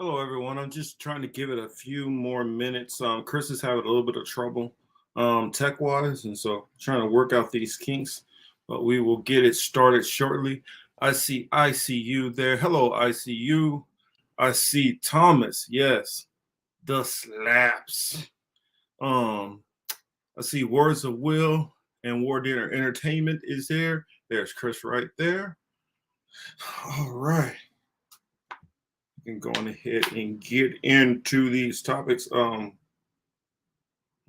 Hello, everyone. I'm just trying to give it a few more minutes. Chris is having a little bit of trouble tech wise, and so trying to work out these kinks, but we will get it started shortly. I see ICU there. Hello, ICU. I see Thomas. Yes, the slaps. Um, I see Words of Will and War Dinner Entertainment is there. There's Chris right there. All right. And going ahead and get into these topics. I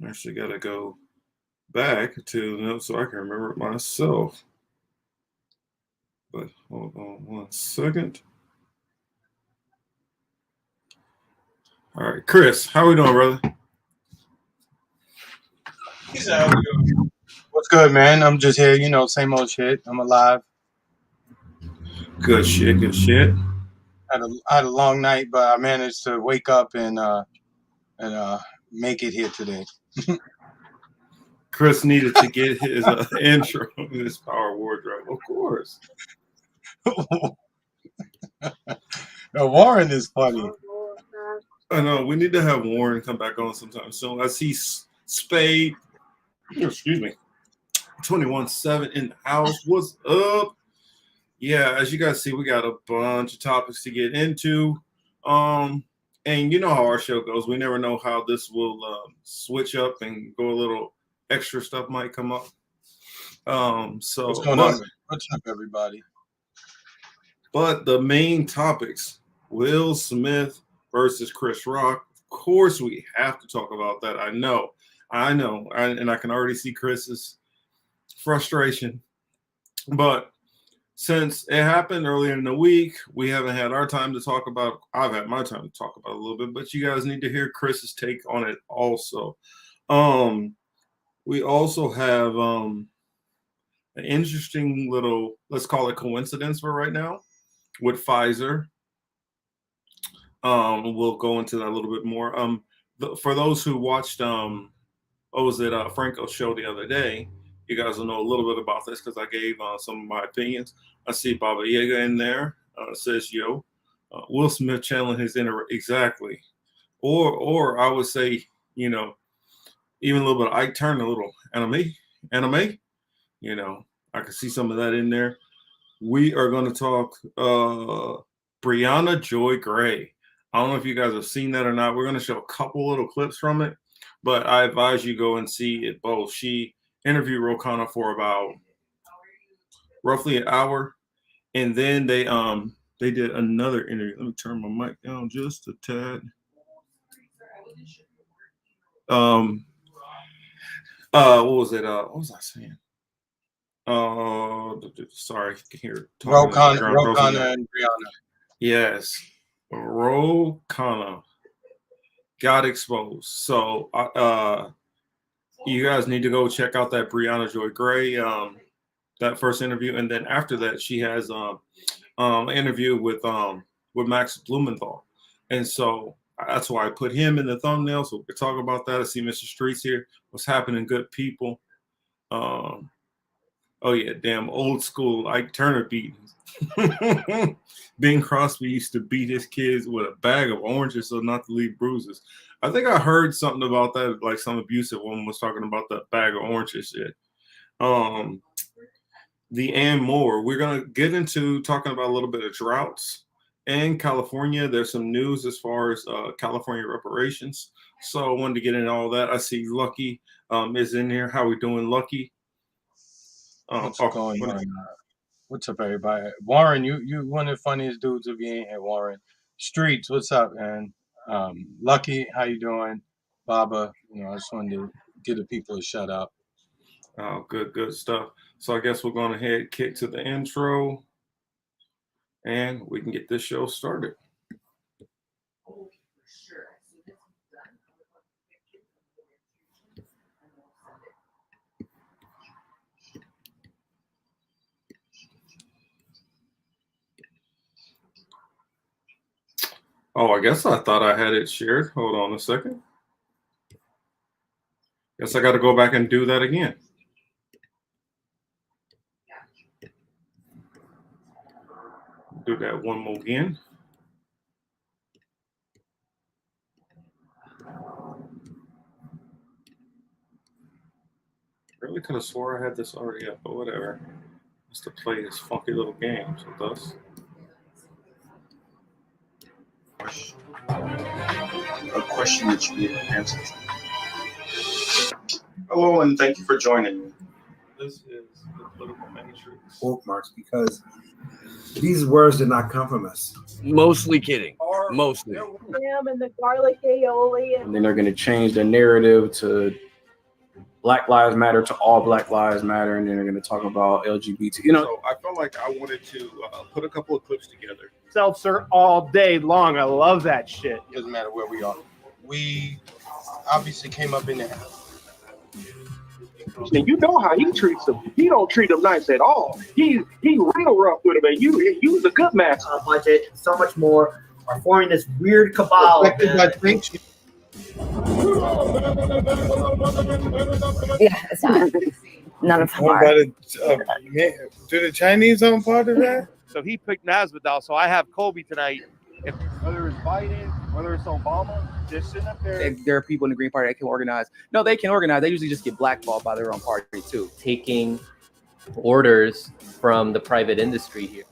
actually got to go back to the notes so I can remember it myself. But hold on one second. All right, Chris, how we doing, brother? What's good, man? I'm just here, same old shit. I'm alive. Good shit, good shit. I had a long night, but I managed to wake up and make it here today. Chris needed to get his intro, his power wardrobe, of course. Now, Warren is funny. I know we need to have Warren come back on sometime soon. I see Spade. Excuse me. 21-7 in the house. What's up? Yeah, as you guys see, we got a bunch of topics to get into. Um, and you know how our show goes. We never know how this will switch up and go a little extra stuff might come up. What's So, going on, but man? What's up, everybody? but the main topics: Will Smith versus Chris Rock. Of course, we have to talk about that. I know, and I can already see Chris's frustration. But since it happened earlier in the week, we haven't had our time to talk about. I've had my time to talk about it a little bit, but you guys need to hear Chris's take on it also. Um, we also have an interesting little, let's call it coincidence for right now, with Pfizer. We'll go into that a little bit more. For those who watched, what was it, Franco's show the other day, you guys will know a little bit about this because I gave some of my opinions. I see Baba Yaga in there. Says yo, Will Smith channeling his inner exactly, or I would say, you know, even a little bit. I turn a little anime. You know, I can see some of that in there. We are going to talk Briahna Joy Gray. I don't know if you guys have seen that or not. We're going to show a couple little clips from it, but I advise you go and see it both. She interviewed Rokana for about roughly an hour, and then they did another interview. Let me turn my mic down just a tad. Um what was it? What was I saying? Sorry, you can hear talking in the background. Rokana and Brianna. Yes, Rokana got exposed. So you guys need to go check out that Briahna Joy Gray that first interview, and then after that, she has an interview with Max Blumenthal, and so that's why I put him in the thumbnail so we could talk about that. I see Mr. Streets here. What's happening, good people? Um, oh yeah, damn old school Ike Turner beat. Bing Crosby used to beat his kids with a bag of oranges so not to leave bruises. I think I heard something about that, like some abusive woman was talking about the bag of oranges shit. Um, the and more. We're gonna get into talking about a little bit of droughts in California. There's some news as far as California reparations. So I wanted to get into all that. I see Lucky is in here. How we doing, Lucky? What's going on? What's up, everybody? Warren, you one of the funniest dudes to be in here, Warren. Streets, what's up, man? Lucky, how you doing? Baba, I just wanted to give the people a shout out. Oh, good stuff. So I guess we're going to head kick to the intro, and we can get this show started. Oh, I guess I thought I had it shared. Hold on a second. Guess I got to go back and do that again. Do that one more again. really could have swore I had this already up, but whatever. Just to play this funky little game with us. A question that you need answers. Hello, and thank you for joining me. This is the political matrix. Bookmarks, because these words did not come from us. Mostly kidding. Mostly. Ham and the garlic aioli. And then they're going to change their narrative to Black Lives Matter to all Black Lives Matter, and then they're going to talk about LGBT. You know, So I felt like I wanted to put a couple of clips together. Seltzer all day long. I love that shit. Doesn't matter where we are. We obviously came up in the And you know how he treats them. He don't treat them nice at all. He real rough with them, and you was a good master. Budget, so much more, are forming this weird cabal. Yeah, it's not. None of them are. Do the Chinese own part of that? So he picked Masvidal. So I have Kobe tonight. If, whether it's Biden, whether it's Obama, just sitting up there. there are people in the Green Party that can organize. No, they can organize. They usually just get blackballed by their own party too. Taking orders from the private industry here.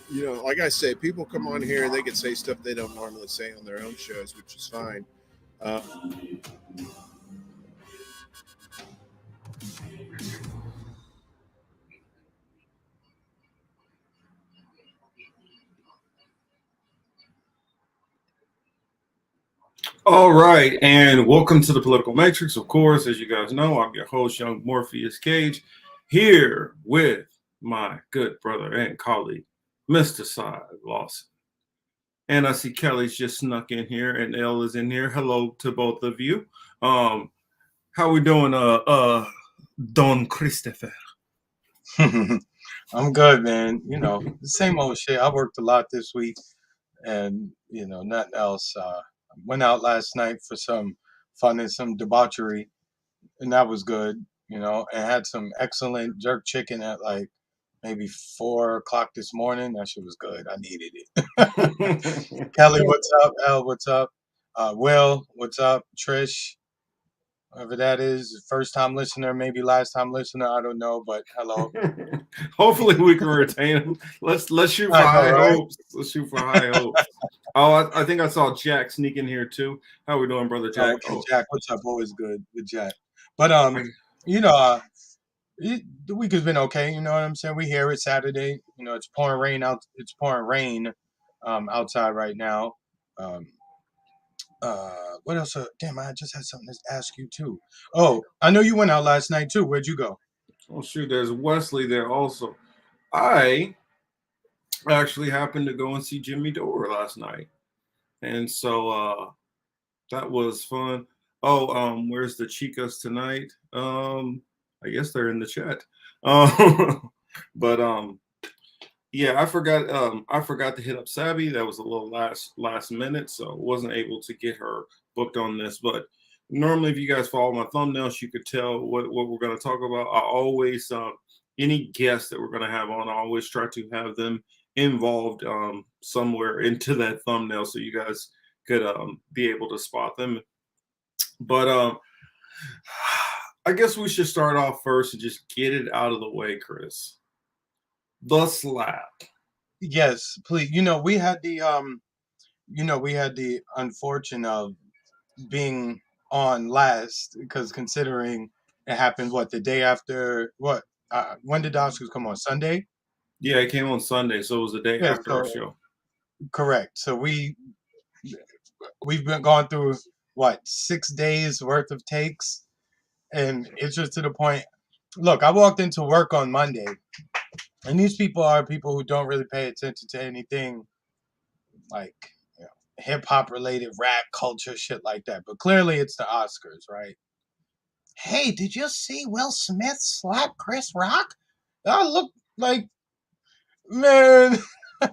You know, like I say, people come on here and they can say stuff they don't normally say on their own shows, which is fine. All right, and welcome to the Political Matrix. Of course, as you guys know, I'm your host, Young Morpheus Cage, here with my good brother and colleague, Mr. Cy Lawson. And I see Kelly's just snuck in here, and Elle is in here. Hello to both of you. How we doing, Don Christopher? I'm good, man. You know, the same old shit. I worked a lot this week, and you know, nothing else. Went out last night for some fun and some debauchery, and that was good. You know, and had some excellent jerk chicken at like maybe 4 o'clock this morning. That shit was good. I needed it. Kelly, what's up? Elle, what's up? Will, what's up? Trish, whoever that is, first time listener, maybe last time listener, I don't know, but hello. Hopefully we can retain him. Let's shoot for high hopes. Let's shoot for high hopes. Oh, I think I saw Jack sneak in here too. How we doing, brother Jack? Okay, Jack, what's up? Always good with Jack. But you know, the week has been okay. You know what I'm saying? We here. It's Saturday. You know, it's pouring rain out. It's pouring rain outside right now. What else? Damn, I just had something to ask you too. Oh, I know you went out last night too. Where'd you go? Oh shoot, there's Wesley there also. I actually happened to go and see Jimmy Dore last night, and so that was fun. Oh, where's the chicas tonight? I guess they're in the chat. But yeah, I forgot to hit up Sabby. That was a little last minute, so wasn't able to get her booked on this. But normally, if you guys follow my thumbnails, you could tell what we're going to talk about. I always any guests that we're going to have on, I always try to have them involved somewhere into that thumbnail so you guys could be able to spot them. But I guess we should start off first and just get it out of the way, Chris. The slap. Yes, please. You know, we had the unfortune of being on last, because considering it happened the day after when did the Oscars come on? Sunday? Yeah, it came on Sunday, so it was the day after our show. Correct. So we've been going through 6 days worth of takes, and it's just to the point. Look, I walked into work on Monday, and these people are people who don't really pay attention to anything like hip hop related rap culture shit like that. But clearly, it's the Oscars, right? Hey, did you see Will Smith slap Chris Rock? I looked like, man.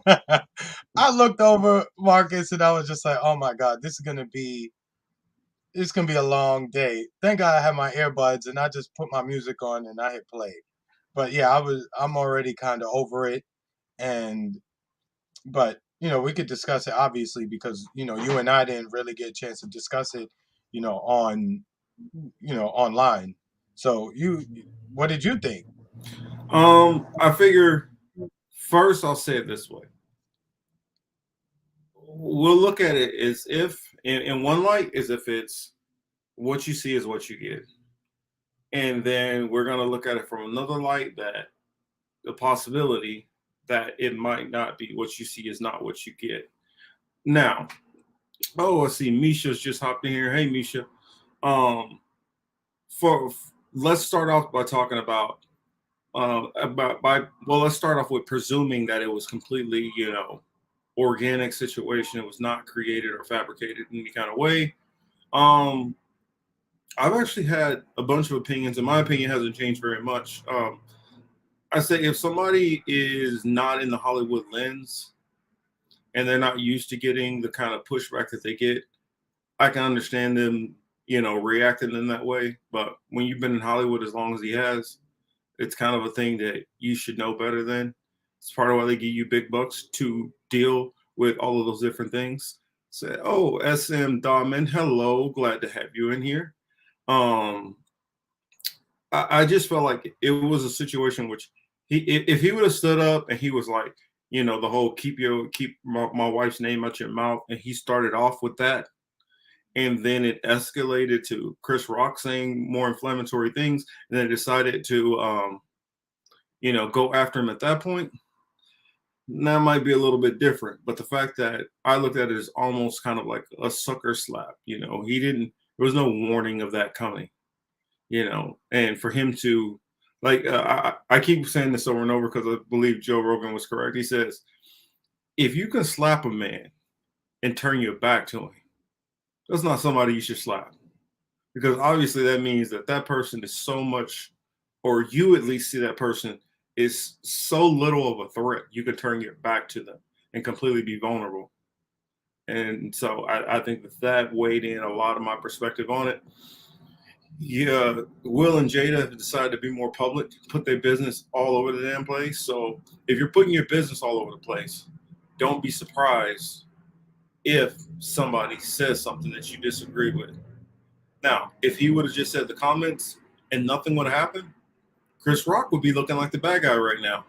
I looked over Marcus and I was just like, oh my God, this is gonna be a long day. Thank God I have my earbuds and I just put my music on and I hit play. But yeah, I'm already kind of over it. But you know, we could discuss it obviously because you and I didn't really get a chance to discuss it, online. So what did you think? I figure first I'll say it this way. We'll look at it as if in one light as if it's what you see is what you get. And then we're going to look at it from another light, that the possibility that it might not be what you see is not what you get. Now, I see Misha's just hopped in here. Hey, Misha. Let's start off by talking about let's start off with presuming that it was completely, organic situation. It was not created or fabricated in any kind of way. I've actually had a bunch of opinions, and my opinion hasn't changed very much. I say if somebody is not in the Hollywood lens and they're not used to getting the kind of pushback that they get, I can understand them, reacting in that way. But when you've been in Hollywood as long as he has, it's kind of a thing that you should know better than. It's part of why they give you big bucks to deal with all of those different things. Say, SM Diamond, hello, glad to have you in here. I just felt like it was a situation which if he would have stood up and he was like, the whole keep my wife's name out your mouth, and he started off with that, and then it escalated to Chris Rock saying more inflammatory things, and then decided to go after him at that point, that might be a little bit different. But the fact that I looked at it as almost kind of like a sucker slap, there was no warning of that coming, and for him to, I keep saying this over and over because I believe Joe Rogan was correct. He says, if you can slap a man and turn your back to him, that's not somebody you should slap, because obviously that means that person is so much, or you at least see that person is so little of a threat, you could turn your back to them and completely be vulnerable. And so I think that weighed in a lot of my perspective on it. Yeah, Will and Jada have decided to be more public, put their business all over the damn place. So if you're putting your business all over the place, don't be surprised if somebody says something that you disagree with. Now, if he would have just said the comments and nothing would have happened, Chris Rock would be looking like the bad guy right now,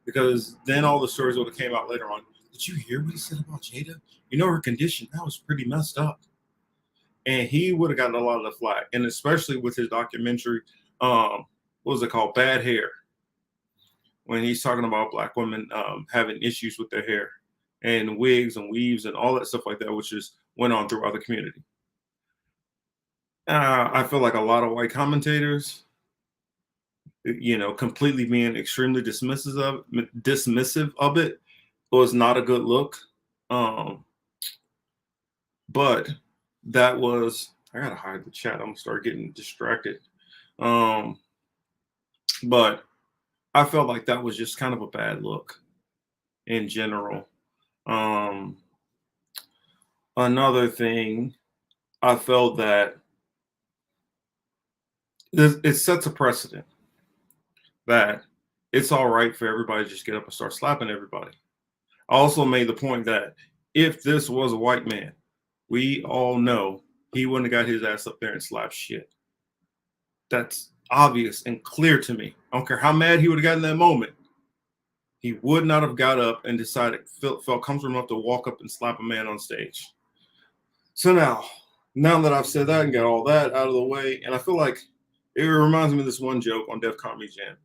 because then all the stories would have came out later on. Did you hear what he said about Jada? Her condition, that was pretty messed up. And he would have gotten a lot of the flack, and especially with his documentary, what was it called? Bad Hair, when he's talking about Black women having issues with their hair and wigs and weaves and all that stuff like that, which just went on throughout the community. I feel like a lot of white commentators, completely being extremely dismissive of it was not a good look. But that was, I gotta hide the chat. I'm gonna start getting distracted. But I felt like that was just kind of a bad look in general. Another thing, I felt that it sets a precedent that it's all right for everybody to just get up and start slapping everybody. I also made the point that if this was a white man, we all know he wouldn't have got his ass up there and slapped shit. That's obvious and clear to me. I don't care how mad he would have gotten in that moment. He would not have got up and felt comfortable enough to walk up and slap a man on stage. So now that I've said that and got all that out of the way, and I feel like it reminds me of this one joke on Def Comedy Jam.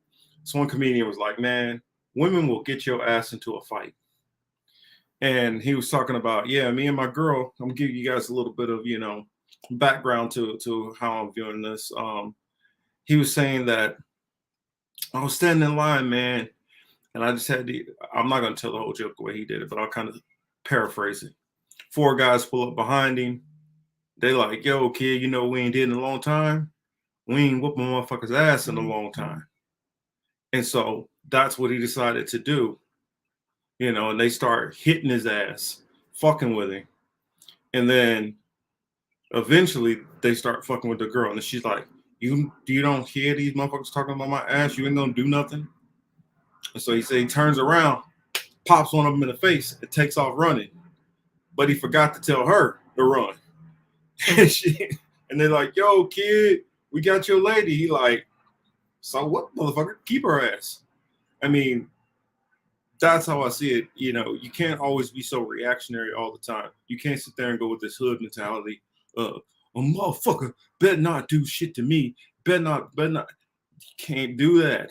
This one comedian was like, man, women will get your ass into a fight. And he was talking about, me and my girl, I'm gonna give you guys a little bit of, background to how I'm viewing this. He was saying that I was standing in line, man, and I just had I'm not gonna tell the whole joke the way he did it, but I'll kind of paraphrase it. 4 guys pull up behind him. They like, yo, kid, we ain't did in a long time. We ain't whooping motherfucker's ass in a long time. And so that's what he decided to do. And they start hitting his ass, fucking with him. And then eventually they start fucking with the girl. And she's like, you don't hear these motherfuckers talking about my ass? You ain't gonna do nothing? And so he turns around, pops one of them in the face, and takes off running. But he forgot to tell her to run. And they're like, yo, kid, we got your lady. He like, so what, motherfucker? Keep her ass. I mean, that's how I see it. You know, you can't always be so reactionary all the time. You can't sit there and go with this hood mentality. A motherfucker better not do shit to me. Better not. You can't do that.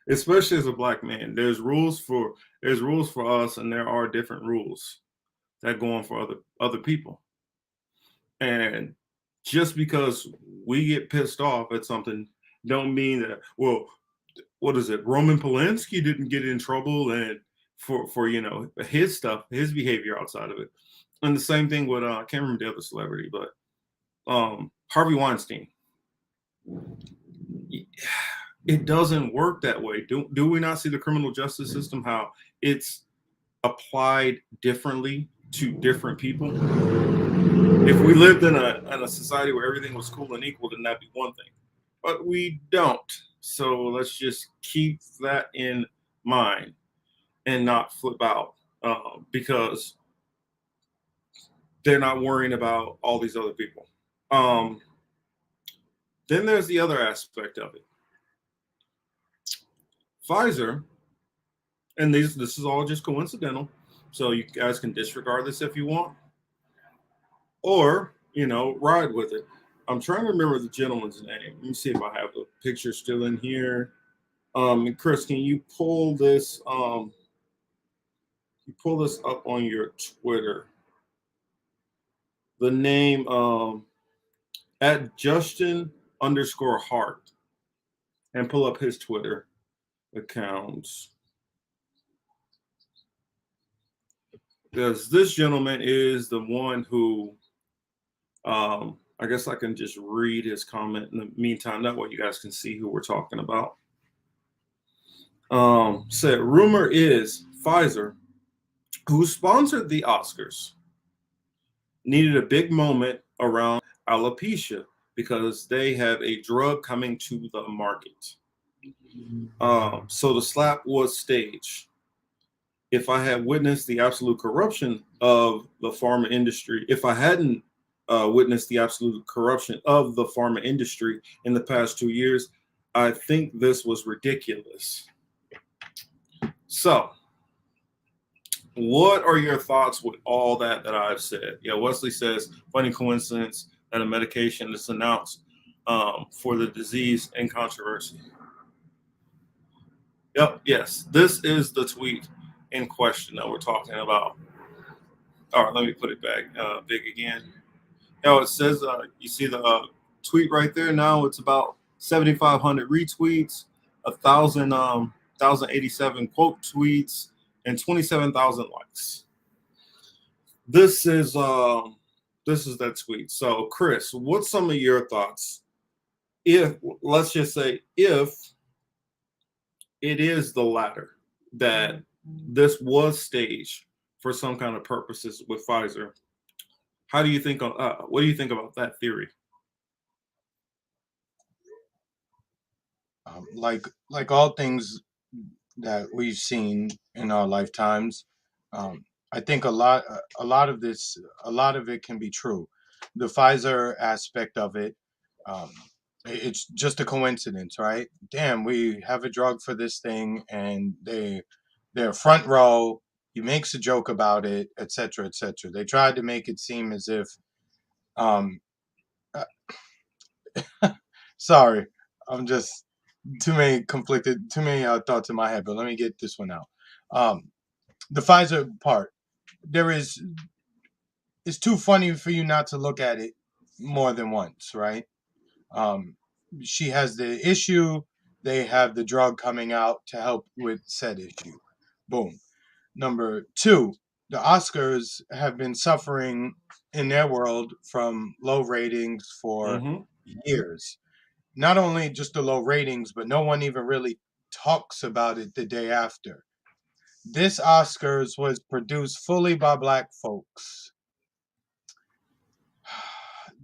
Especially as a black man, there's rules for us, and there are different rules that go on for other people. And just because we get pissed off at something, don't mean that, well, what is it? Roman Polanski didn't get in trouble and for you know, his stuff, his behavior outside of it. And the same thing with I can't remember the other celebrity, but Harvey Weinstein. It doesn't work that way. Do we not see the criminal justice system, how it's applied differently to different people? If we lived in a society where everything was cool and equal, then that'd be one thing. But we don't. So let's just keep that in mind and not flip out because they're not worrying about all these other people. Then there's the other aspect of it. Pfizer, and this is all just coincidental, so you guys can disregard this if you want, or, you know, ride with it. I'm trying to remember the gentleman's name. Let me see if I have the picture still in here. And Chris, can you pull this? You pull this up on your Twitter. The name at Justin_Hart, and pull up his Twitter accounts. Because this gentleman is the one who, I guess I can just read his comment in the meantime. That way you guys can see who we're talking about. Said, rumor is Pfizer, who sponsored the Oscars, needed a big moment around alopecia because they have a drug coming to the market. So the slap was staged. If I had witnessed the absolute corruption of the pharma industry, if I hadn't witnessed the absolute corruption of the pharma industry in the past 2 years, I think this was ridiculous. So, what are your thoughts with all that I've said? Yeah, Wesley says, funny coincidence that a medication is announced for the disease and controversy. Yep, yes, this is the tweet in question that we're talking about. All right, let me put it back big again. Now it says, you see the tweet right there. Now it's about 7,500 retweets, 1,087 quote tweets, and 27,000 likes. This is that tweet. So, Chris, what's some of your thoughts? If, let's just say, if it is the latter, that this was staged for some kind of purposes with Pfizer, how do you think? What do you think about that theory? Like all things that we've seen in our lifetimes, I think a lot of it can be true. The Pfizer aspect of it, it's just a coincidence, right? Damn, we have a drug for this thing, and they're front row. He makes a joke about it, etc., etc. They tried to make it seem as if, sorry, I'm just too many thoughts in my head. But let me get this one out. The Pfizer part, it's too funny for you not to look at it more than once, right? She has the issue. They have the drug coming out to help with said issue. Boom. Number two, the Oscars have been suffering in their world from low ratings for years. Not only just the low ratings, but no one even really talks about it the day after. This Oscars was produced fully by Black folks.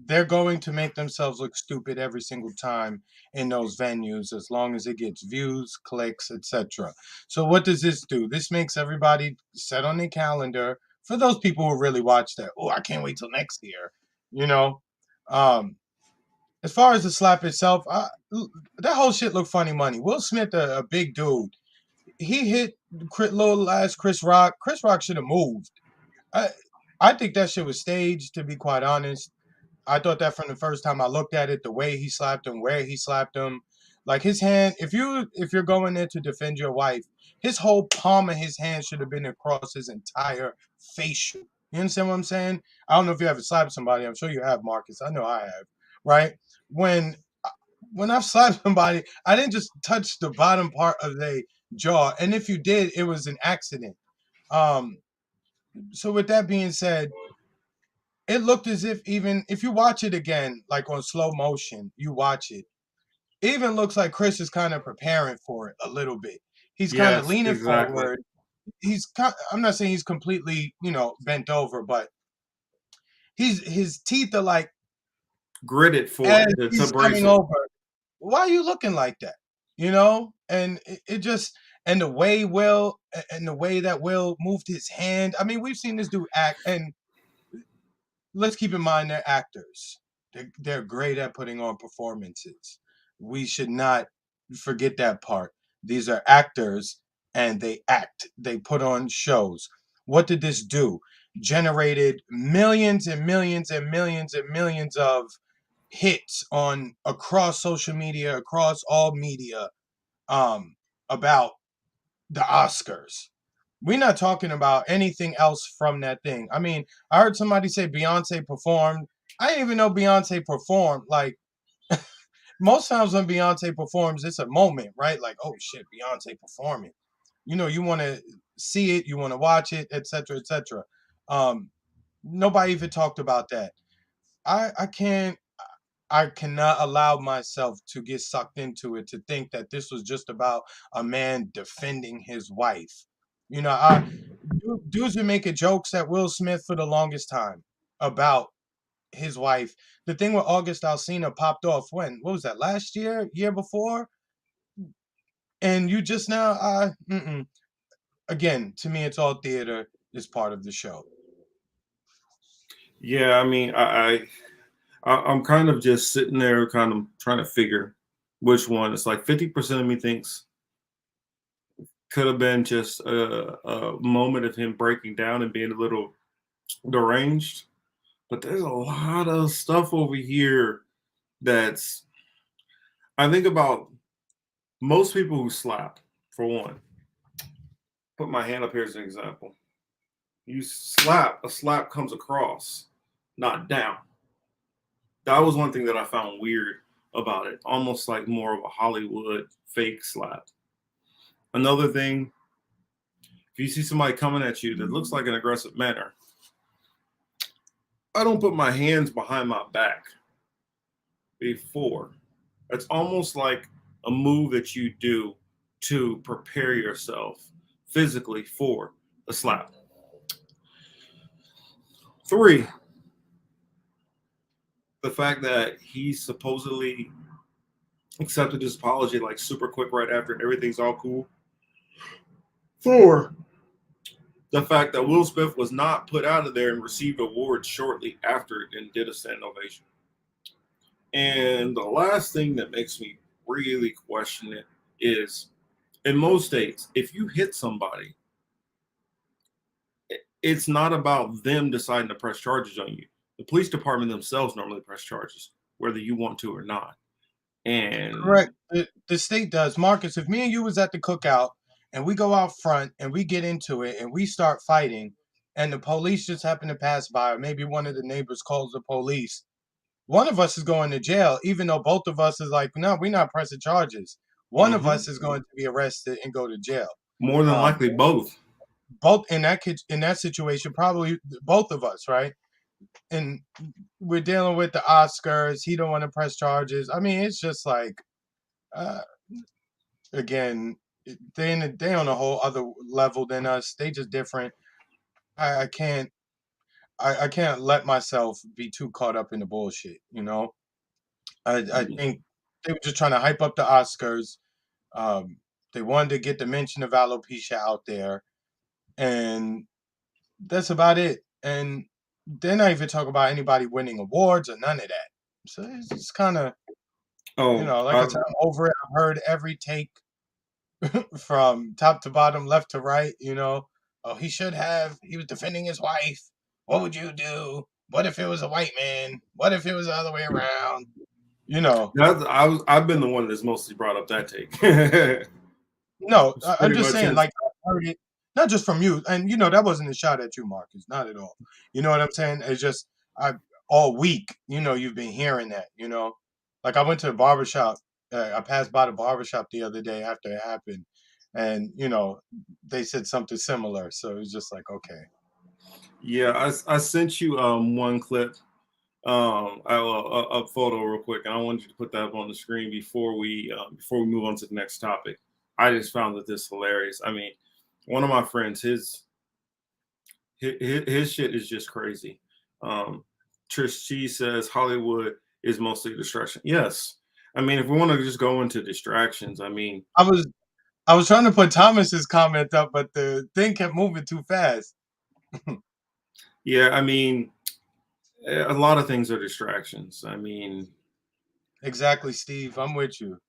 They're going to make themselves look stupid every single time in those venues, as long as it gets views, clicks, etc. So what does this do? This makes everybody set on their calendar, for those people who really watch that, oh, I can't wait till next year, you know, As far as the slap itself, that whole shit looked funny money. Will Smith, a big dude, he hit little ass Chris Rock. Chris Rock should have moved. I think that shit was staged, to be quite honest. I thought that from the first time I looked at it, the way he slapped him, where he slapped him, like his hand. If you're going there to defend your wife, his whole palm of his hand should have been across his entire facial. You understand what I'm saying? I don't know if you ever slapped somebody. I'm sure you have, Marcus. I know I have. Right? When I've slapped somebody, I didn't just touch the bottom part of their jaw, and if you did, it was an accident. So with that being said, it looked as if, even if you watch it again, like on slow motion, you watch it, even looks like Chris is kind of preparing for it a little bit. He's kind of Yes, leaning exactly. forward. I'm not saying he's completely, bent over, but his teeth are like Gritted for as it. It's he's coming abrasive. over. Why are you looking like that? And it just, and the way that Will moved his hand. I mean, we've seen this dude act, and let's keep in mind they're actors. They're great at putting on performances. We should not forget that part. These are actors, and they act. They put on shows. What did this do? Generated millions and millions and millions and millions of hits on across social media, across all media, about the Oscars. We're not talking about anything else from that thing. I mean, I heard somebody say Beyonce performed. I didn't even know Beyonce performed. Like, most times when Beyonce performs, it's a moment, right? Like, oh shit, Beyonce performing. You want to see it, you want to watch it, etc., etc. Nobody even talked about that. I cannot allow myself to get sucked into it, to think that this was just about a man defending his wife. Dudes been making jokes at Will Smith for the longest time about his wife. The thing with August Alsina popped off when? What was that? Last year? Year before? And you just now, again, to me, it's all theater. It's part of the show. Yeah, I mean, I'm kind of just sitting there, kind of trying to figure which one. It's like 50% of me thinks could have been just a moment of him breaking down and being a little deranged, but there's a lot of stuff over here that's. I think about most people who slap, for one. Put my hand up here as an example. You slap, a slap comes across, not down. That was one thing that I found weird about it, almost like more of a Hollywood fake slap. Another thing, if you see somebody coming at you that looks like an aggressive manner, I don't put my hands behind my back before. It's almost like a move that you do to prepare yourself physically for the slap. 3, the fact that he supposedly accepted his apology like super quick right after and everything's all cool. 4, the fact that Will Smith was not put out of there and received awards shortly after it and did a standing ovation. And the last thing that makes me really question it is, in most states, if you hit somebody, it's not about them deciding to press charges on you. The police department themselves normally press charges, whether you want to or not. And correct, the state does. Marcus, if me and you was at the cookout and we go out front and we get into it and we start fighting, and the police just happen to pass by, or maybe one of the neighbors calls the police, one of us is going to jail, even though both of us is like, no, we're not pressing charges. One of us is going to be arrested and go to jail. More than likely, both in that situation, probably both of us, right? And we're dealing with the Oscars. He don't want to press charges. I mean, it's just like, again, they on a whole other level than us. They just different. I can't let myself be too caught up in the bullshit. I think they were just trying to hype up the Oscars. They wanted to get the mention of alopecia out there, and that's about it. And they're not even talking about anybody winning awards or none of that. So it's kind of, Oh, like I said, I'm over it. I've heard every take from top to bottom, left to right. Oh, he was defending his wife. What would you do? What if it was a white man? What if it was the other way around? I've been the one that's mostly brought up that take. No, It's I'm pretty just much saying, his. like, I heard it, not just from you, and that wasn't a shot at you, Marcus, not at all. You know what I'm saying? It's just all week, you've been hearing that. Like I went to the barbershop. I passed by the barbershop the other day after it happened, and they said something similar. So it was just like, okay. Yeah, I sent you one clip, a photo real quick, and I wanted you to put that up on the screen before we move on to the next topic. I just found that this hilarious. I mean, one of my friends, his shit is just crazy. Trish G says Hollywood is mostly a distraction. Yes, I mean, if we want to just go into distractions, I mean, I was trying to put Thomas's comment up, but the thing kept moving too fast. Yeah, I mean, a lot of things are distractions. I mean, exactly, Steve. I'm with you.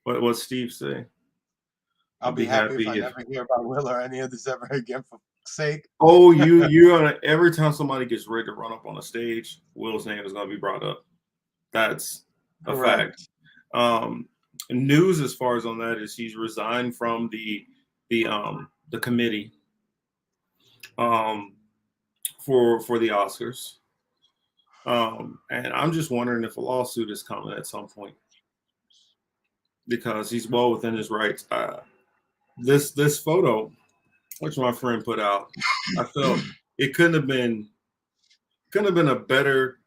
What Steve say? I'll be happy if I never hear about Will or any of this ever again, for sake. Oh, you're gonna, every time somebody gets ready to run up on a stage, Will's name is gonna be brought up. That's a fact. News as far as on that is he's resigned from the committee for the Oscars. And I'm just wondering if a lawsuit is coming at some point because he's well within his rights. This photo, which my friend put out, I felt it couldn't have been a better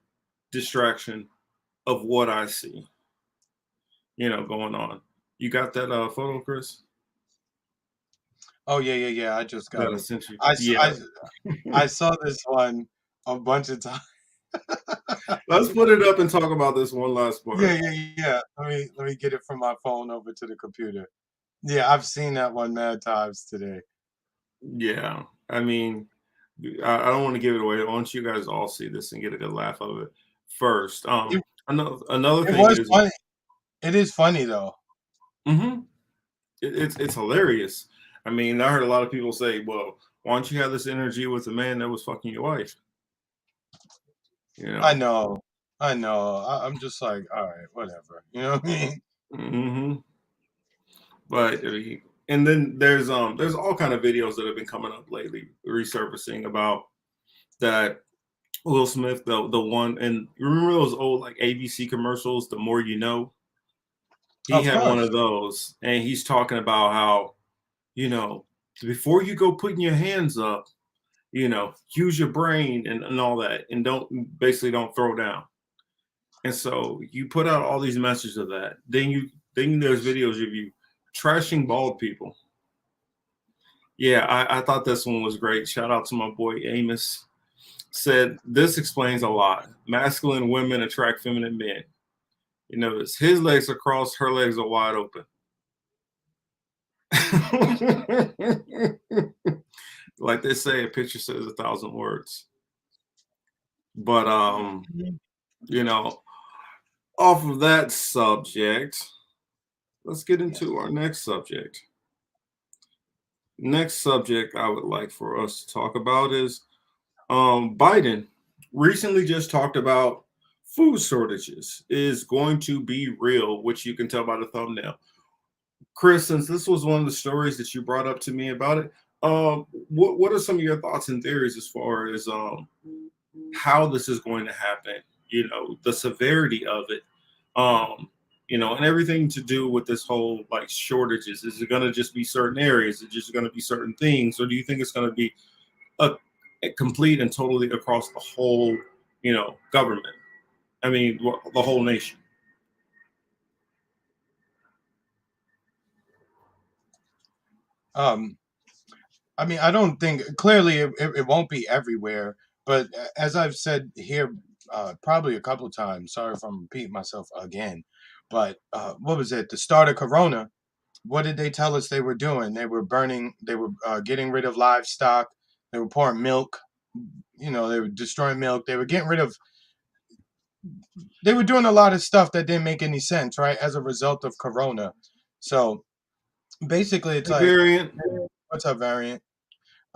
distraction of what I see, going on. You got that photo, Chris? Oh yeah. I just got it. Yeah. I saw this one a bunch of times. Let's put it up and talk about this one last part. Yeah. Let me get it from my phone over to the computer. Yeah, I've seen that one mad times today. Yeah, I mean, I don't want to give it away. I want you guys to all see this and get a good laugh of it first. Another thing is funny. It is funny though. Mm-hmm. It's hilarious. I mean, I heard a lot of people say, "Well, why don't you have this energy with a man that was fucking your wife?" I know. I'm just like, all right, whatever. You know what I mean? Mm-hmm. But and then there's all kind of videos that have been coming up lately, resurfacing about that Will Smith, the one, and remember those old like ABC commercials, The More You Know? He had one of those, and he's talking about how, before you go putting your hands up, use your brain and all that, and don't throw down. And so you put out all these messages of that. Then there's videos of you trashing bald people. Yeah, I thought this one was great. Shout out to my boy Amos. Said this explains a lot. Masculine women attract feminine men. You notice his legs are crossed, her legs are wide open. Like they say, a picture says 1,000 words. But off of that subject, let's get into our next subject. Next subject I would like for us to talk about is Biden recently just talked about food shortages is going to be real, which you can tell by the thumbnail. Chris, since this was one of the stories that you brought up to me about it, what are some of your thoughts and theories as far as how this is going to happen? The severity of it, and everything to do with this whole like shortages. Is it going to just be certain areas? Is it just going to be certain things, or do you think it's going to be a complete and totally across the whole, government? I mean, the whole nation. I mean, I don't think clearly it won't be everywhere, but as I've said here probably a couple of times, sorry if I'm repeating myself again, but what was it? The start of Corona, what did they tell us they were doing? They were getting rid of livestock. They were pouring milk. They were destroying milk. They were getting rid of they were doing a lot of stuff that didn't make any sense, right? As a result of Corona. So basically, it's like, Variant. what's up, Variant?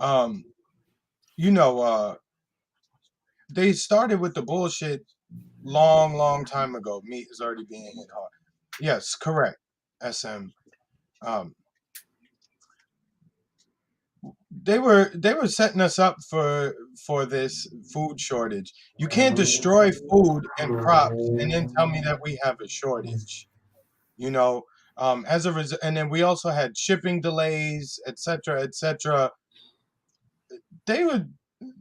You know, they started with the bullshit long time ago. Meat is already being hit hard. Yes, correct. SM. They were setting us up for this food shortage. You can't destroy food and crops and then tell me that we have a shortage. You know, as a result, and then we also had shipping delays, etc., etc. They would.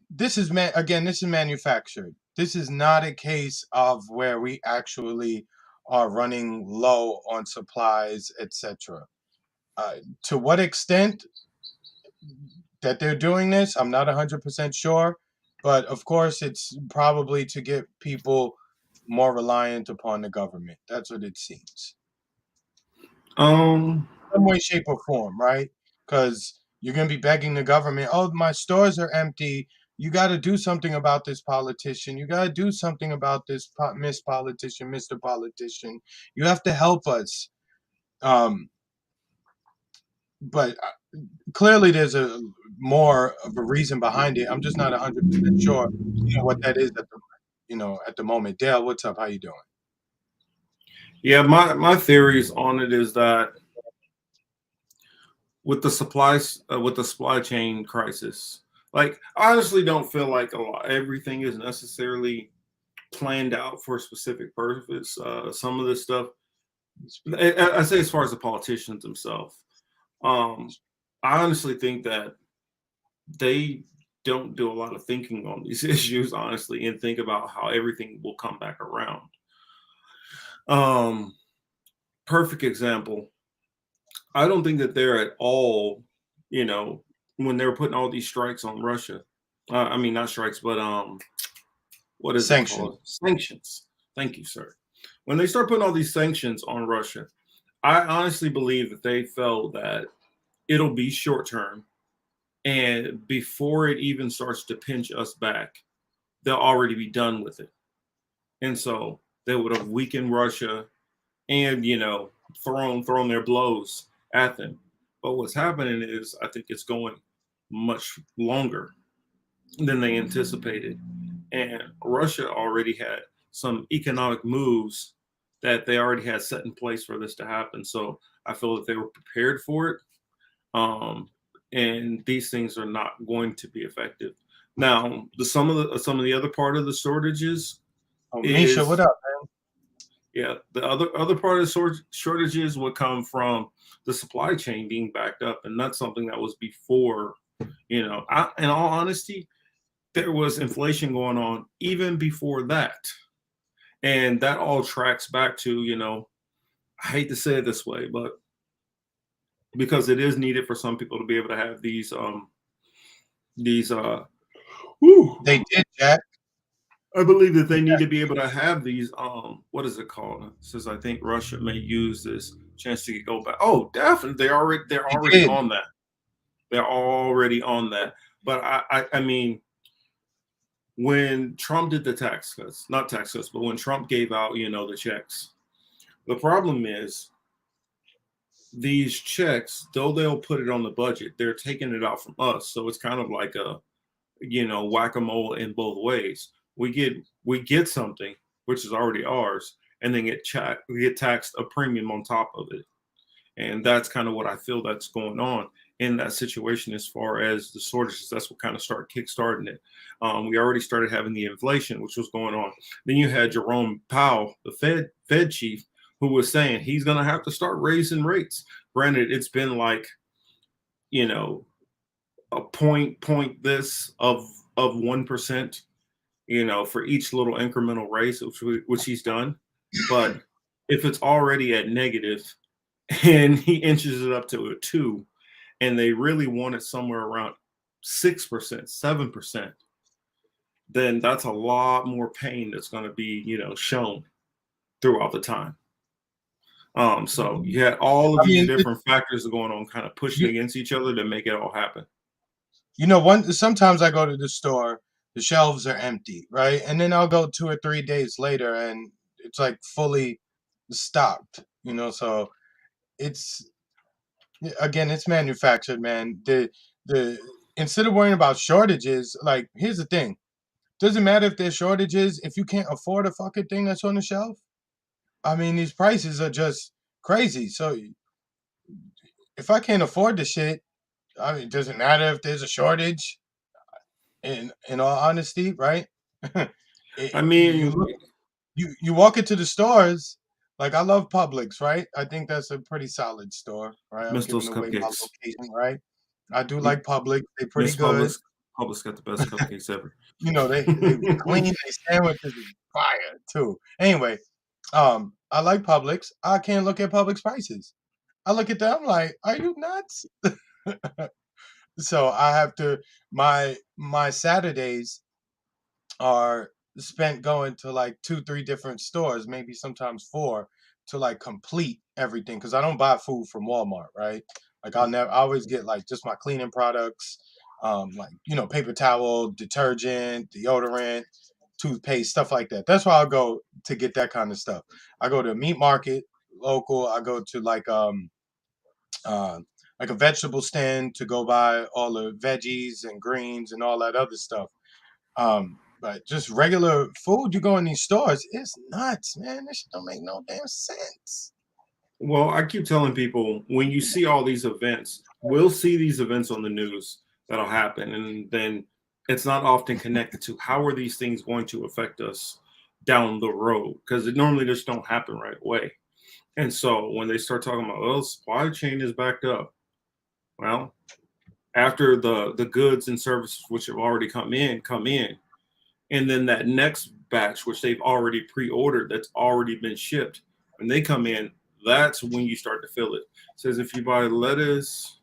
This is this is manufactured. This is not a case of where we actually are running low on supplies, etc. To what extent that they're doing this, I'm not 100% sure, but of course it's probably to get people more reliant upon the government. That's what it seems. Some way, shape, or form, right? Because you're going to be begging the government, oh, my stores are empty. You got to do something about this politician. You got to do something about this Miss Politician, Mr. Politician. You have to help us. But clearly there's a more of a reason behind it. I'm just not 100% sure, what that is at the moment. Dale, what's up? How you doing? Yeah, my theories on it is that with the supply chain crisis, like I honestly don't feel like everything is necessarily planned out for a specific purpose. Some of this stuff, I say, as far as the politicians themselves, I honestly think that they don't do a lot of thinking on these issues, honestly, and think about how everything will come back around. Perfect example. I don't think that they're at all, when they're putting all these strikes on Russia. I mean, not strikes, but what is it called? Sanctions. Thank you, sir. When they start putting all these sanctions on Russia, I honestly believe that they felt that it'll be short term, and before it even starts to pinch us back, they'll already be done with it. And so they would have weakened Russia and, thrown their blows at them. But what's happening is I think it's going much longer than they anticipated. And Russia already had some economic moves that they already had set in place for this to happen. So I feel that they were prepared for it. And these things are not going to be effective. Now, some of the other part of the shortages. Oh, Misha, what up, man? Yeah, the other part of the shortages would come from the supply chain being backed up, and that's something that was before. In all honesty, there was inflation going on even before that, and that all tracks back to I hate to say it this way, but because it is needed for some people to be able to have these they did, Jack. I believe that they need to be able to have these what is it called? It says I think Russia may use this chance to go back. Oh, definitely. They're already on that. They're already on that. But I mean, when Trump did the tax cuts, not tax cuts, but when Trump gave out, the checks, the problem is these checks, though they'll put it on the budget, they're taking it out from us. So it's kind of like a, whack-a-mole in both ways. We get something which is already ours, and then we get taxed a premium on top of it. And that's kind of what I feel that's going on in that situation as far as the shortages. That's what kind of kickstarting it. We already started having the inflation, which was going on. Then you had Jerome Powell, the Fed chief, who was saying he's going to have to start raising rates. Granted, it's been like, a point this of 1%, for each little incremental raise, which he's done. But if it's already at negative and he inches it up to a 2, and they really want it somewhere around 6%, 7%, then that's a lot more pain that's going to be, shown throughout the time. So you had all of these different factors going on, kind of pushing against each other to make it all happen. Sometimes I go to the store. the shelves are empty, right? And then I'll go 2 or 3 days later and it's like fully stocked, you know. So it's again, it's manufactured, man. The instead of worrying about shortages, like here's the thing. Doesn't matter if there's shortages, if you can't afford a fucking thing that's on the shelf. I mean, these prices are just crazy. So if I can't afford the shit, I mean, it doesn't matter if there's a shortage. In all honesty, right? I mean, you walk into the stores. Like I love Publix, right? I think that's a pretty solid store, right? I'm miss those giving away my cupcakes. location, right? I do like Publix. They're pretty Miss good. Publix. Publix got the best cupcakes ever. You know, they clean. They sandwiches is fire too. Anyway, I like Publix. I can't look at Publix prices. I look at them like, are you nuts? So I have to my Saturdays are spent going to like 2, 3 different stores, maybe sometimes 4, to like complete everything. Cause I don't buy food from Walmart, right? Like I always get like just my cleaning products, like you know, paper towel, detergent, deodorant, toothpaste, stuff like that. That's why I'll go to get that kind of stuff. I go to a meat market local. I go to uh, like a vegetable stand to go buy all the veggies and greens and all that other stuff. But just regular food, you go in these stores, it's nuts, man. This shit don't make no damn sense. Well, I keep telling people when you see all these events, we'll see these events on the news that'll happen, and then it's not often connected to how are these things going to affect us down the road because it normally just don't happen right away. And so when they start talking about, oh, supply chain is backed up, well, after the goods and services which have already come in, and then that next batch which they've already pre-ordered that's already been shipped, when they come in, that's when you start to feel it. It says if you buy lettuce,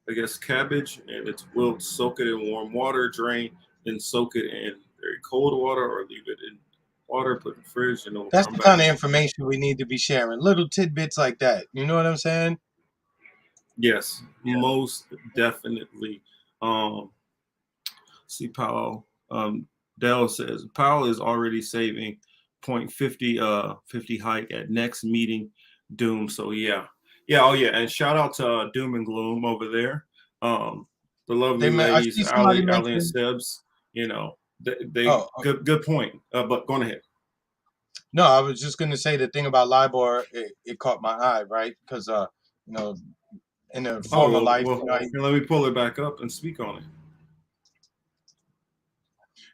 I guess cabbage, and it's wilt, soak it in warm water, drain, then soak it in very cold water or leave it in water, put in the fridge, and it'll That's come the back. kind of information we need to be sharing. Little tidbits like that. You know what I'm saying? Yes, most definitely. See Powell. Dell says Powell is already saving 50 hike at next meeting. Doom. So yeah. Oh yeah. And shout out to Doom and Gloom over there. The lovely I ladies, see somebody Ali and mention. Sebs. You know, they Oh, good point. But go on ahead. no, I was just gonna say the thing about LIBOR. It caught my eye, right? Because you know, in a Oh former well, life, you know, let me pull it back up and speak on it.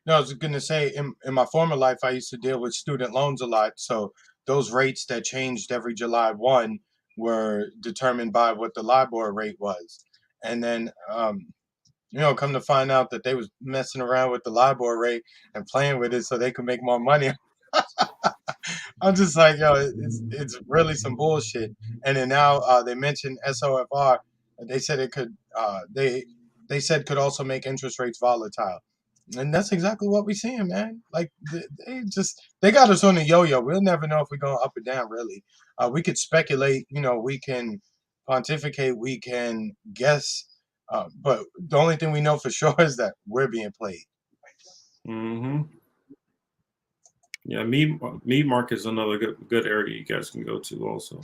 no, I was gonna say in my former life, I used to deal with student loans a lot. So those rates that changed every July 1 were determined by what the LIBOR rate was, and then you know, come to find out that they was messing around with the LIBOR rate and playing with it so they could make more money. I'm just like, yo, it's really some bullshit. And then now they mentioned SOFR. They said it could. They said could also make interest rates volatile. And that's exactly what we're seeing, man. Like they got us on the yo-yo. We'll never know if we're going up or down. Really, we could speculate. You know, we can pontificate. We can guess. But the only thing we know for sure is that we're being played. Mm-hmm. Yeah, meat market is another good area you guys can go to also.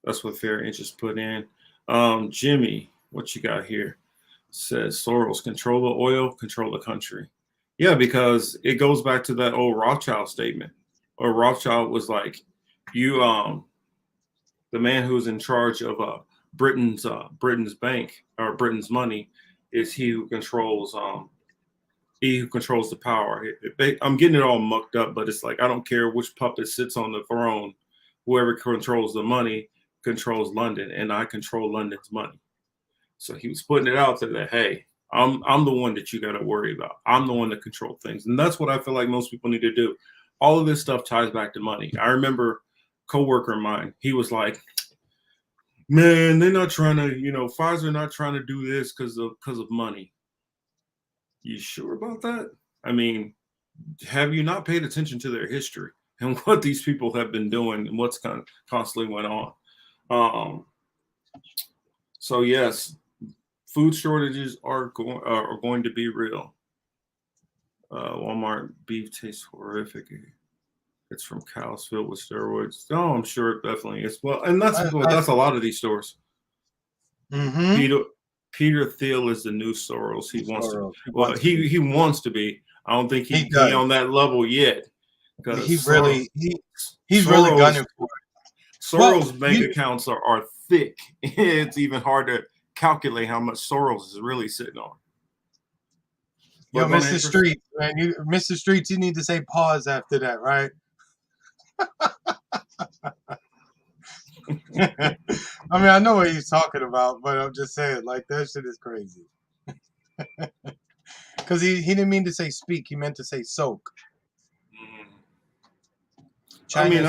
That's what Fair Inch is put in. Jimmy, what you got here? Says Soros, control the oil, control the country. Yeah, because it goes back to that old Rothschild statement. Or Rothschild was like, you the man who's in charge of Britain's bank or Britain's money is he who controls the power. I'm getting it all mucked up, but it's like I don't care which puppet sits on the throne. Whoever controls the money controls London, and I control London's money. So he was putting it out there that hey, I'm the one that you got to worry about. I'm the one that control things, and that's what I feel like most people need to do. All of this stuff ties back to money. I remember a coworker of mine. He was like, "Man, they're not trying to, Pfizer not trying to do this because of money." You sure about that? I mean, have you not paid attention to their history and what these people have been doing and what's constantly went on? So yes, food shortages are going to be real. Walmart beef tastes horrific. It's from cows filled with steroids. No, I'm sure it definitely is. Well, and that's a lot of these stores. Mm-hmm. Peter Thiel is the new Soros. He wants to. He Well, wants to be. he wants to be. I don't think He he does. on that level yet. Because He really he's really gunning for it. Soros' bank accounts are thick. It's even hard to calculate how much Soros is really sitting on. Yo, Mr. Streets, man, Mr. Streets, you need to say pause after that, right? I mean, I know what he's talking about, but I'm just saying, like, that shit is crazy. Because he didn't mean to say speak, he meant to say soak. I mean,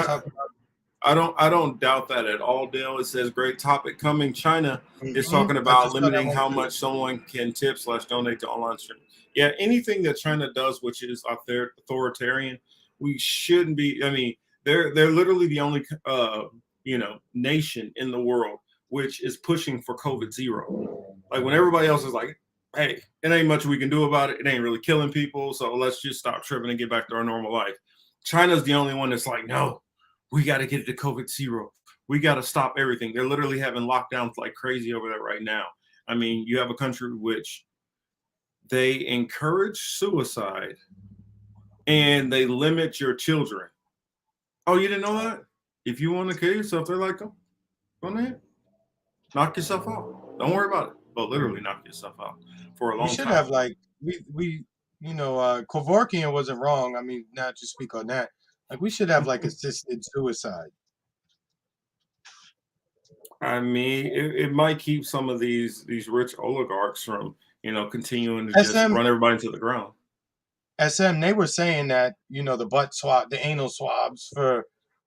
I don't doubt that at all, Dale. It says great topic coming. China is talking about limiting how much someone can tip / donate to online streaming. Yeah, anything that China does, which is authoritarian, we shouldn't be. I mean, they're literally the only nation in the world which is pushing for COVID-0. Like when everybody else is like, hey, it ain't much we can do about it. It ain't really killing people, so let's just stop tripping and get back to our normal life. China's the only one that's like, no, we got to get it to COVID-0. We got to stop everything. They're literally having lockdowns like crazy over there right now. I mean, you have a country which they encourage suicide and they limit your children. Oh, you didn't know that? If you want to kill yourself, they're like, go ahead. Knock yourself out. Don't worry about it. But literally knock yourself out for a long time. We should have like, Kevorkian wasn't wrong. I mean, not to speak on that. Like we should have like assisted suicide. I mean, it might keep some of these rich oligarchs from, continuing to just run everybody into the ground. SM, they were saying that, the butt swab, the anal swabs for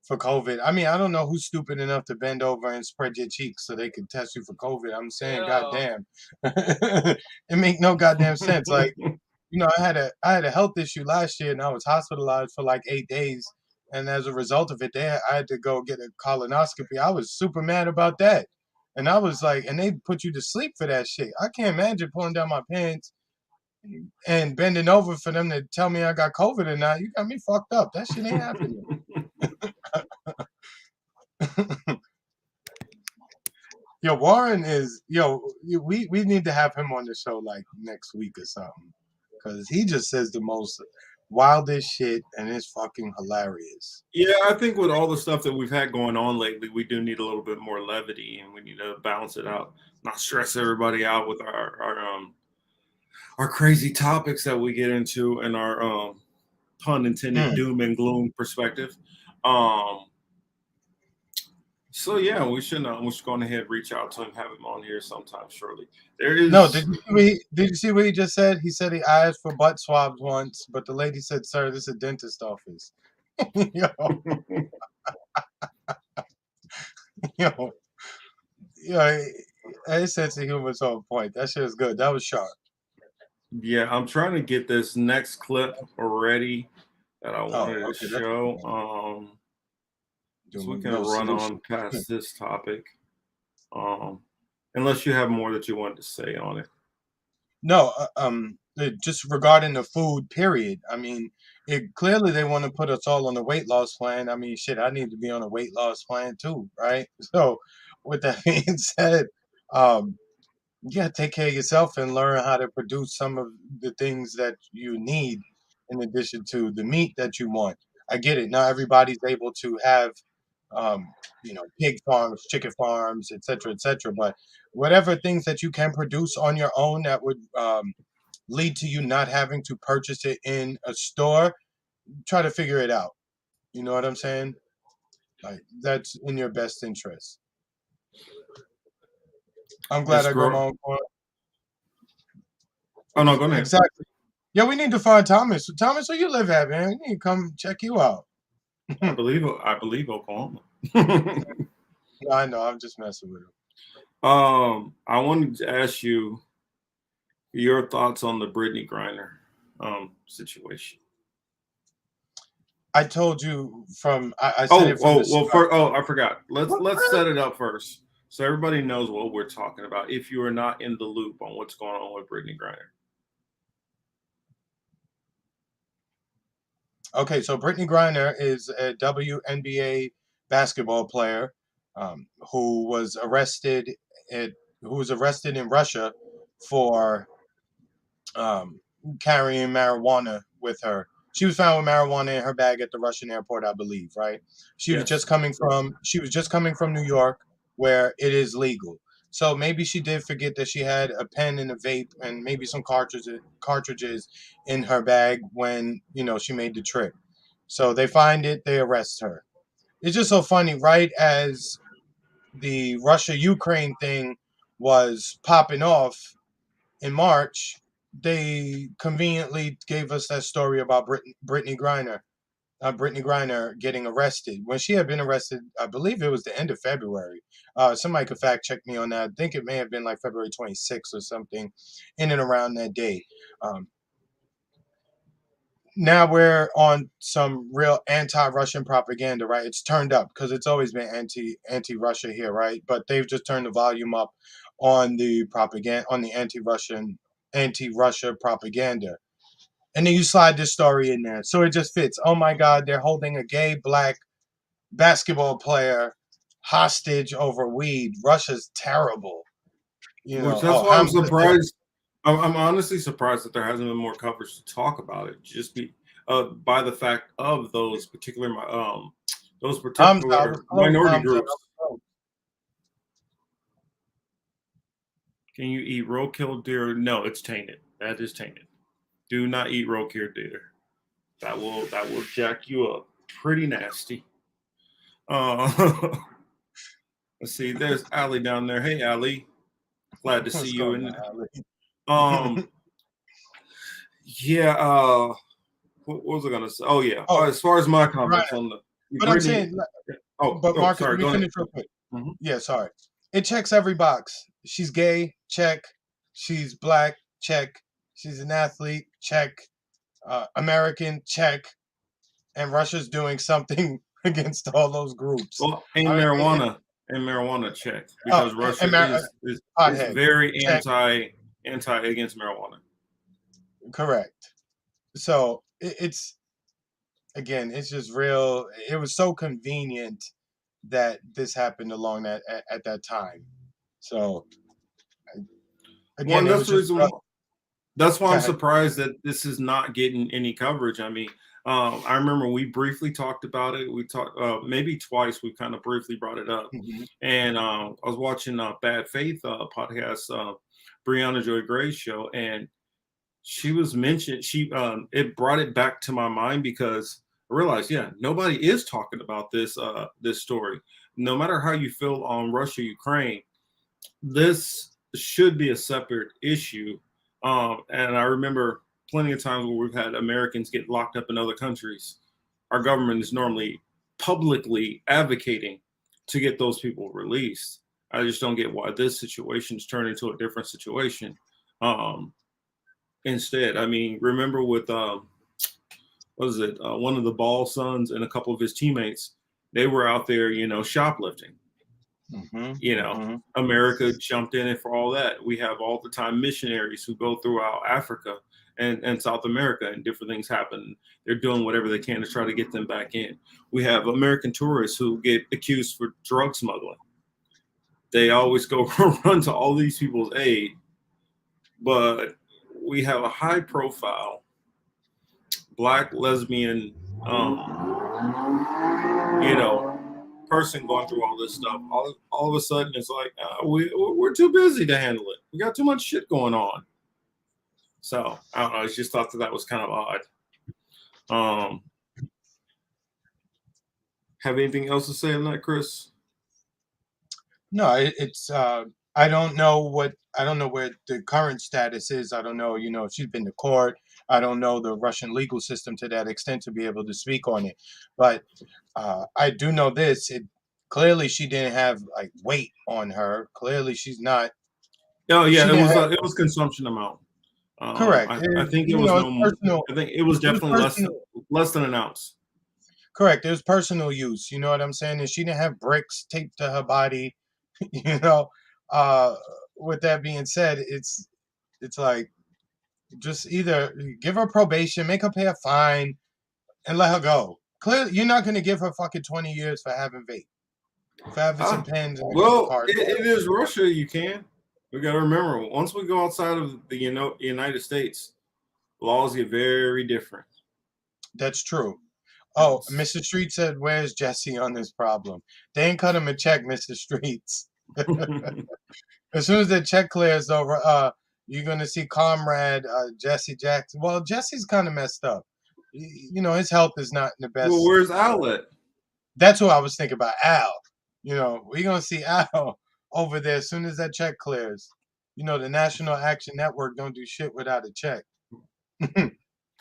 COVID. I mean, I don't know who's stupid enough to bend over and spread your cheeks so they can test you for COVID. I'm saying, goddamn, it make no goddamn sense. Like, I had a health issue last year and I was hospitalized for like 8 days. And as a result of it, I had to go get a colonoscopy. I was super mad about that. And I was like, and they put you to sleep for that shit. I can't imagine pulling down my pants and bending over for them to tell me I got COVID or not. You got me fucked up. That shit ain't happening. Yo, Warren is, we need to have him on the show like next week or something. Because he just says the most wildest shit and it's fucking hilarious. Yeah, I think with all the stuff that we've had going on lately, we do need a little bit more levity and we need to balance it out. Not stress everybody out with our crazy topics that we get into and our pun intended doom and gloom perspective. So yeah, we should go ahead and reach out to him, have him on here sometime shortly. There is did you see what he just said? He said he asked for butt swabs once, but the lady said, "Sir, this is a dentist office." His sense of humor is on point. That shit was good. That was sharp. Yeah, I'm trying to get this next clip already that I wanted to show. So we can run on past this topic. Unless you have more that you wanted to say on it. No, just regarding the food, period. I mean, clearly they want to put us all on a weight loss plan. I mean, shit, I need to be on a weight loss plan too, right? So with that being said, you gotta take care of yourself and learn how to produce some of the things that you need in addition to the meat that you want. I get it. Not everybody's able to have pig farms, chicken farms, et cetera, but whatever things that you can produce on your own that would lead to you not having to purchase it in a store, try to figure it out. You know what I'm saying? Like that's in your best interest. I'm glad I got my own point. Oh no, go ahead. Exactly. Yeah, we need to find Thomas. Thomas, where you live at, man? We need to come check you out. I believe Oklahoma. No, I know. I'm just messing with him. I wanted to ask you your thoughts on the Britney Griner situation. I told you from. I forgot. Let's set it up first so everybody knows what we're talking about. If you are not in the loop on what's going on with Britney Griner. Okay, so Brittany Griner is a WNBA basketball player who was arrested at in Russia for um, carrying marijuana with her. She was found with marijuana in her bag at the Russian airport, I believe. Right? Yes. She was just coming from New York, where it is legal. So maybe she did forget that she had a pen and a vape and maybe some cartridges in her bag when she made the trip. So they find it, they arrest her. It's just so funny, right as the Russia Ukraine thing was popping off in March, they conveniently gave us that story about Brittany Griner getting arrested when she had been arrested. I believe it was the end of February. Somebody could fact check me on that. I think it may have been like February 26th or something, in and around that day. Um, Now we're on some real anti-Russian propaganda, right? It's turned up because it's always been anti-Russia here, right? But they've just turned the volume up on the propaganda, on the anti-Russia propaganda. And then you slide this story in there. So it just fits. Oh my God, they're holding a gay black basketball player hostage over weed. Russia's terrible. Which that's why I'm surprised. I'm honestly surprised that there hasn't been more coverage to talk about it. Just by the fact of those particular minority groups. Can you eat roadkill deer? No, it's tainted. That is tainted. Do not eat roadkill deer. That will jack you up pretty nasty. Let's see. There's Allie down there. Hey, Allie. Glad to see you. Yeah. What was I gonna say? Oh yeah. As far as my comments on the, but I'm saying, but Marcus, sorry, let me finish real quick. Mm-hmm. Yeah, sorry. It checks every box. She's gay, check. She's black, check. She's an athlete, check. American, check. And Russia's doing something against all those groups. Well, marijuana, check, because Russia is very anti against marijuana. Correct. So it's just real. It was so convenient that this happened along that at that time. So again, that's why I'm surprised that this is not getting any coverage. I mean, I remember we briefly talked about it. We talked maybe twice. We kind of briefly brought it up, and I was watching Bad Faith podcast, Briahna Joy Gray's show, and she was mentioned. It brought it back to my mind because I realized, nobody is talking about this story. No matter how you feel on Russia, Ukraine, this should be a separate issue. And I remember plenty of times where we've had Americans get locked up in other countries. Our government is normally publicly advocating to get those people released. I just don't get why this situation's turned into a different situation. Instead, I mean, remember with one of the Ball sons and a couple of his teammates, they were out there, shoplifting. America jumped in it for all that. We have all the time missionaries who go throughout Africa and South America, and different things happen. They're doing whatever they can to try to get them back in. We have American tourists who get accused for drug smuggling. They always go run to all these people's aid, but we have a high profile black lesbian, person going through all this stuff. All of a sudden, it's like we're too busy to handle it. We got too much shit going on. So I don't know. I just thought that was kind of odd. Have anything else to say on that, Chris? No, it's. I don't know where the current status is. I don't know, if she's been to court. I don't know the Russian legal system to that extent to be able to speak on it. But I do know this. Clearly she didn't have like weight on her. Clearly she's not. Oh yeah, it was consumption amount. Correct. I think it was personal. I think it was definitely less than an ounce. Correct. It was personal use. You know what I'm saying? And she didn't have bricks taped to her body. With that being said, it's like just either give her probation, make her pay a fine, and let her go. Clearly, you're not gonna give her fucking 20 years for having vape, for having some pens and Well, cards. it is Russia. You can. We got to remember, once we go outside of the United States, laws get very different. That's true. Oh, Mr. Street said, "Where's Jesse on this problem?" They ain't cut him a check, Mr. Streets. As soon as the check clears over, you're gonna see Comrade Jesse Jackson. Well, Jesse's kind of messed up. You know, his health is not in the best. Well, where's Al at? That's what I was thinking about, Al. You know, we're gonna see Al over there as soon as that check clears. You know, the National Action Network don't do shit without a check.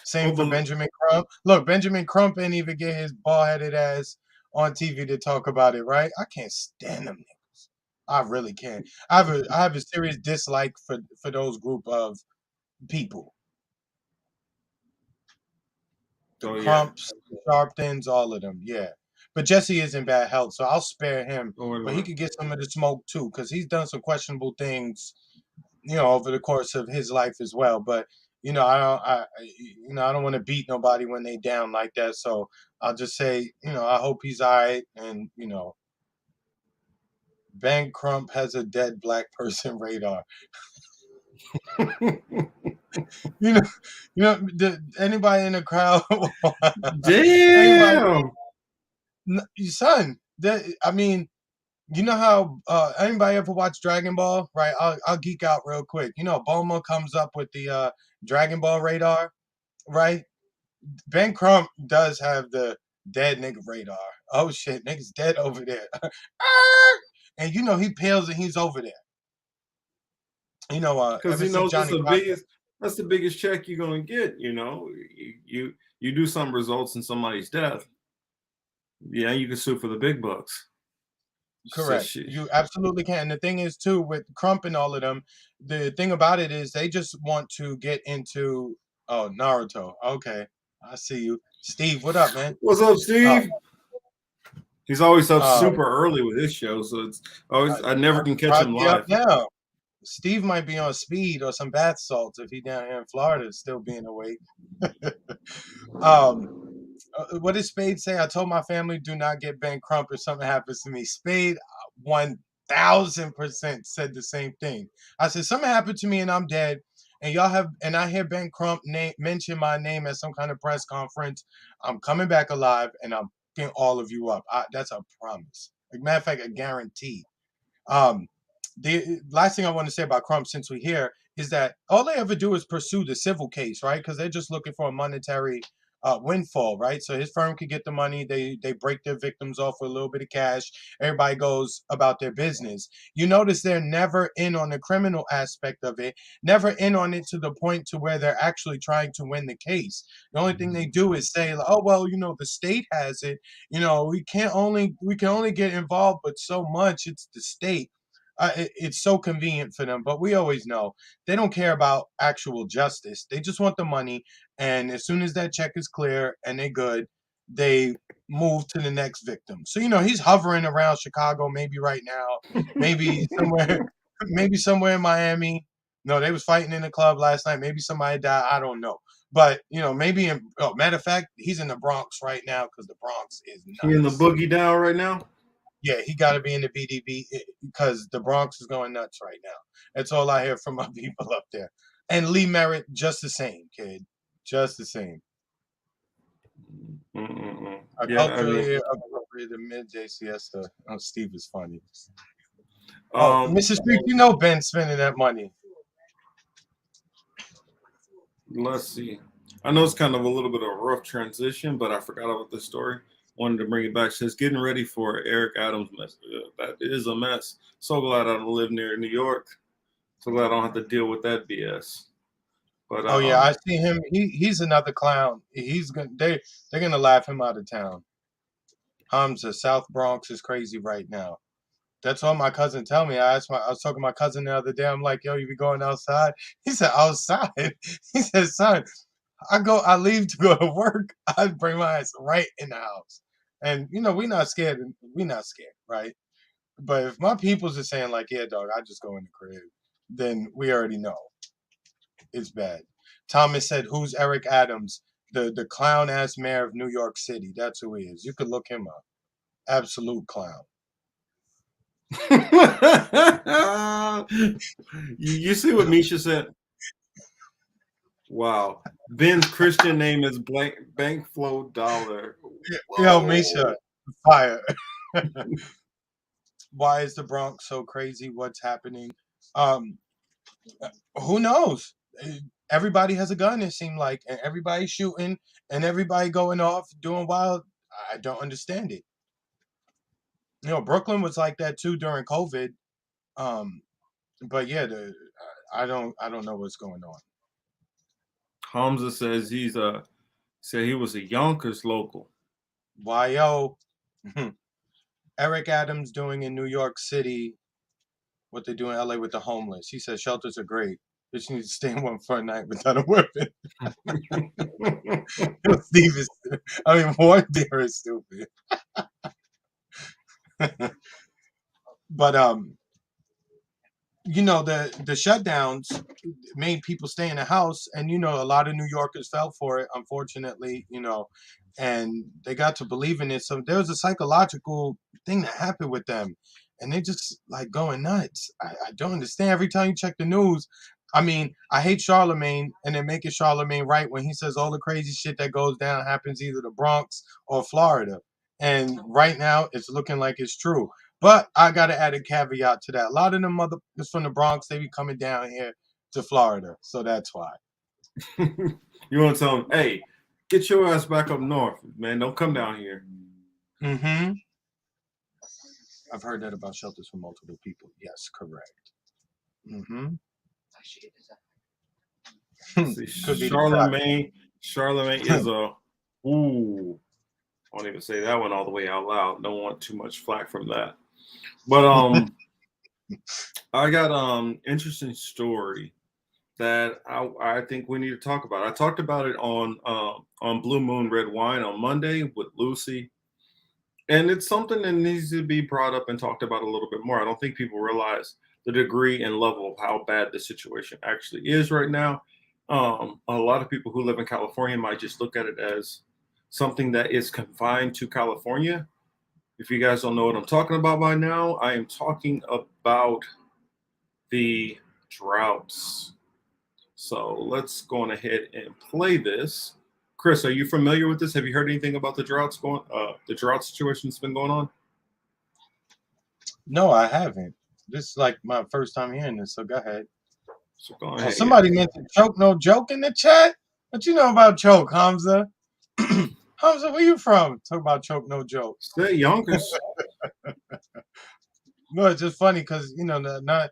Same for Benjamin Crump. Look, Benjamin Crump ain't even get his bald-headed ass on TV to talk about it, right? I can't stand them niggas. I really can't. I have a serious dislike for those group of people. The Crumps, the Sharptons, all of them, yeah. But Jesse is in bad health, so I'll spare him. But he could get some of the smoke too, because he's done some questionable things, you know, over the course of his life as well. But you know, I don't want to beat nobody when they down like that. So I'll just say, you know, I hope he's all right. And you know, Ben Crump has a dead black person radar. you know, anybody in the crowd? Damn, son. I mean, you know how anybody ever watch Dragon Ball, right? I'll geek out real quick. You know, Bulma comes up with the Dragon Ball radar, right? Ben Crump does have the dead nigga radar. Oh shit, nigga's dead over there. And you know he peels and he's over there. You know, because he knows that's the biggest check you're gonna get. You know, you do some results in somebody's death. Yeah, you can sue for the big bucks. Correct. You absolutely can. And the thing is too, with Crump and all of them, the thing about it is they just want to get into Naruto. Okay. I see you. Steve, what up, man? What's up, Steve? He's always up super early with his show, so it's always I never can catch him live. Now, Steve might be on speed or some bath salts if he down here in Florida still being awake. What did Spade say? I told my family do not get Ben Crump if something happens to me. Spade 1000% said the same thing. I said something happened to me and I'm dead. And I hear Ben Crump mention my name at some kind of press conference. I'm coming back alive and I'm picking all of you up. That's a promise. As a matter of fact, a guarantee. The last thing I want to say about Crump, since we're here, is that all they ever do is pursue the civil case, right? Because they're just looking for a monetary windfall, right? So his firm could get the money. They break their victims off with a little bit of cash. Everybody goes about their business. You notice they're never in on the criminal aspect of it, never in on it to the point to where they're actually trying to win the case. The only thing they do is say, oh, well, you know, the state has it. You know, we can only get involved, but so much. It's the state. It's so convenient for them, but we always know they don't care about actual justice. They just want the money, and as soon as that check is clear and they're good, they move to the next victim. So you know he's hovering around Chicago, maybe right now, maybe somewhere in Miami. No, they was fighting in the club last night. Maybe somebody died. I don't know, but you know maybe matter of fact, he's in the Bronx right now because the Bronx is nuts. He in the boogie down right now. Yeah, he got to be in the BDB because the Bronx is going nuts right now. That's all I hear from my people up there. And Lee Merritt, just the same, kid. Just the same. Culturally appropriate midday siesta. Oh, Steve is funny. Mrs. Street, you know Ben's spending that money. Let's see. I know it's kind of a little bit of a rough transition, but I forgot about this story. Wanted to bring it back. Says getting ready for Eric Adams' mess. That is a mess. So glad I don't live near New York. So glad I don't have to deal with that BS. But yeah, I see him. He's another clown. They're gonna laugh him out of town. Hamza, South Bronx is crazy right now. That's what my cousin tell me. I was talking to my cousin the other day. I'm like, yo, you be going outside? He said, outside? He said, son, I leave to go to work. I bring my ass right in the house. And you know, we're not scared, right? But if my people's just saying like, yeah, dog, I just go in the crib, then we already know it's bad. Thomas said, who's Eric Adams? the clown ass mayor of New York City. That's who he is. You could look him up. Absolute clown. You see what Misha said? Wow. Ben's Christian name is Bankflow Dollar. Yo, Misha, fire. Why is the Bronx so crazy? What's happening? Who knows? Everybody has a gun, it seemed like, and everybody's shooting and everybody going off doing wild. I don't understand it. You know, Brooklyn was like that too during COVID. But yeah, I don't know what's going on. Hamza says he was a Yonkers local. YO. Eric Adams doing in New York City what they do in LA with the homeless. He says shelters are great. Just need to stay in one for a night without a weapon. Steve is, Warren Deere is stupid. But you know, the shutdowns made people stay in the house, and you know, a lot of New Yorkers fell for it, unfortunately, you know, and they got to believe in it. So there was a psychological thing that happened with them, and they just like going nuts. I don't understand. Every time you check the news, I hate Charlemagne, and they're making Charlemagne right when he says all the crazy shit that goes down happens either the Bronx or Florida. And right now, it's looking like it's true. But I got to add a caveat to that. A lot of them motherfuckers from the Bronx, they be coming down here to Florida. So that's why. You want to tell them, hey, get your ass back up north, man. Don't come down here. Mm-hmm. I've heard that about shelters for multiple people. Yes, correct. Mm-hmm. Charlemagne is a ooh. I won't even say that one all the way out loud. Don't want too much flack from that. But I got interesting story that I think we need to talk about. I talked about it on Blue Moon Red Wine on Monday with Lucy. And it's something that needs to be brought up and talked about a little bit more. I don't think people realize the degree and level of how bad the situation actually is right now. A lot of people who live in California might just look at it as something that is confined to California. If you guys don't know what I'm talking about by now, I am talking about the droughts. So let's go on ahead and play this. Chris, are you familiar with this? Have you heard anything about the drought situation that's been going on? No, I haven't. This is like my first time hearing this, so go ahead. So go ahead. Somebody mentioned choke no joke in the chat. What you know about choke, Hamza? Hamza, where you from? Talk about choke no joke. Say Yonkers. No, it's just funny because you know not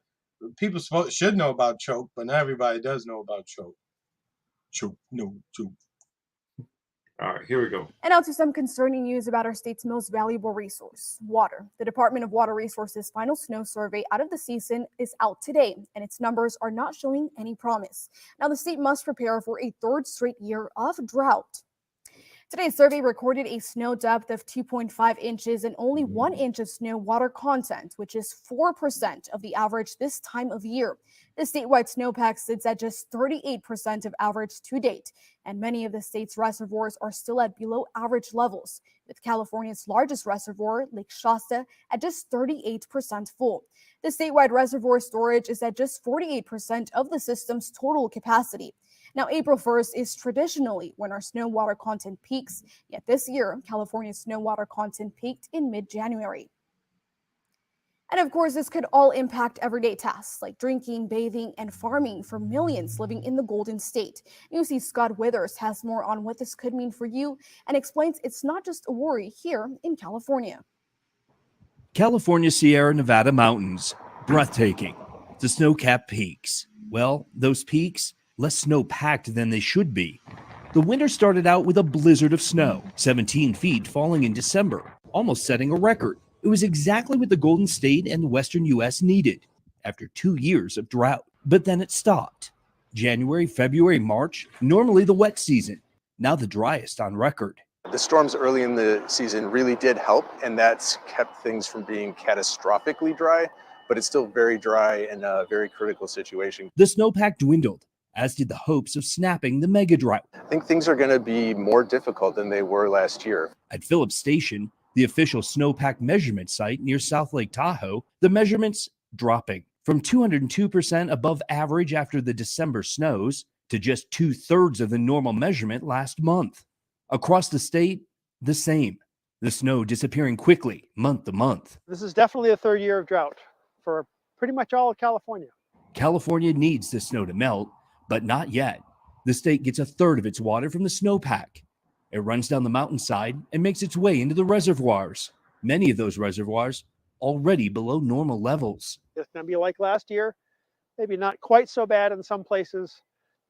people should know about choke, but not everybody does know about choke. Choke no joke. All right, here we go. And now to some concerning news about our state's most valuable resource, water. The Department of Water Resources' final snow survey out of the season is out today, and its numbers are not showing any promise. Now, the state must prepare for a third straight year of drought. Today's survey recorded a snow depth of 2.5 inches and only 1 inch of snow water content, which is 4% of the average this time of year. The statewide snowpack sits at just 38% of average to date, and many of the state's reservoirs are still at below average levels, with California's largest reservoir, Lake Shasta, at just 38% full. The statewide reservoir storage is at just 48% of the system's total capacity. Now, April 1st is traditionally when our snow water content peaks, yet this year, California's snow water content peaked in mid-January. And of course, this could all impact everyday tasks like drinking, bathing, and farming for millions living in the Golden State. UC Scott Withers has more on what this could mean for you and explains it's not just a worry here in California. California Sierra Nevada mountains, breathtaking. The snow-capped peaks. Well, those peaks, less snow-packed than they should be. The winter started out with a blizzard of snow, 17 feet falling in December, almost setting a record. It was exactly what the Golden State and the Western U.S. needed after 2 years of drought. But then it stopped. January, February, March, normally the wet season, now the driest on record. The storms early in the season really did help, and that's kept things from being catastrophically dry, but it's still very dry and a very critical situation. The snowpack dwindled. as did the hopes of snapping the mega drought. I think things are going to be more difficult than they were last year. At Phillips Station, the official snowpack measurement site near South Lake Tahoe, the measurements dropping from 202% above average after the December snows to just 2/3 of the normal measurement last month. Across the state, the same. The snow disappearing quickly, month to month. This is definitely a third year of drought for pretty much all of California. California needs the snow to melt, but not yet. The state gets 1/3 of its water from the snowpack. It runs down the mountainside and makes its way into the reservoirs. Many of those reservoirs already below normal levels. It's going to be like last year, maybe not quite so bad in some places,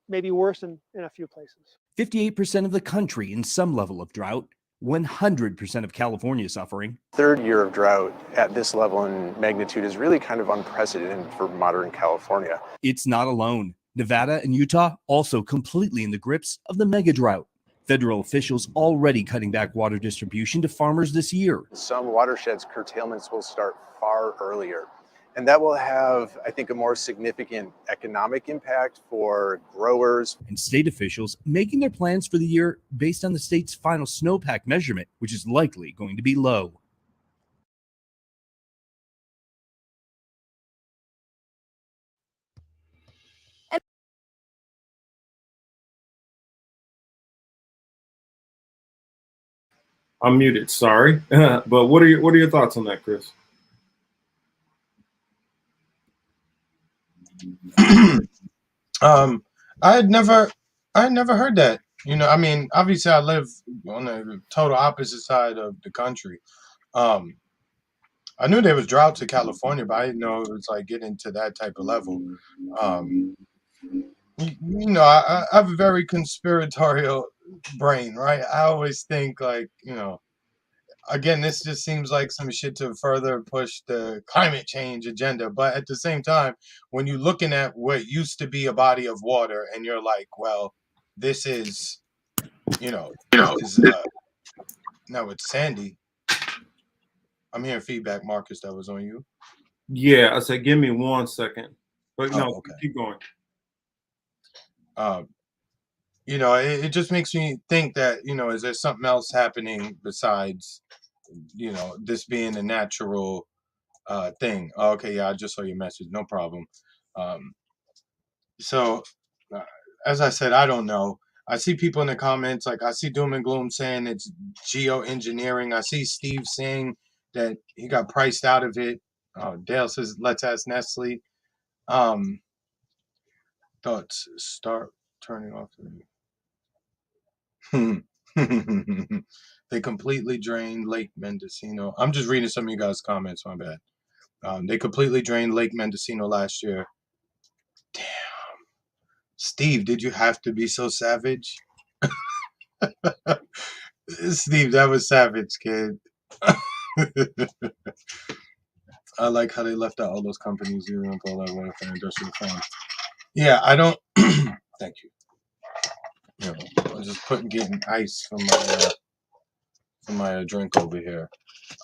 maybe worse in a few places. 58% of the country in some level of drought, 100% of California suffering. Third year of drought at this level and magnitude is really kind of unprecedented for modern California. It's not alone. Nevada and Utah also completely in the grips of the mega drought. Federal officials already cutting back water distribution to farmers this year. Some watersheds curtailments will start far earlier. And that will have, I think, a more significant economic impact for growers. And state officials making their plans for the year based on the state's final snowpack measurement, which is likely going to be low. I'm muted, sorry. But what are your thoughts on that, Chris? I had never heard that. You know, I mean, obviously I live on the total opposite side of the country. I knew there was droughts in California, but I didn't know it was like getting to that type of level. You know, I have a very conspiratorial brain, right? I always think like, you know, again, this just seems like some shit to further push the climate change agenda. But at the same time, when you're looking at what used to be a body of water and you're like, well, this is, now it's sandy. I'm hearing feedback, Marcus, that was on you. Yeah, I said, give me 1 second. But no, okay. Keep going. You know, it just makes me think that, you know, is there something else happening besides, you know, this being a natural thing? Okay, yeah, I just saw your message. No problem. So, as I said, I don't know. I see people in the comments, like I see Doom and Gloom saying it's geoengineering. I see Steve saying that he got priced out of it. Dale says, let's ask Nestle. Thoughts start turning off. They completely drained Lake Mendocino. I'm just reading some of you guys' comments, my bad. They completely drained Lake Mendocino last year. Damn. Steve, did you have to be so savage? Steve, that was savage, kid. I like how they left out all those companies using all that water for industrial farms. Yeah, I don't. Thank you. You know, I'm just getting ice from my drink over here.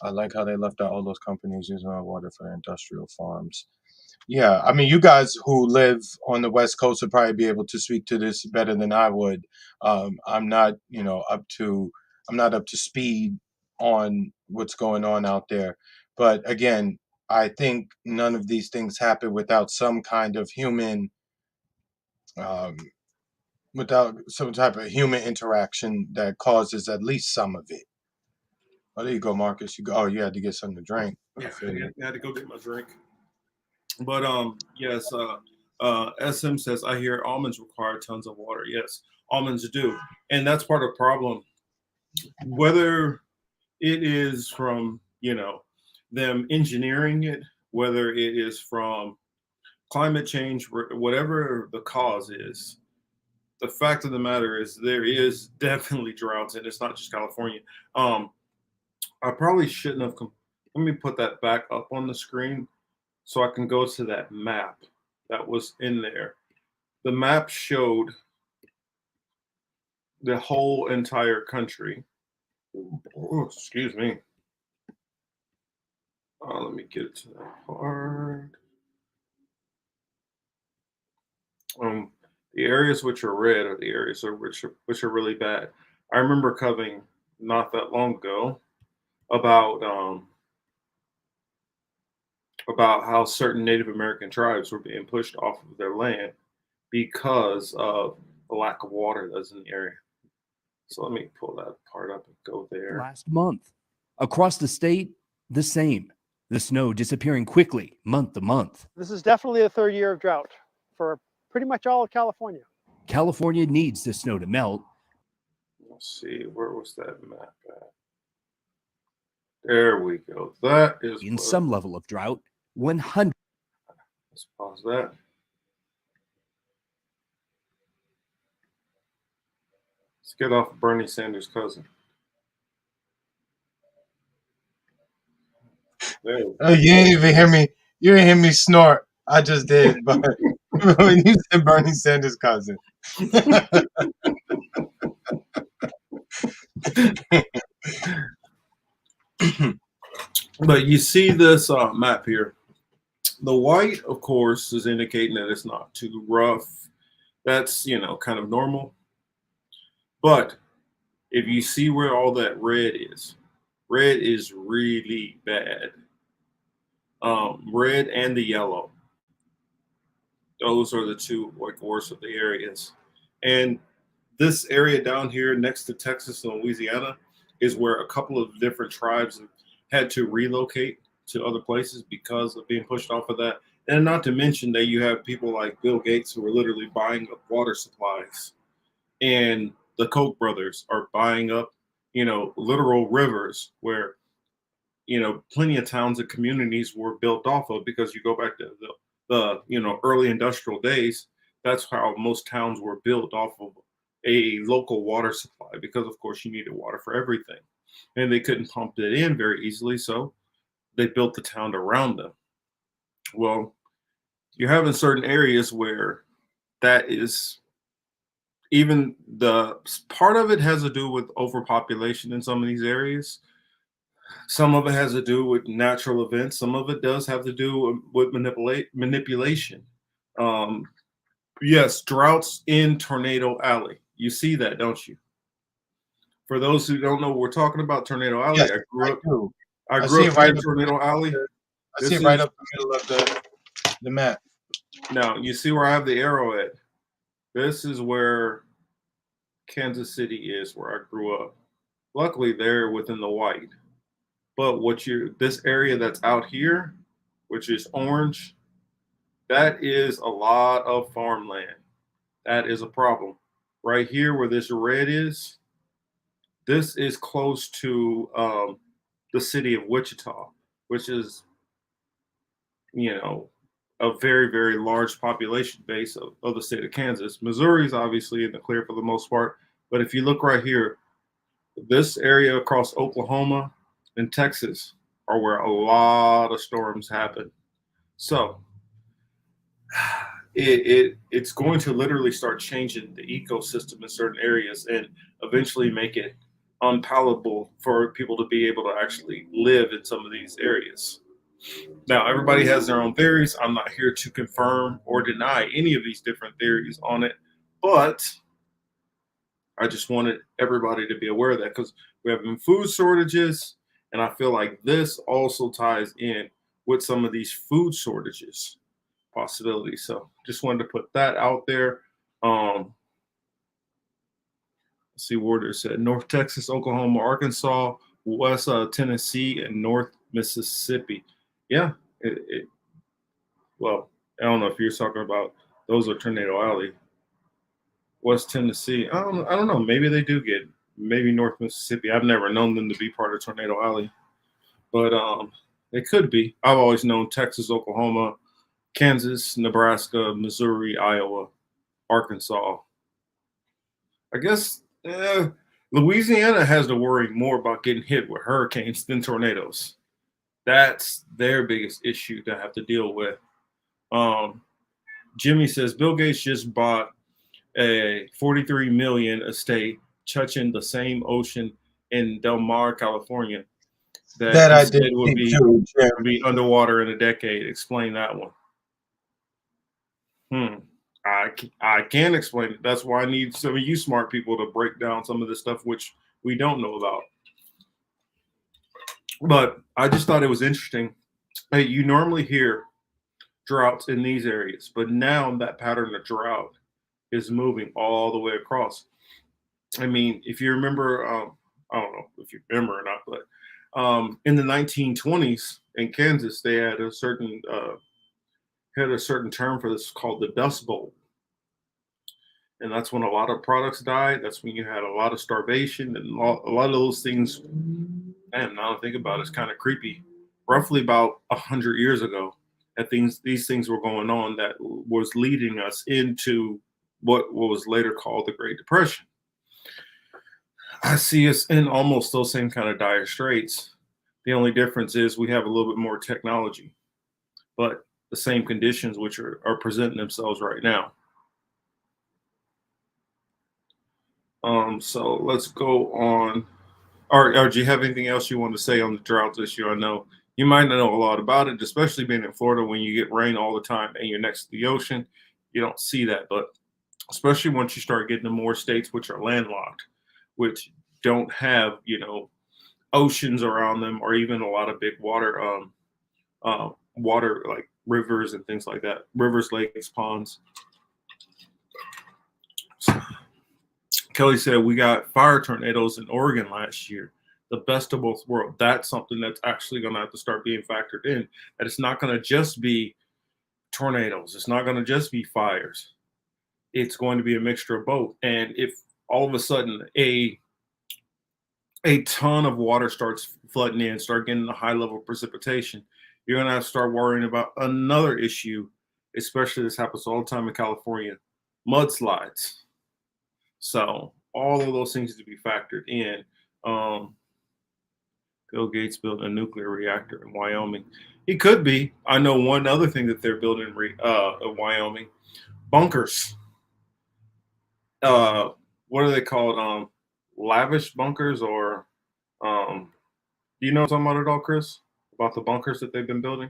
I like how they left out all those companies using our water for industrial farms. Yeah, I mean, you guys who live on the West Coast would probably be able to speak to this better than I would. I'm not, you know, up to speed on what's going on out there. But again, I think none of these things happen without some kind of human, without some type of human interaction that causes at least some of it. Oh, there you go, Marcus. You go. Oh, you had to get something to drink. Yeah, I had to go get my drink. But yes, SM says, I hear almonds require tons of water. Yes, almonds do. And that's part of the problem. Whether it is from, you know, them engineering it, whether it is from climate change, whatever the cause is, the fact of the matter is there is definitely droughts, and it's not just California. I probably shouldn't have. Let me put that back up on the screen so I can go to that map that was in there. The map showed the whole entire country. Oh, excuse me. Let me get to that part. The areas which are red are the areas which are really bad. I remember covering not that long ago about how certain Native American tribes were being pushed off of their land because of the lack of water that's in the area. So let me pull that part up and go there. Last month. Across the state, the same. The snow disappearing quickly, month to month. This is definitely the third year of drought for pretty much all of California. California needs the snow to melt. Let's see, where was that map at? There we go. That is in some level of drought. 100. Let's pause that. Let's get off Bernie Sanders' cousin. You didn't even hear me. You didn't hear me snort. I just did, but when you said Bernie Sanders' cousin. But you see this map here. The white, of course, is indicating that it's not too rough. That's, kind of normal. But if you see where all that red is really bad. Red and the yellow. Those are the two worst of the areas. And this area down here next to Texas and Louisiana is where a couple of different tribes had to relocate to other places because of being pushed off of that. And not to mention that you have people like Bill Gates who are literally buying up water supplies. And the Koch brothers are buying up, literal rivers where, plenty of towns and communities were built off of, because you go back to the early industrial days. That's how most towns were built, off of a local water supply, because of course you needed water for everything. And they couldn't pump it in very easily. So they built the town around them. Well, you're having certain areas where that is, even the part of it has to do with overpopulation in some of these areas. Some of it has to do with natural events. Some of it does have to do with manipulation. Yes, droughts in Tornado Alley. You see that, don't you? For those who don't know what we're talking about, Tornado Alley. Yes, I grew up right in Tornado Alley. I see it right up the middle of the map. Now, you see where I have the arrow at? This is where Kansas City is, where I grew up. Luckily, they're within the white. But this area that's out here, which is orange, that is a lot of farmland. That is a problem. Right here where this red is, this is close to the city of Wichita, which is, a very, very large population base of the state of Kansas. Missouri is obviously in the clear for the most part. But if you look right here, this area across Oklahoma and Texas are where a lot of storms happen. So it's going to literally start changing the ecosystem in certain areas and eventually make it unpalatable for people to be able to actually live in some of these areas. Now, everybody has their own theories. I'm not here to confirm or deny any of these different theories on it, but I just wanted everybody to be aware of that, because we have food shortages, and I feel like this also ties in with some of these food shortages possibilities. So just wanted to put that out there. Let's see where it said North Texas, Oklahoma, Arkansas, West Tennessee, and North Mississippi. Yeah, well, I don't know if you're talking about those are Tornado Alley. West Tennessee, I don't know. Maybe they do get, maybe North Mississippi. I've never known them to be part of Tornado Alley, but it could be. I've always known Texas, Oklahoma, Kansas, Nebraska, Missouri, Iowa, Arkansas. I guess Louisiana has to worry more about getting hit with hurricanes than tornadoes. That's their biggest issue to have to deal with. Jimmy says Bill Gates just bought a $43 million estate touching the same ocean in Del Mar, California, that I he said did would too, be underwater in a decade. Explain that one. I can't explain it. That's why I need some of you smart people to break down some of this stuff which we don't know about. But I just thought it was interesting. Hey, you normally hear droughts in these areas, but now that pattern of drought is moving all the way across. I mean, if you remember, I don't know if you remember or not, but in the 1920s in Kansas, they had a certain term for this called the Dust Bowl. And that's when a lot of products died. That's when you had a lot of starvation and a lot of those things. Damn, now I think about it, it's kind of creepy. Roughly about 100 years ago, these things were going on that was leading us into what was later called the Great Depression. I see us in almost those same kind of dire straits. The only difference is we have a little bit more technology, but the same conditions which are presenting themselves right now. So let's go on. Or do you have anything else you want to say on the drought issue? I know you might not know a lot about it, especially being in Florida when you get rain all the time and you're next to the ocean. You don't see that, but especially once you start getting to more states which are landlocked, which don't have, oceans around them or even a lot of big water, water like rivers and things like that, rivers, lakes, ponds. Kelly said we got fire tornadoes in Oregon last year, the best of both worlds. That's something that's actually going to have to start being factored in. That it's not going to just be tornadoes. It's not going to just be fires. It's going to be a mixture of both. And if all of a sudden a ton of water starts flooding in, start getting a high level of precipitation, you're going to have to start worrying about another issue, especially this happens all the time in California, mudslides. So all of those things to be factored in. Bill Gates built a nuclear reactor in Wyoming. He could be. I know one other thing that they're building in Wyoming, bunkers. What are they called? Lavish bunkers, or do you know something about it all, Chris? About the bunkers that they've been building?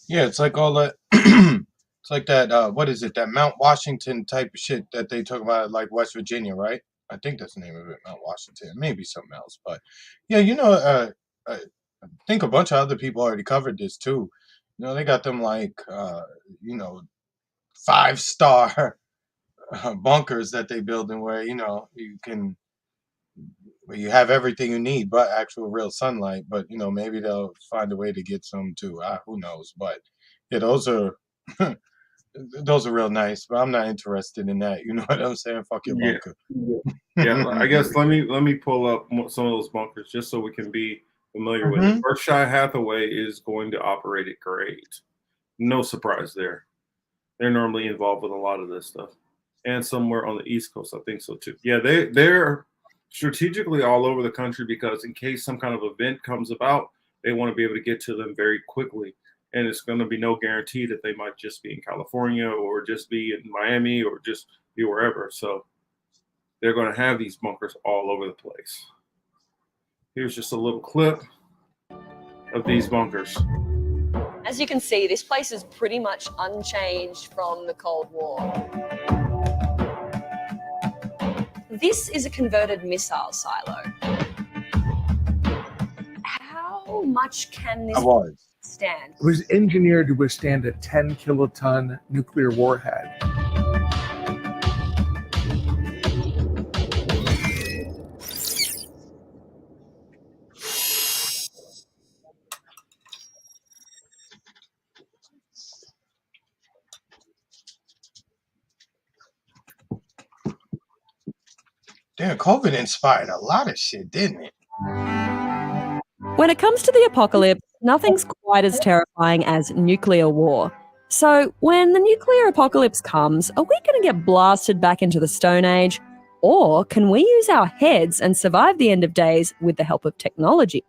Yeah, it's like all that. It's like that. What is it? That Mount Washington type of shit that they talk about, like West Virginia, right? I think that's the name of it, Mount Washington. Maybe something else, but yeah, I think a bunch of other people already covered this too. They got them like 5-star bunkers that they build in where where you have everything you need but actual real sunlight. But maybe they'll find a way to get some too. Who knows? But yeah, those are those are real nice. But I'm not interested in that. You know what I'm saying? Fuck your bunker. Yeah, I guess let me pull up some of those bunkers just so we can be familiar with it. Berkshire Hathaway is going to operate it great. No surprise there. They're normally involved with a lot of this stuff. And somewhere on the East Coast, I think so too. Yeah, they're strategically all over the country because in case some kind of event comes about, they want to be able to get to them very quickly. And it's going to be no guarantee that they might just be in California or just be in Miami or just be wherever. So they're going to have these bunkers all over the place. Here's just a little clip of these bunkers. As you can see, this place is pretty much unchanged from the Cold War. This is a converted missile silo. How much can this stand? It was engineered to withstand a 10-kiloton nuclear warhead. Damn, COVID inspired a lot of shit, didn't it? When it comes to the apocalypse, nothing's quite as terrifying as nuclear war. So, when the nuclear apocalypse comes, are we going to get blasted back into the Stone Age? Or can we use our heads and survive the end of days with the help of technology?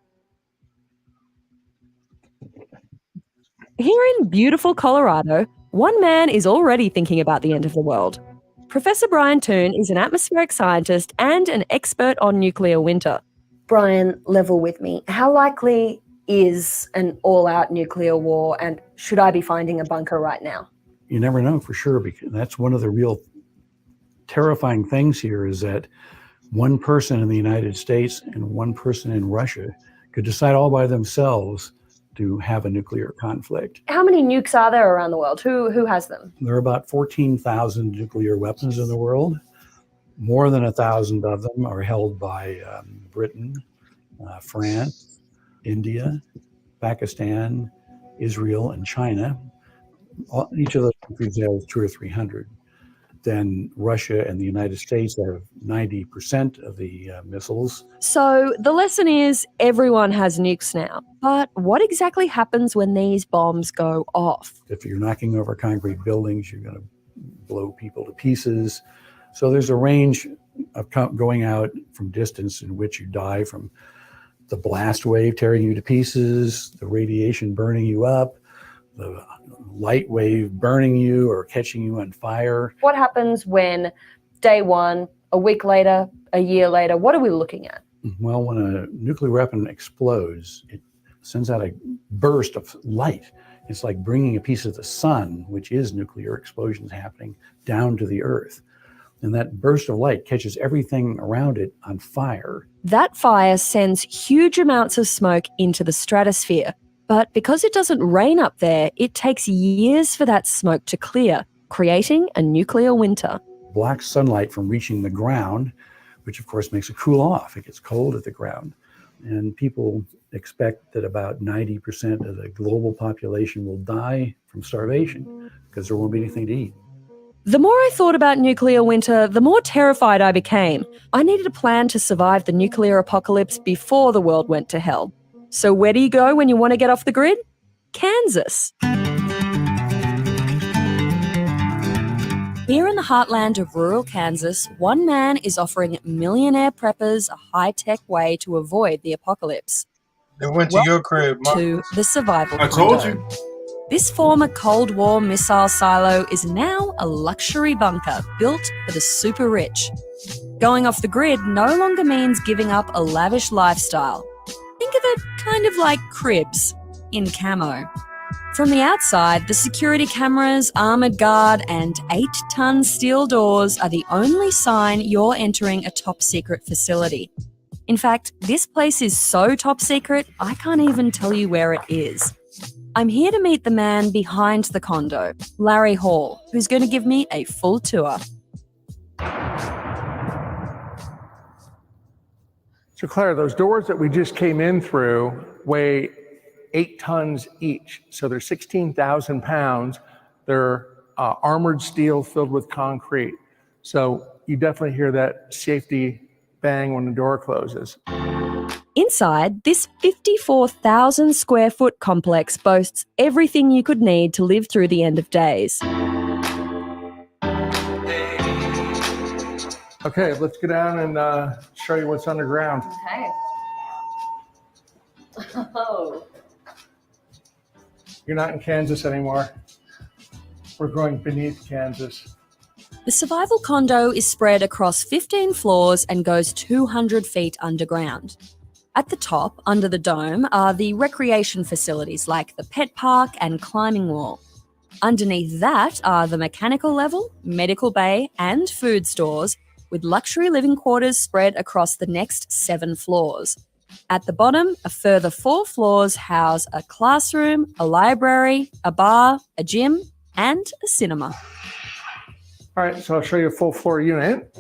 Here in beautiful Colorado, one man is already thinking about the end of the world. Professor Brian Toon is an atmospheric scientist and an expert on nuclear winter. Brian, level with me. How likely is an all-out nuclear war, and should I be finding a bunker right now? You never know for sure, because that's one of the real terrifying things here is that one person in the United States and one person in Russia could decide all by themselves to have a nuclear conflict. How many nukes are there around the world? Who has them? There are about 14,000 nuclear weapons in the world. More than 1,000 of them are held by Britain, France, India, Pakistan, Israel, and China. Each of those countries has 200 or 300. Then Russia and the United States have 90% of the missiles. So the lesson is everyone has nukes now. But what exactly happens when these bombs go off? If you're knocking over concrete buildings, you're going to blow people to pieces. So there's a range of going out from distance in which you die from the blast wave tearing you to pieces, the radiation burning you up, the light wave burning you or catching you on fire. What happens when day one, a week later, a year later, what are we looking at? Well, when a nuclear weapon explodes, it sends out a burst of light. It's like bringing a piece of the sun, which is nuclear explosions happening, down to the earth. And that burst of light catches everything around it on fire. That fire sends huge amounts of smoke into the stratosphere. But because it doesn't rain up there, it takes years for that smoke to clear, creating a nuclear winter. Blocks sunlight from reaching the ground, which of course makes it cool off. It gets cold at the ground. And people expect that about 90% of the global population will die from starvation because there won't be anything to eat. The more I thought about nuclear winter, the more terrified I became. I needed a plan to survive the nuclear apocalypse before the world went to hell. So where do you go when you want to get off the grid? Kansas. Here in the heartland of rural Kansas, one man is offering millionaire preppers a high-tech way to avoid the apocalypse. They went to your crib, Mark. To the survival I told condo. you. This former Cold War missile silo is now a luxury bunker built for the super rich. Going off the grid no longer means giving up a lavish lifestyle. Think of it kind of like cribs in camo. From the outside, the security cameras, armored guard, and 8-ton steel doors are the only sign you're entering a top-secret facility. In fact, this place is so top secret, I can't even tell you where it is. I'm here to meet the man behind the condo, Larry Hall, who's going to give me a full tour. So Claire, those doors that we just came in through weigh 8 tons each. So they're 16,000 pounds. They're armored steel filled with concrete. So you definitely hear that safety bang when the door closes. Inside, this 54,000 square foot complex boasts everything you could need to live through the end of days. Okay, let's go down and show you what's underground. Okay. Oh. You're not in Kansas anymore. We're going beneath Kansas. The survival condo is spread across 15 floors and goes 200 feet underground. At the top, under the dome, are the recreation facilities like the pet park and climbing wall. Underneath that are the mechanical level, medical bay, and food stores, with luxury living quarters spread across the next 7 floors. At the bottom, a further 4 floors house a classroom, a library, a bar, a gym, and a cinema. All right, so I'll show you a full floor unit.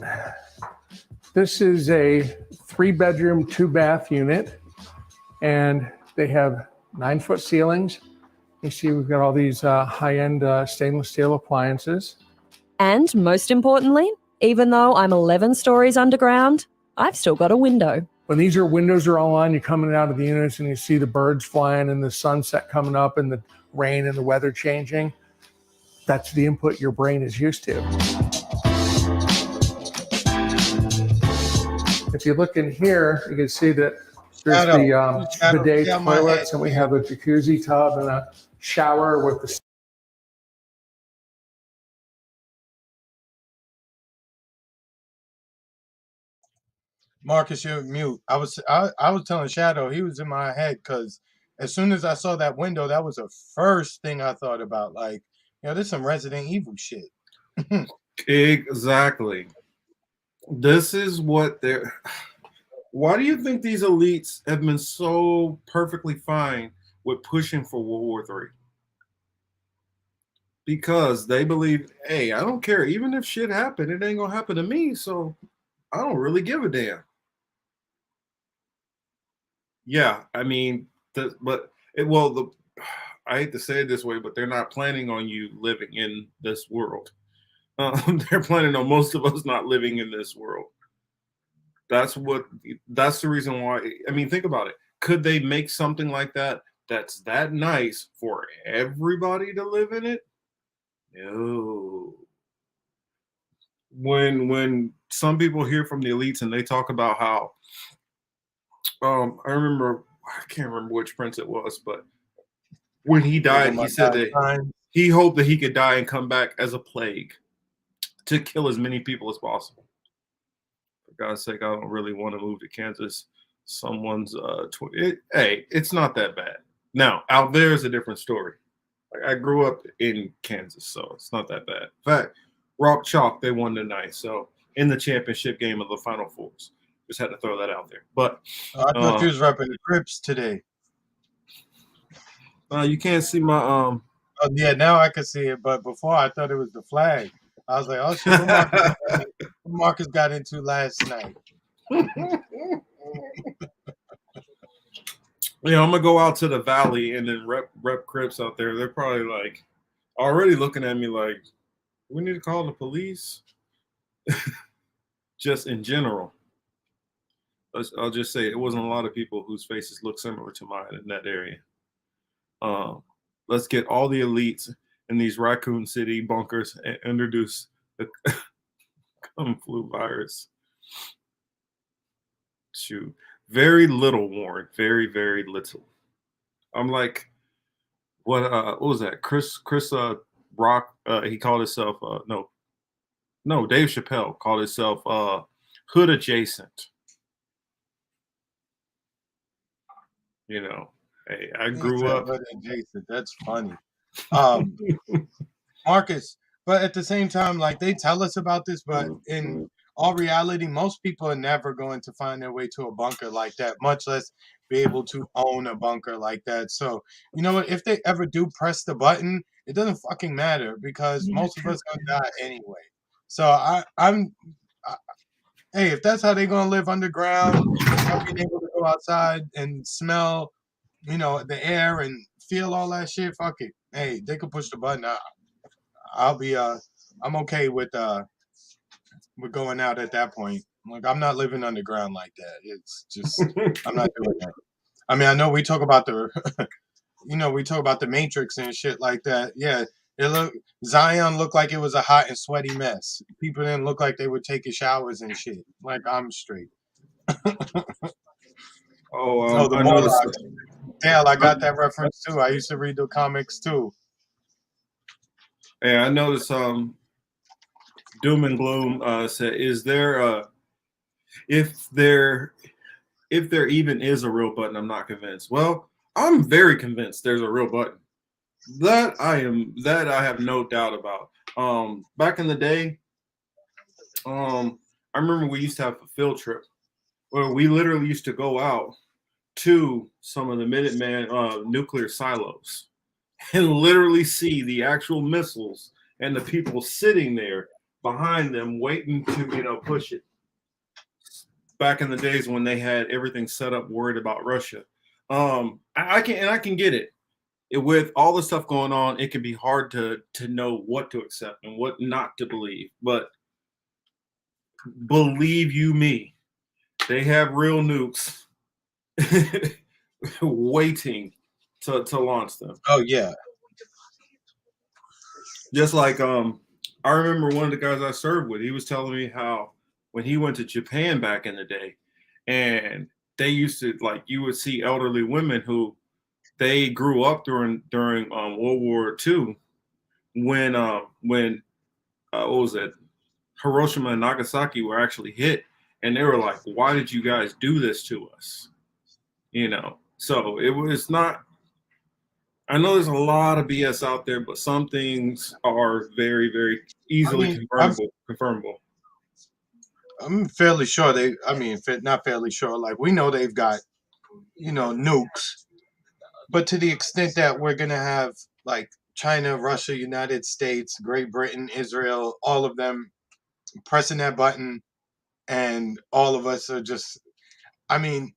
This is a 3-bedroom, 2-bath unit, and they have 9-foot ceilings. You see we've got all these high-end stainless steel appliances. And most importantly, even though I'm 11 stories underground, I've still got a window. When these windows are all on, you come in and out of the units and you see the birds flying and the sunset coming up and the rain and the weather changing. That's the input your brain is used to. If you look in here, you can see that there's the bidet toilets, and we have a jacuzzi tub and a shower with the. Marcus, you're mute. I was telling Shadow he was in my head because as soon as I saw that window, that was the first thing I thought about. Like, this is some Resident Evil shit. Exactly. This is what they're. Why do you think these elites have been so perfectly fine with pushing for World War III? Because they believe, hey, I don't care. Even if shit happened, it ain't gonna happen to me. So I don't really give a damn. Yeah, I mean, I hate to say it this way, but they're not planning on you living in this world. They're planning on most of us not living in this world. That's the reason why. I mean, think about it. Could they make something like that that's that nice for everybody to live in it? No. When some people hear from the elites and they talk about how, I can't remember which prince it was, but when he died, he said that he hoped that he could die and come back as a plague to kill as many people as possible. For God's sake, I don't really want to move to Kansas. Someone's hey, it's not that bad. Now, out there is a different story. Like, I grew up in Kansas, so it's not that bad. In fact, Rock Chalk, they won tonight. So in the championship game of the Final Fours. Just had to throw that out there. But I thought you was repping the Crips today. You can't see my Oh yeah, now I can see it, but before I thought it was the flag. I was like, oh shit, what Marcus got into last night. Yeah, I'm gonna go out to the valley and then rep Crips out there. They're probably like already looking at me like, we need to call the police. Just in general. I'll just say it wasn't a lot of people whose faces look similar to mine in that area. Let's get all the elites in these Raccoon City bunkers and introduce the Kung Flu virus. Shoot. Very little, Warren. Very, very little. I'm like, what was that? Chris Rock, he called himself no, Dave Chappelle called himself hood adjacent. Hey, I grew up. Hood adjacent. That's funny. Marcus, but at the same time, like, they tell us about this, but in all reality, most people are never going to find their way to a bunker like that, much less be able to own a bunker like that. So, you know what? If they ever do press the button, it doesn't fucking matter because most of us gonna die anyway. So hey, if that's how they're gonna live underground, not being able to go outside and smell, the air and feel all that shit, fuck it. Hey, they could push the button. I'm okay with going out at that point. Like, I'm not living underground like that. It's just I'm not doing that. I mean, I know we talk about the Matrix and shit like that. Yeah, Zion looked like it was a hot and sweaty mess. People didn't look like they were taking showers and shit. Like, I'm straight. I noticed. Dale, I got that reference too. I used to read the comics too. Yeah, I noticed. Doom and Gloom said, "Is there if there even is a real button? I'm not convinced." Well, I'm very convinced there's a real button. That I have no doubt about. Back in the day, I remember we used to have a field trip where we literally used to go out to some of the Minuteman nuclear silos and literally see the actual missiles and the people sitting there behind them waiting to push it. Back in the days when they had everything set up, worried about Russia. I can get it. With all the stuff going on, it can be hard to know what to accept and what not to believe. But believe you me, they have real nukes waiting to launch them. Oh yeah. Just like I remember one of the guys I served with, he was telling me how when he went to Japan back in the day, and they used to, like, you would see elderly women who they grew up during World War II when what was it, Hiroshima and Nagasaki were actually hit, and they were like, "Why did you guys do this to us?" So it was not. I know there's a lot of BS out there, but some things are very, very easily confirmable. I'm fairly sure not fairly sure. Like, we know they've got, nukes, but to the extent that we're gonna have like China, Russia, United States, Great Britain, Israel, all of them pressing that button, and all of us are just, I mean,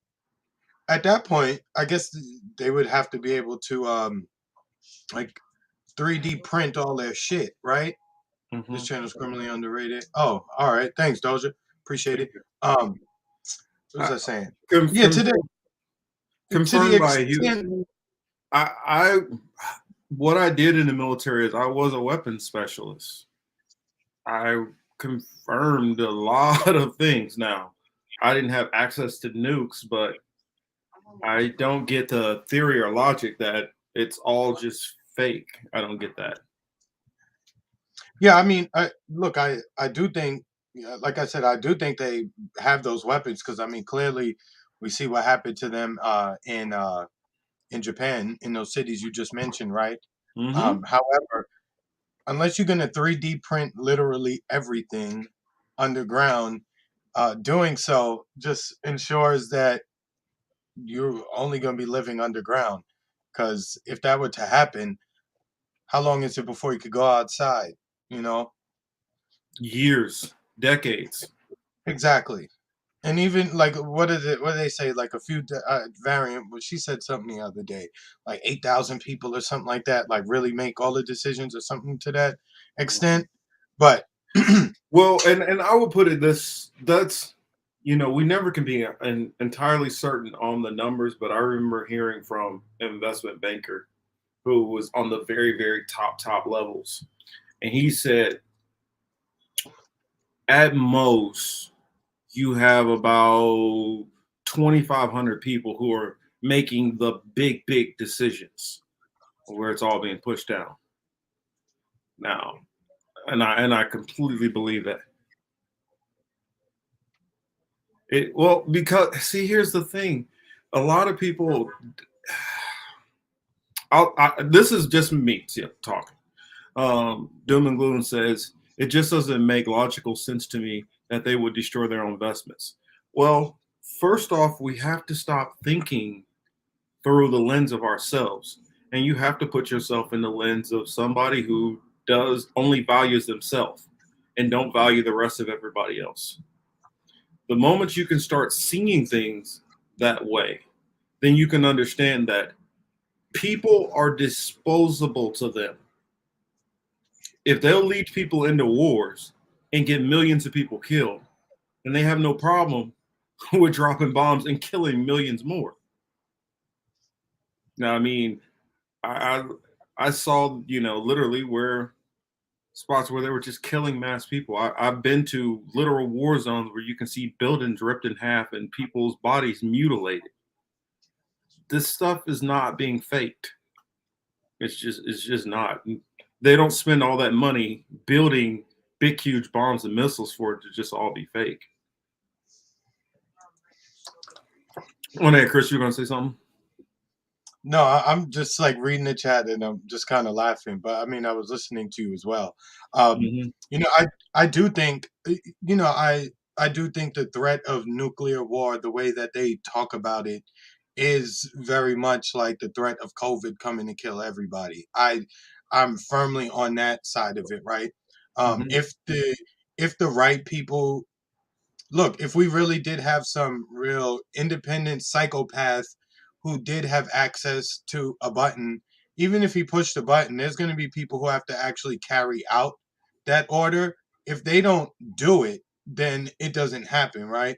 at that point, I guess they would have to be able to like 3D print all their shit, right? This channel's criminally underrated. Oh, all right. Thanks, Doja. Appreciate it. What was I saying? Yeah, to the confirmed by extent. you. What I did in the military is I was a weapons specialist. I confirmed a lot of things. Now, I didn't have access to nukes, but I don't get the theory or logic that it's all just fake. I don't get that. Yeah, I mean, I do think, like I said, I do think they have those weapons because, I mean, clearly we see what happened to them in Japan, in those cities you just mentioned, right? However, unless you're going to 3D print literally everything underground, doing so just ensures that you're only going to be living underground. Because if that were to happen, how long is it before you could go outside? Years, decades. Exactly. And even like, what do they say? Like a few variant. But she said something the other day, like 8,000 people or something like that. Like really make all the decisions or something to that extent. But well, and I would put it this: that's we never can be entirely certain on the numbers. But I remember hearing from an investment banker who was on the very, very top levels, and he said, at most, you have about 2,500 people who are making the big decisions where it's all being pushed down now. And I completely believe that. Because see, here's the thing. A lot of people, this is just me talking. Doom and Gloom says, it just doesn't make logical sense to me that they would destroy their own investments. Well, first off, we have to stop thinking through the lens of ourselves. And you have to put yourself in the lens of somebody who only values themselves and don't value the rest of everybody else. The moment you can start seeing things that way, then you can understand that people are disposable to them. If they'll lead people into wars and get millions of people killed, then they have no problem with dropping bombs and killing millions more. Now, I mean, I saw, literally where spots where they were just killing mass people. I've been to literal war zones where you can see buildings ripped in half and people's bodies mutilated. This stuff is not being faked. It's just not. They don't spend all that money building big, huge bombs and missiles for it to just all be fake. Chris, you were going to say something? No, I'm just like reading the chat and I'm just kind of laughing. But I mean, I was listening to you as well. I do think, I do think the threat of nuclear war, the way that they talk about it, is very much like the threat of COVID coming to kill everybody. I'm firmly on that side of it, right? If the right people, look, if we really did have some real independent psychopath who did have access to a button, even if he pushed the button, there's going to be people who have to actually carry out that order. If they don't do it, then it doesn't happen, right?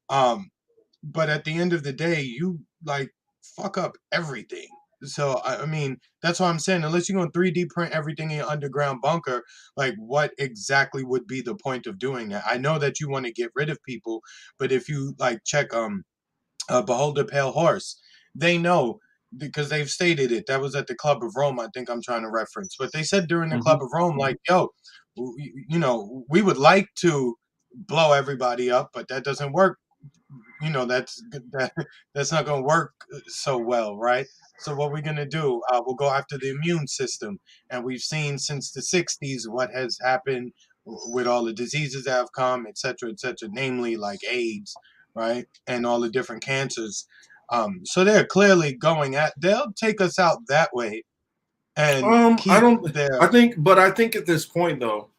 But at the end of the day, you like fuck up everything. So I mean, that's what I'm saying. Unless you're going to 3D print everything in your underground bunker, like what exactly would be the point of doing that? I know that you want to get rid of people, but if you like check Behold the Pale Horse, they know because they've stated it. That was at the Club of Rome, I think I'm trying to reference. But they said during the Club of Rome, like, yo, we would like to blow everybody up, but that doesn't work you know, that's not going to work so well, right? So what we're going to do, we'll go after the immune system. And we've seen since the 60s what has happened with all the diseases that have come, et cetera, namely like AIDS, right? And all the different cancers. So they're clearly they'll take us out that way and keep I think at this point though,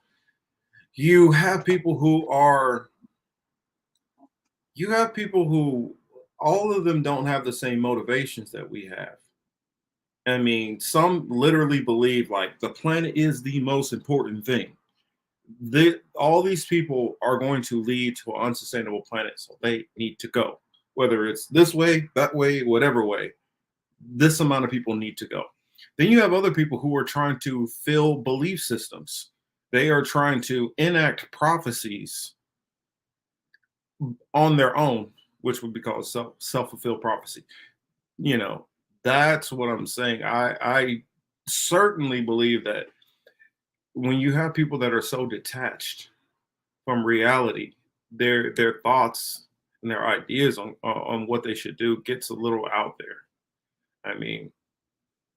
you have people who all of them don't have the same motivations that we have. I mean, some literally believe like the planet is the most important thing. All these people are going to lead to an unsustainable planet, so they need to go. Whether it's this way, that way, whatever way, this amount of people need to go. Then you have other people who are trying to fill belief systems. They are trying to enact prophecies on their own, which would be called self-fulfilled prophecy. You know, that's what I'm saying. I certainly believe that when you have people that are so detached from reality, their thoughts and their ideas on what they should do gets a little out there. I mean,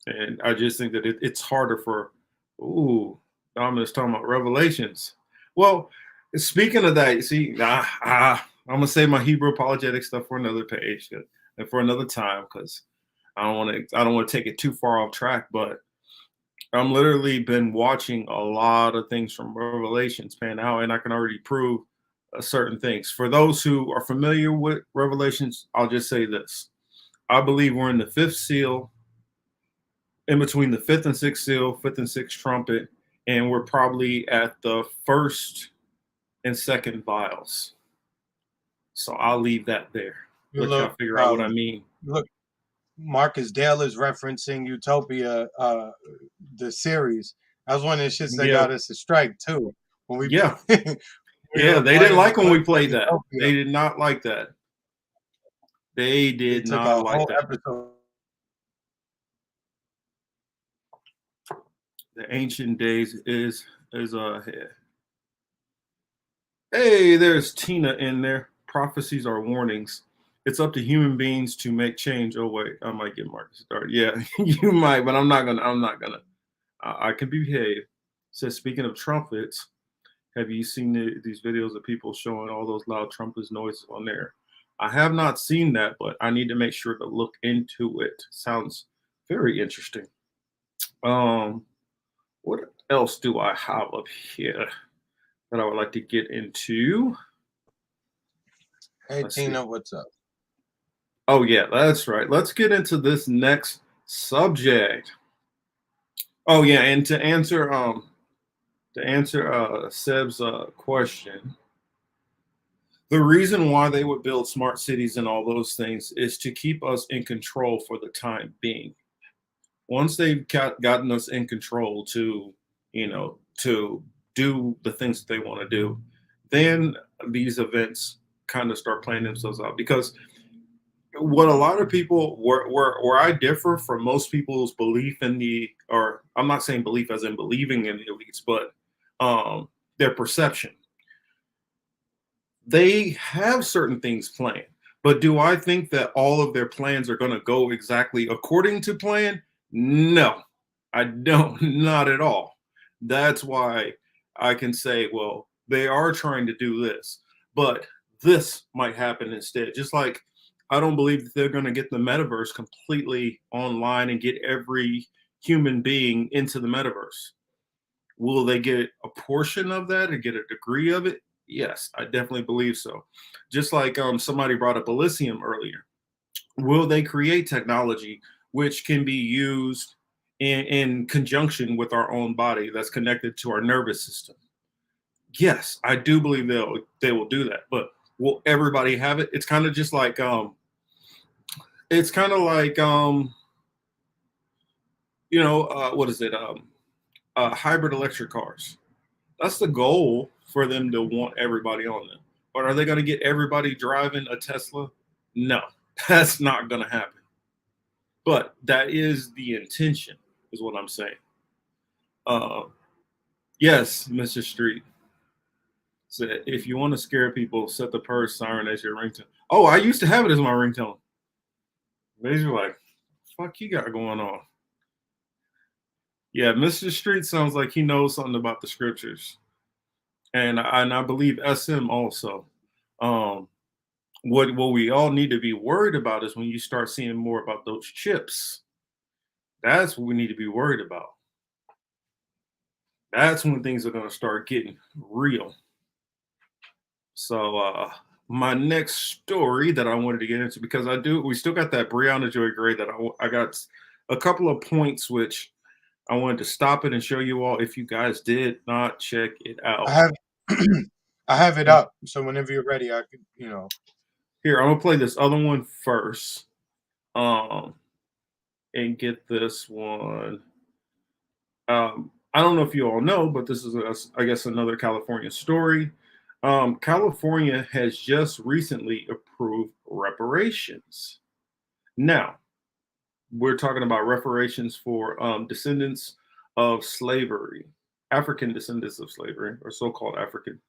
and I just think that it's harder for, Dominus talking about Revelations. Well, speaking of that, you see, I'm gonna save my Hebrew apologetic stuff for another page and for another time because I don't want to take it too far off track. But I'm literally been watching a lot of things from Revelations pan out, and I can already prove certain things. For those who are familiar with Revelations, I'll just say this: I believe we're in the fifth seal, in between the fifth and sixth seal, fifth and sixth trumpet, and we're probably at the first and second vials. So I'll leave that there. Let y'all figure out what I mean. Look, Marcus Dale is referencing Utopia, the series. That was one of the shits that got us a strike too. When we yeah, they didn't like when we played that. They did not like that. They did not like that. Episode. The ancient days is ahead. Hey, there's Tina in there. Prophecies are warnings. It's up to human beings to make change. Oh wait, I might get Marcus started. Yeah, you might, but I'm not gonna. I can behave. It says, speaking of trumpets, have you seen these videos of people showing all those loud trumpets noises on there? I have not seen that, but I need to make sure to look into it. Sounds very interesting. What else do I have up here that I would like to get into? Hey, Tina, what's up? Oh yeah, that's right. Let's get into this next subject. Oh yeah, and to answer Seb's question, the reason why they would build smart cities and all those things is to keep us in control for the time being. Once they've gotten us in control to do the things that they want to do, then these events kind of start playing themselves out. Because what a lot of people, where I differ from most people's belief in or I'm not saying belief as in believing in the elites, but their perception. They have certain things planned, but do I think that all of their plans are going to go exactly according to plan? No, I don't, not at all. That's why I can say, well, they are trying to do this, but this might happen instead. Just like I don't believe that they're going to get the metaverse completely online and get every human being into the metaverse. Will they get a portion of that or get a degree of it? Yes, I definitely believe so. Just like somebody brought up Elysium earlier. Will they create technology which can be used in conjunction with our own body that's connected to our nervous system? Yes, I do believe they will do that. But will everybody have it? It's kind of just like what is it? Hybrid electric cars. That's the goal for them to want everybody on them. But are they going to get everybody driving a Tesla? No, that's not going to happen. But that is the intention, is what I'm saying. Yes, Mr. Street. said, if you want to scare people, set the purse siren as your ringtone. Oh, I used to have it as my ringtone. Basically, like, fuck you got going on? Yeah, Mr. Street sounds like he knows something about the scriptures. And I believe SM also. What we all need to be worried about is when you start seeing more about those chips. That's what we need to be worried about. That's when things are going to start getting real. So my next story that I wanted to get into, because we still got that Briahna Joy Gray that I got a couple of points which I wanted to stop it and show you all if you guys did not check it out. I have it up, so whenever you're ready, I can, Here, I'm gonna play this other one first, and get this one. I don't know if you all know, but this is, I guess, another California story. California has just recently approved reparations. Now, we're talking about reparations for descendants of slavery, African descendants of slavery, or so-called African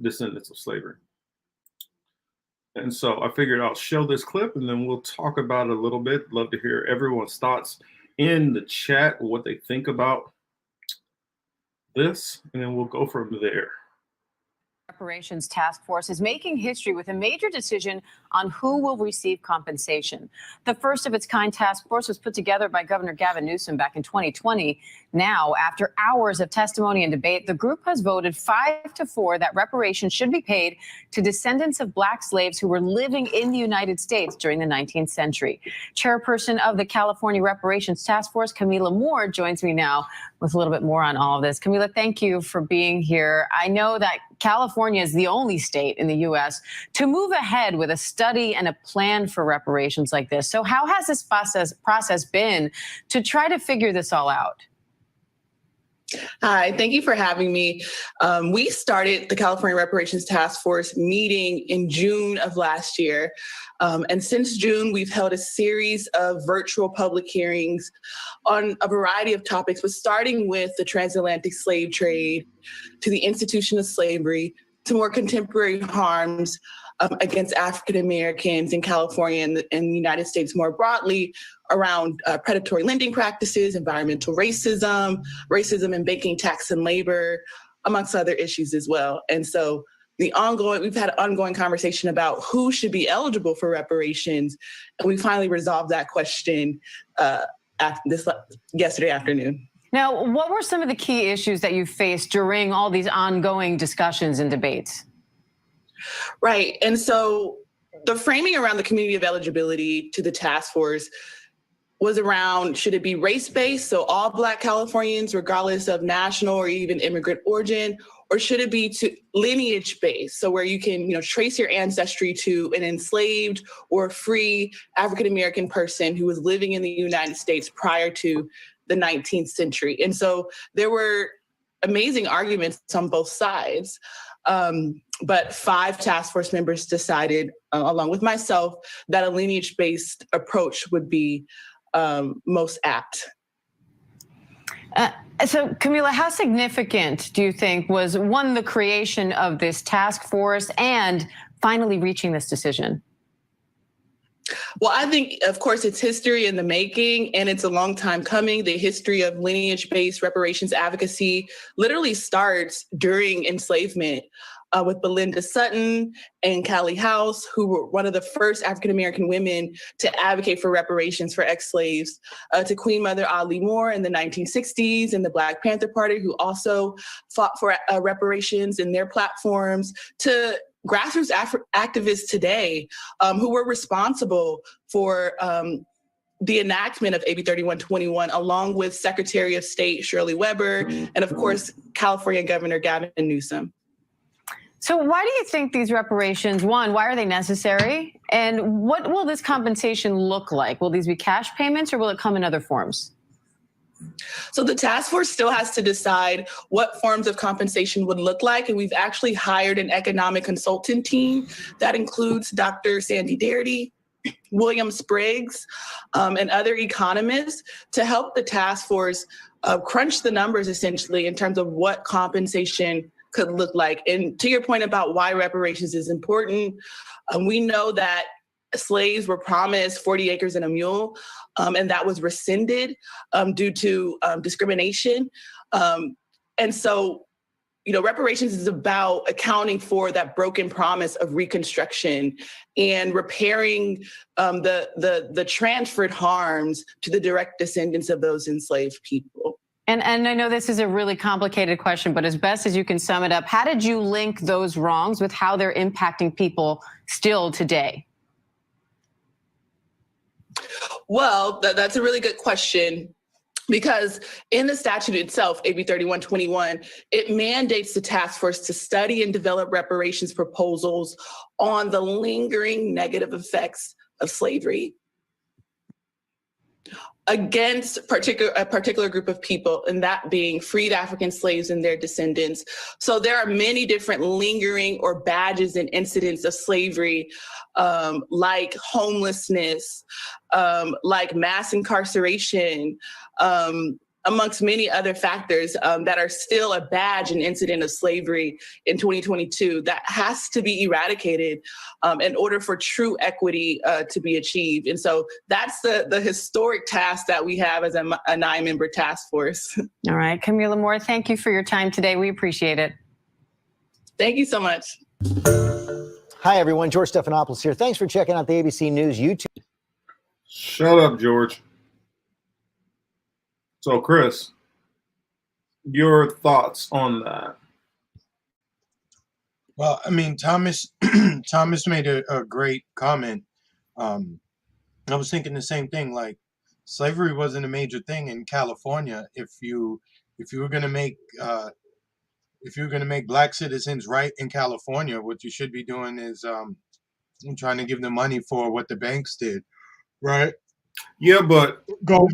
descendants of slavery. And so I figured I'll show this clip and then we'll talk about it a little bit. Love to hear everyone's thoughts in the chat, what they think about this, and then we'll go from there. Reparations Task Force is making history with a major decision on who will receive compensation. The first of its kind task force was put together by Governor Gavin Newsom back in 2020. Now, after hours of testimony and debate, the group has voted 5-4 that reparations should be paid to descendants of Black slaves who were living in the United States during the 19th century. Chairperson of the California Reparations Task Force, Camila Moore, joins me now with a little bit more on all of this. Camila, thank you for being here. I know that California is the only state in the U.S. to move ahead with a study and a plan for reparations like this. So how has this process been to try to figure this all out? Hi, thank you for having me. We started the California Reparations Task Force meeting in June of last year. And since June, we've held a series of virtual public hearings on a variety of topics, but starting with the transatlantic slave trade, to the institution of slavery, to more contemporary harms against African Americans in California and the United States more broadly, around predatory lending practices, environmental racism, racism in banking, tax, and labor, amongst other issues as well. And so we've had an ongoing conversation about who should be eligible for reparations, and we finally resolved that question yesterday afternoon. Now, what were some of the key issues that you faced during all these ongoing discussions and debates? Right. And so the framing around the community of eligibility to the task force was around, should it be race-based, so all Black Californians, regardless of national or even immigrant origin, or should it be lineage-based, so where you can trace your ancestry to an enslaved or free African-American person who was living in the United States prior to the 19th century. And so there were amazing arguments on both sides. But 5 task force members decided, along with myself, that a lineage-based approach would be most apt. So, Camila, how significant do you think was, one, the creation of this task force and finally reaching this decision? Well, I think, of course, it's history in the making, and it's a long time coming. The history of lineage-based reparations advocacy literally starts during enslavement, with Belinda Sutton and Callie House, who were one of the first African-American women to advocate for reparations for ex-slaves, to Queen Mother Audley Moore in the 1960s and the Black Panther Party, who also fought for reparations in their platforms, to grassroots activists today who were responsible for the enactment of AB 3121, along with Secretary of State Shirley Weber, and of course, California Governor Gavin Newsom. So why do you think these reparations, one, why are they necessary? And what will this compensation look like? Will these be cash payments or will it come in other forms? So the task force still has to decide what forms of compensation would look like. And we've actually hired an economic consultant team that includes Dr. Sandy Darity, William Spriggs, and other economists to help the task force crunch the numbers essentially in terms of what compensation could look like. And to your point about why reparations is important, we know that slaves were promised 40 acres and a mule, and that was rescinded due to discrimination. And so, reparations is about accounting for that broken promise of Reconstruction and repairing the transferred harms to the direct descendants of those enslaved people. And I know this is a really complicated question, but as best as you can sum it up, how did you link those wrongs with how they're impacting people still today? Well, that's a really good question. Because in the statute itself, AB 3121, it mandates the task force to study and develop reparations proposals on the lingering negative effects of slavery against a particular group of people, and that being freed African slaves and their descendants. So there are many different lingering or badges and incidents of slavery, like homelessness, like mass incarceration, amongst many other factors that are still a badge and incident of slavery in 2022 that has to be eradicated in order for true equity to be achieved. And so that's the historic task that we have as a 9-member task force. All right, Camila Moore, thank you for your time today. We appreciate it. Thank you so much. Hi, everyone. George Stephanopoulos here. Thanks for checking out the ABC News YouTube. Shut up, George. So, Chris, your thoughts on that? Well, I mean, Thomas made a great comment. I was thinking the same thing. Like, slavery wasn't a major thing in California. If you were going to make black citizens right in California, what you should be doing is trying to give them money for what the banks did, right? Yeah, but the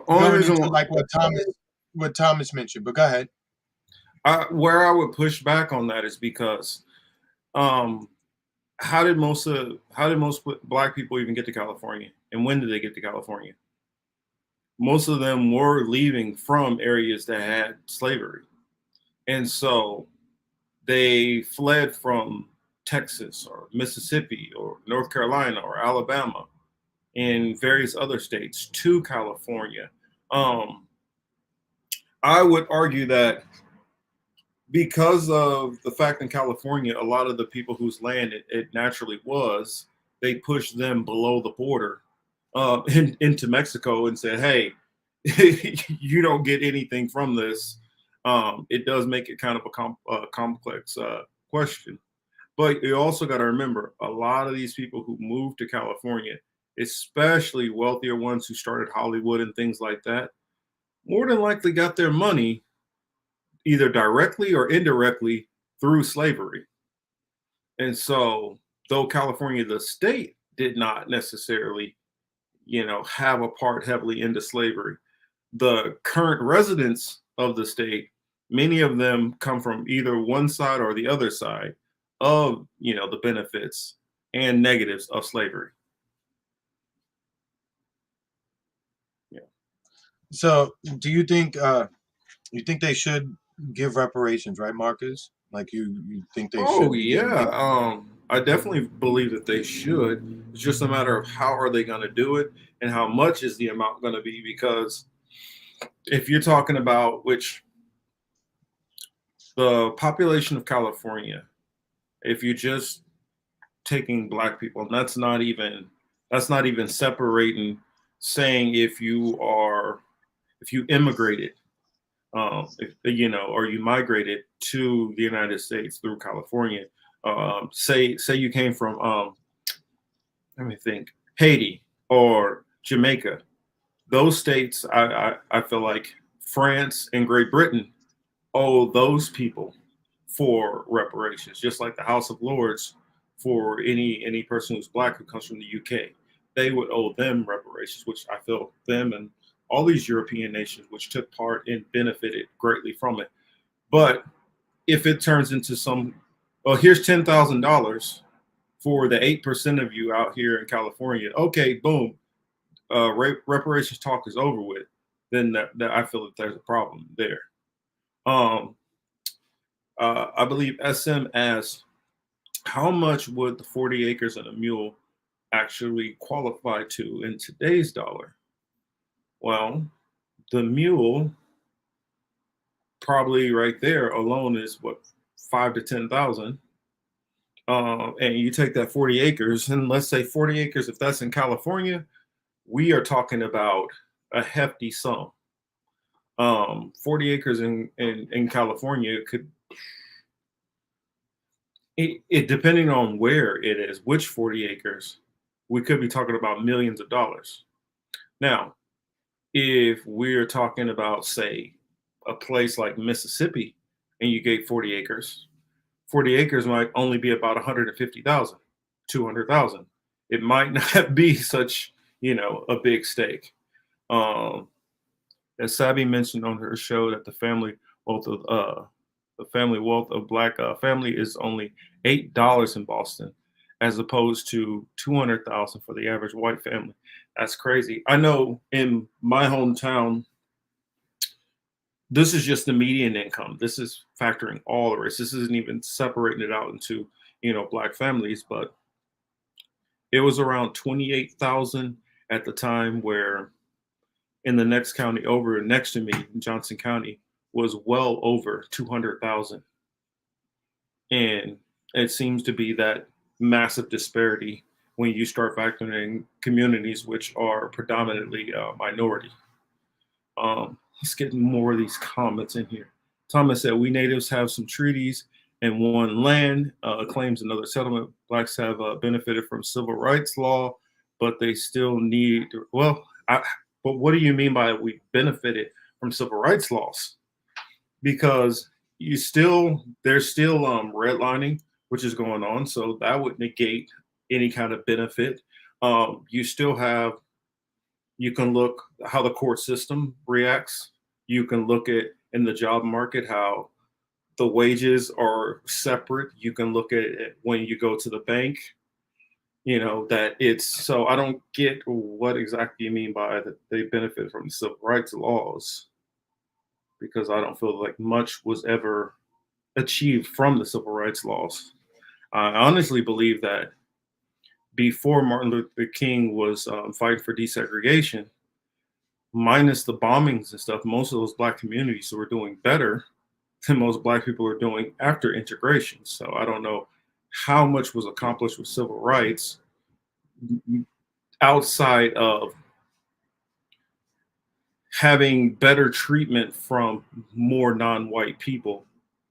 only reason, like what Thomas mentioned, but go ahead. Where I would push back on that is because how did most black people even get to California, and when did they get to California? Most of them were leaving from areas that had slavery, and so they fled from Texas or Mississippi or North Carolina or Alabama and various other states to California. I would argue that because of the fact in California, a lot of the people whose land it naturally was, they pushed them below the border into Mexico and said, hey, you don't get anything from this. It does make it kind of a complex question. But you also got to remember, a lot of these people who moved to California, especially wealthier ones who started Hollywood and things like that, more than likely got their money either directly or indirectly through slavery. And so, though California, the state, did not necessarily, have a part heavily into slavery, the current residents of the state, many of them come from either one side or the other side of, the benefits and negatives of slavery. Yeah. So, do you think they should give reparations, right, Marcus? Like you think they should? Oh yeah, I definitely believe that they should. It's just a matter of how are they going to do it and how much is the amount going to be, because if you're talking about the population of California, if you're just taking black people, and that's not even separating, saying if you immigrated, or you migrated to the United States through California, say you came from, let me think, Haiti or Jamaica, those states, I feel like France and Great Britain owe those people for reparations, just like the House of Lords for any person who's black who comes from the UK. They would owe them reparations, which I feel them and all these European nations which took part and benefited greatly from it. But if it turns into here's $10,000 for the 8% of you out here in California, okay, boom, reparations talk is over with, then that I feel that there's a problem there. I believe SM asked, how much would the 40 acres and a mule actually qualify to in today's dollar? Well, the mule probably right there alone is what, 5 to 10,000. And you take that 40 acres, and let's say 40 acres, if that's in California, we are talking about a hefty sum. 40 acres in California could, it depending on where it is, which 40 acres, we could be talking about millions of dollars. Now, if we're talking about, say, a place like Mississippi, and you gave 40 acres, 40 acres might only be about 150,000, 200,000. It might not be such, a big stake. As Sabi mentioned on her show, that the family wealth of Black family is only $8 in Boston, as opposed to 200,000 for the average white family. That's crazy. I know in my hometown, this is just the median income. This is factoring all the race. This isn't even separating it out into, Black families, but it was around 28,000 at the time, where in the next county over next to me, Johnson County, was well over 200,000. And it seems to be that massive disparity when you start factoring in communities which are predominantly minority. Let's get more of these comments in here. Thomas said, we natives have some treaties and one land, claims another settlement. Blacks have benefited from civil rights law, but they still need, but what do you mean by we benefited from civil rights laws? Because there's still redlining, which is going on. So that would negate any kind of benefit. You still have, you can look how the court system reacts. You can look at in the job market how the wages are separate. You can look at it when you go to the bank, that it's, so I don't get what exactly you mean by that they benefit from civil rights laws, because I don't feel like much was ever achieved from the civil rights laws. I honestly believe that before Martin Luther King was fighting for desegregation, minus the bombings and stuff, most of those Black communities were doing better than most Black people are doing after integration. So I don't know how much was accomplished with civil rights outside of having better treatment from more non-white people,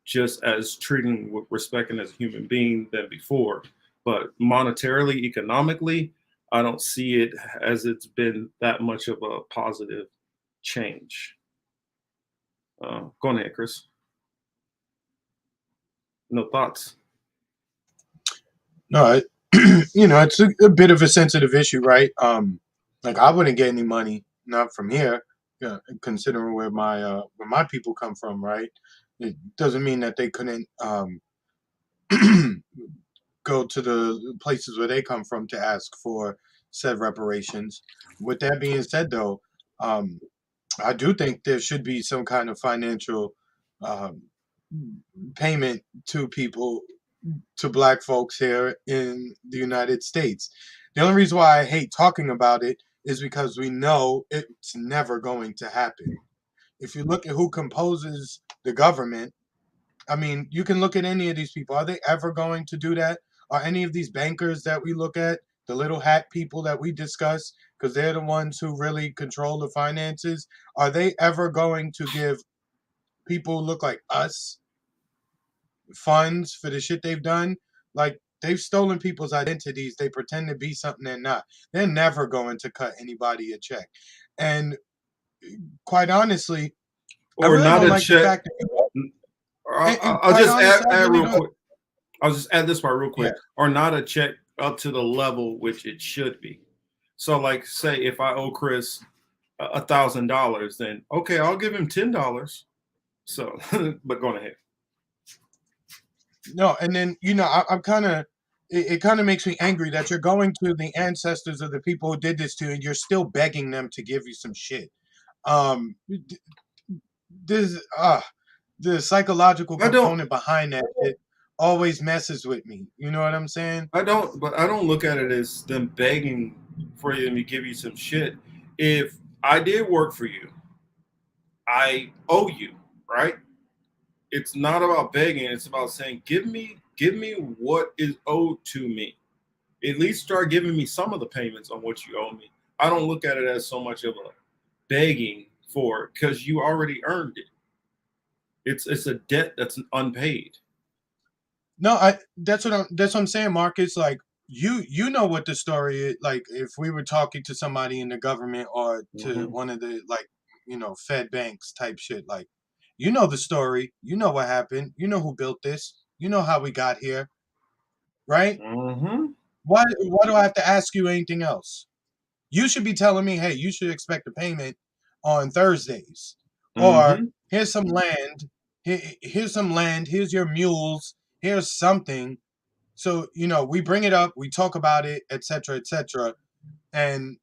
just as treating with respect and as a human being than before. But monetarily, economically, I don't see it as it's been that much of a positive change. Go ahead, Chris. No thoughts? No, it's a bit of a sensitive issue, right? Like I wouldn't get any money, not from here, considering where my people come from, right? It doesn't mean that they couldn't go to the places where they come from to ask for said reparations. With that being said, though, I do think there should be some kind of financial payment to people, to Black folks here in the United States. The only reason why I hate talking about it is because we know it's never going to happen. If you look at who composes the government, I mean, you can look at any of these people. Are they ever going to do that? Are any of these bankers that we look at, the little hat people that we discuss, because they're the ones who really control the finances, are they ever going to give people who look like us funds for the shit they've done? Like, they've stolen people's identities. They pretend to be something they're not. They're never going to cut anybody a check. And quite honestly, I Or really not don't a like the check. fact that I'll just add I really real don't. quick. I'll just add this part real quick. Yeah. Or not a check up to the level which it should be. So, like, say if I owe Chris $1,000, then okay, I'll give him $10. So, but go ahead. No, and then I'm kind of, it kind of makes me angry that you're going to the ancestors of the people who did this to you, and you're still begging them to give you some shit. This the psychological component behind that shit always messes with me. You know what I'm saying? I don't look at it as them begging for them to give you some shit. If I did work for you, I owe you, right? It's not about begging. It's about saying, give me what is owed to me. At least start giving me some of the payments on what you owe me. I don't look at it as so much of a begging for it because you already earned it. It's a debt that's unpaid. No, that's what I'm saying, Marcus. Like you know what the story is. Like if we were talking to somebody in the government or to one of the Fed banks type shit, like you know the story, you know what happened, you know who built this, you know how we got here, right? Why do I have to ask you anything else? You should be telling me, hey, you should expect a payment on Thursdays, or here's some land, here's some land, here's your mules, here's something. So, we bring it up, we talk about it, etc., and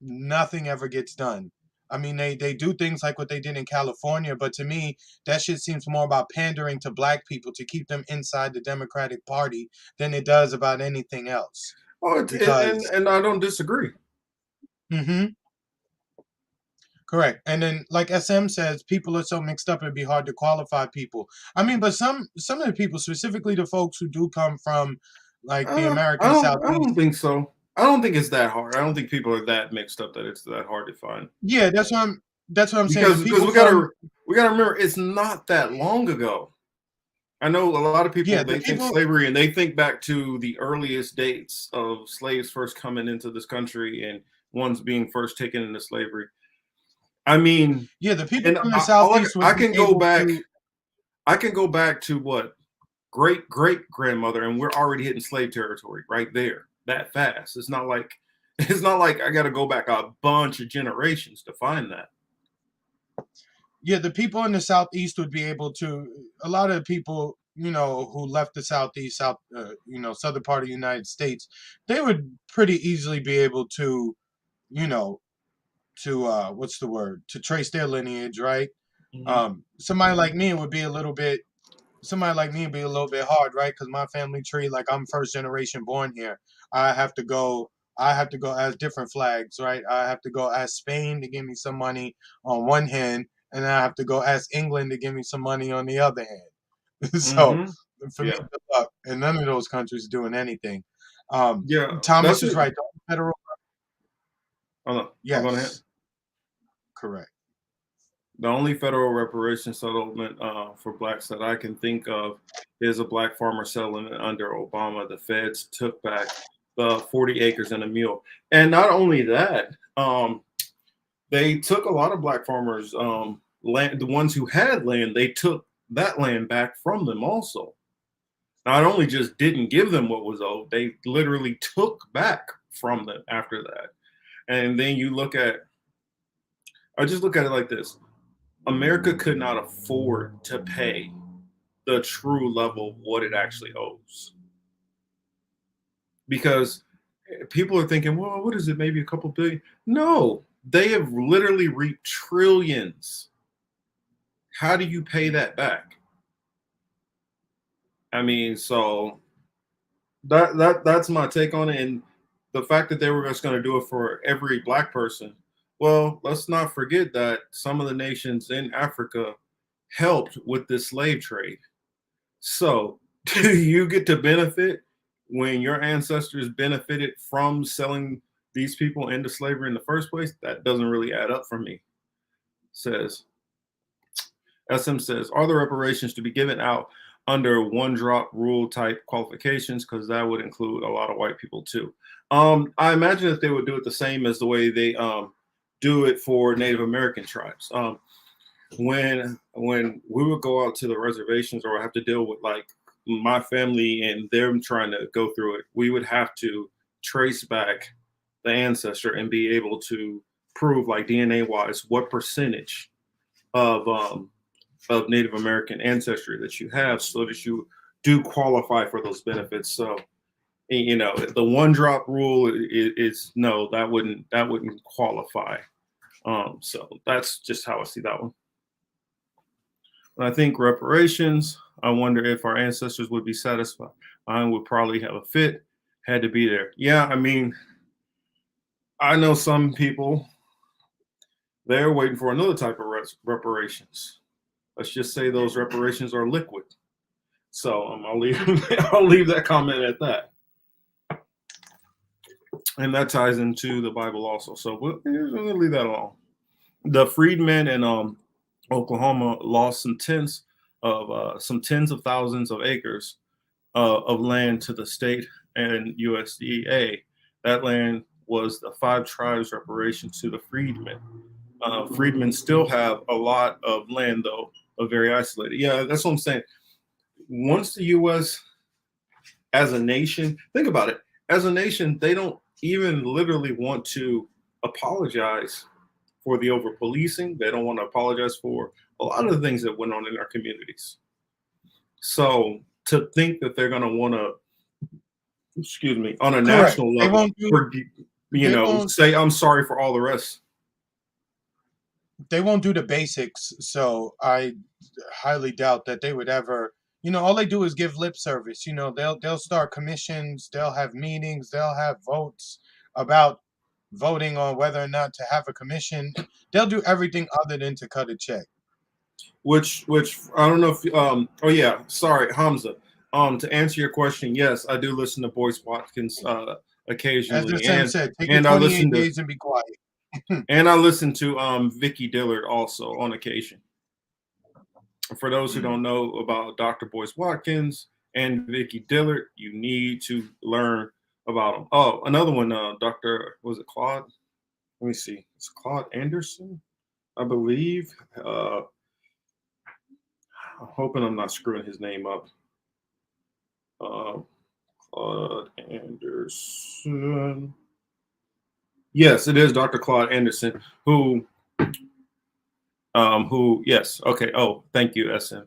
nothing ever gets done. I mean, they do things like what they did in California, but to me, that shit seems more about pandering to black people to keep them inside the Democratic Party than it does about anything else. Oh, and I don't disagree. Correct. And then, like SM says, people are so mixed up it'd be hard to qualify people. I mean, but some of the people, specifically the folks who do come from like the American Southeast. I don't think so. I don't think it's that hard. I don't think people are that mixed up that it's that hard to find. Yeah, that's what I'm saying. Because we gotta remember it's not that long ago. I know a lot of people they think slavery and they think back to the earliest dates of slaves first coming into this country and ones being first taken into slavery. I mean, the people from the Southeast. I can go back to what great grandmother, and we're already hitting slave territory right there that fast. It's not like I got to go back a bunch of generations to find that. Yeah, the people in the Southeast would be able to. A lot of people, who left the Southeast, southern part of the United States, they would pretty easily be able to, to trace their lineage, right? Somebody like me would be a little bit hard, right? Because my family tree, like I'm first generation born here. I have to go as different flags, right? I have to go ask Spain to give me some money on one hand, and I have to go ask England to give me some money on the other hand. So for me, good luck. And none of those countries doing anything. Thomas is right. Federal. Yes. Correct. The only federal reparations settlement for blacks that I can think of is a black farmer settlement under Obama. The feds took back the 40 acres and a mule. And not only that, they took a lot of black farmers' land, the ones who had land, they took that land back from them also. Not only just didn't give them what was owed, they literally took back from them after that. And then I just look at it like this. America could not afford to pay the true level of what it actually owes. Because people are thinking, well, what is it? Maybe a couple billion? No, they have literally reaped trillions. How do you pay that back? I mean, so that's my take on it. And the fact that they were just going to do it for every black person. Well, let's not forget that some of the nations in Africa helped with the slave trade. So do you get to benefit when your ancestors benefited from selling these people into slavery in the first place? That doesn't really add up for me. SM says, are the reparations to be given out under one drop rule type qualifications? Because that would include a lot of white people too. I imagine that they would do it the same as the way they do it for Native American tribes. When we would go out to the reservations or have to deal with like my family and them trying to go through it, we would have to trace back the ancestor and be able to prove, like DNA wise, what percentage of Native American ancestry that you have, so that you do qualify for those benefits. So, the one drop rule is no, that wouldn't qualify. So that's just how I see that one. When I think reparations, I wonder if our ancestors would be satisfied. Mine would probably have a fit, had to be there. Yeah, I mean, I know some people, they're waiting for another type of reparations. Let's just say those reparations are liquid. So I'll leave I'll leave that comment at that. And that ties into the Bible also. So we'll leave that alone. The freedmen in Oklahoma lost some tens of thousands of acres of land to the state and USDA. That land was the 5 tribes reparation to the freedmen. Freedmen still have a lot of land, though, very isolated. Yeah, that's what I'm saying. Once the U.S. as a nation, think about it, as a nation, they don't even literally want to apologize for the over policing. They don't want to apologize for a lot of the things that went on in our communities. So to think that they're going to want to, excuse me, on a national level, say I'm sorry for all the rest. They won't do the basics, so I highly doubt that they would ever. All they do is give lip service. They'll start commissions, they'll have meetings, they'll have votes about voting on whether or not to have a commission. They'll do everything other than to cut a check. Which I don't know if oh yeah, sorry, Hamza. To answer your question, yes, I do listen to Boyce Watkins occasionally. As the Sam said, take and your I 28 listen to days and be quiet. and I listen to Vicky Dillard also on occasion. For those who don't know about Dr. Boyce Watkins and Vicky Dillard, you need to learn about them. Oh, another one, Dr. Was it Claude? Let me see. It's Claude Anderson, I believe. I'm hoping I'm not screwing his name up. Claude Anderson. Yes, it is Dr. Claude Anderson, who, yes, okay. Oh, thank you, SM.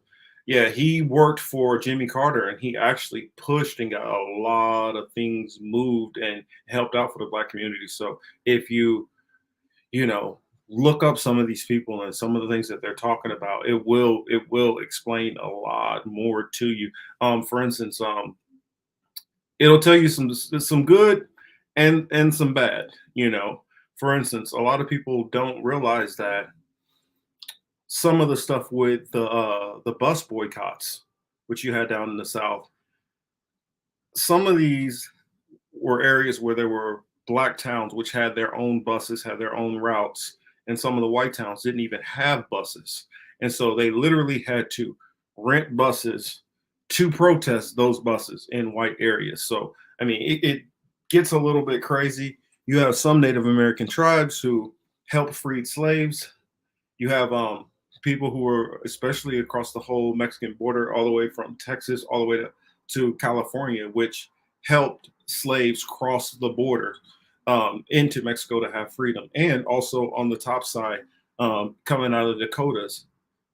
Yeah, he worked for Jimmy Carter, and he actually pushed and got a lot of things moved and helped out for the Black community. So if you look up some of these people and some of the things that they're talking about, it will explain a lot more to you. For instance, it'll tell you some good and some bad. For instance, a lot of people don't realize that some of the stuff with the bus boycotts, which you had down in the South, some of these were areas where there were Black towns which had their own buses, had their own routes, and some of the white towns didn't even have buses. And so they literally had to rent buses to protest those buses in white areas. So, I mean, it gets a little bit crazy. You have some Native American tribes who helped freed slaves. You have people who were, especially across the whole Mexican border, all the way from Texas, all the way to California, which helped slaves cross the border into Mexico to have freedom. And also on the top side, coming out of the Dakotas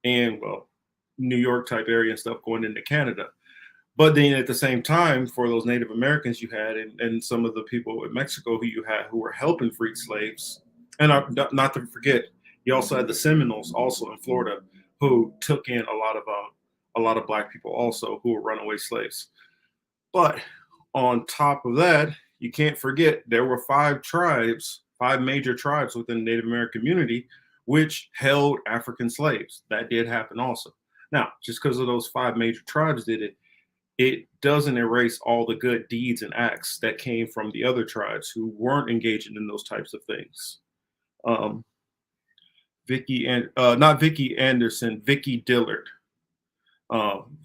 and, well, New York type area and stuff going into Canada. But then at the same time, for those Native Americans you had and some of the people in Mexico who were helping free slaves, and not to forget, you also had the Seminoles also in Florida who took in a lot of Black people also who were runaway slaves. But on top of that, you can't forget there were 5 major tribes within the Native American community which held African slaves. That did happen also. Now, just because of those 5 major tribes did it, it doesn't erase all the good deeds and acts that came from the other tribes who weren't engaging in those types of things. Not Vicky Anderson, Vicky Dillard.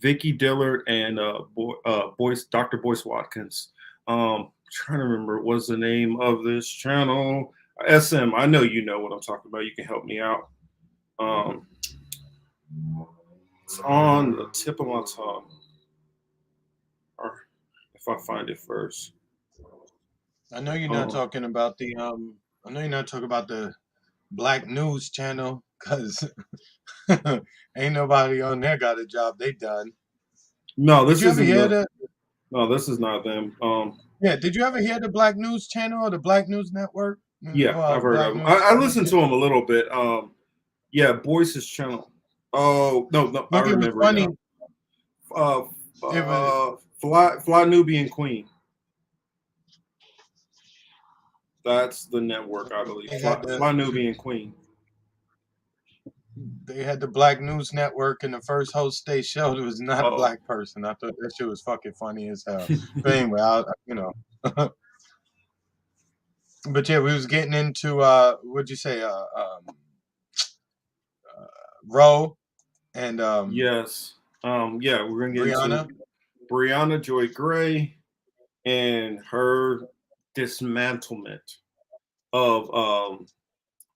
Vicky Dillard and Dr. Boyce Watkins. Trying to remember what's the name of this channel. SM, I know you know what I'm talking about. You can help me out. It's on the tip of my tongue. Or if I find it first. I know you're not talking about the I know you're not talking about the Black News channel, because ain't nobody on there got a job they done. No, this did you ever hear that? No, this is not them. Yeah, did you ever hear the Black News channel or the Black News Network? Yeah, I've heard of them. I listened to them a little bit. Yeah, Boyce's channel. Oh no, I Look, it was remember funny. now. Fly Nubian Queen. That's the network, I believe. Fly Nubian Queen. They had the Black News Network, and the first host they showed was not a black person. I thought that shit was fucking funny as hell. But anyway, you know. But yeah, we was getting into what'd you say? Roe and yes. Yeah, we're gonna get Briahna. into Briahna Joy Gray and her dismantlement of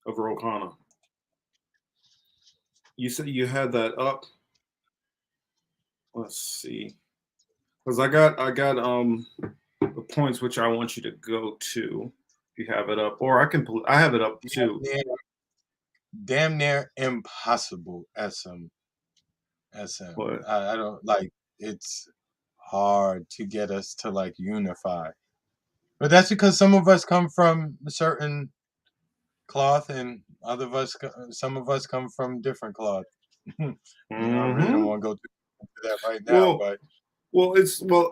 Khanna. You said you had that up. Let's see, because I got the points which I want you to go to. If you have it up, or I have it up too. Damn near impossible. SM. I don't like. It's hard to get us to like unify, but that's because some of us come from a certain cloth, and some of us come from different cloth. I really don't want to go through that right now, but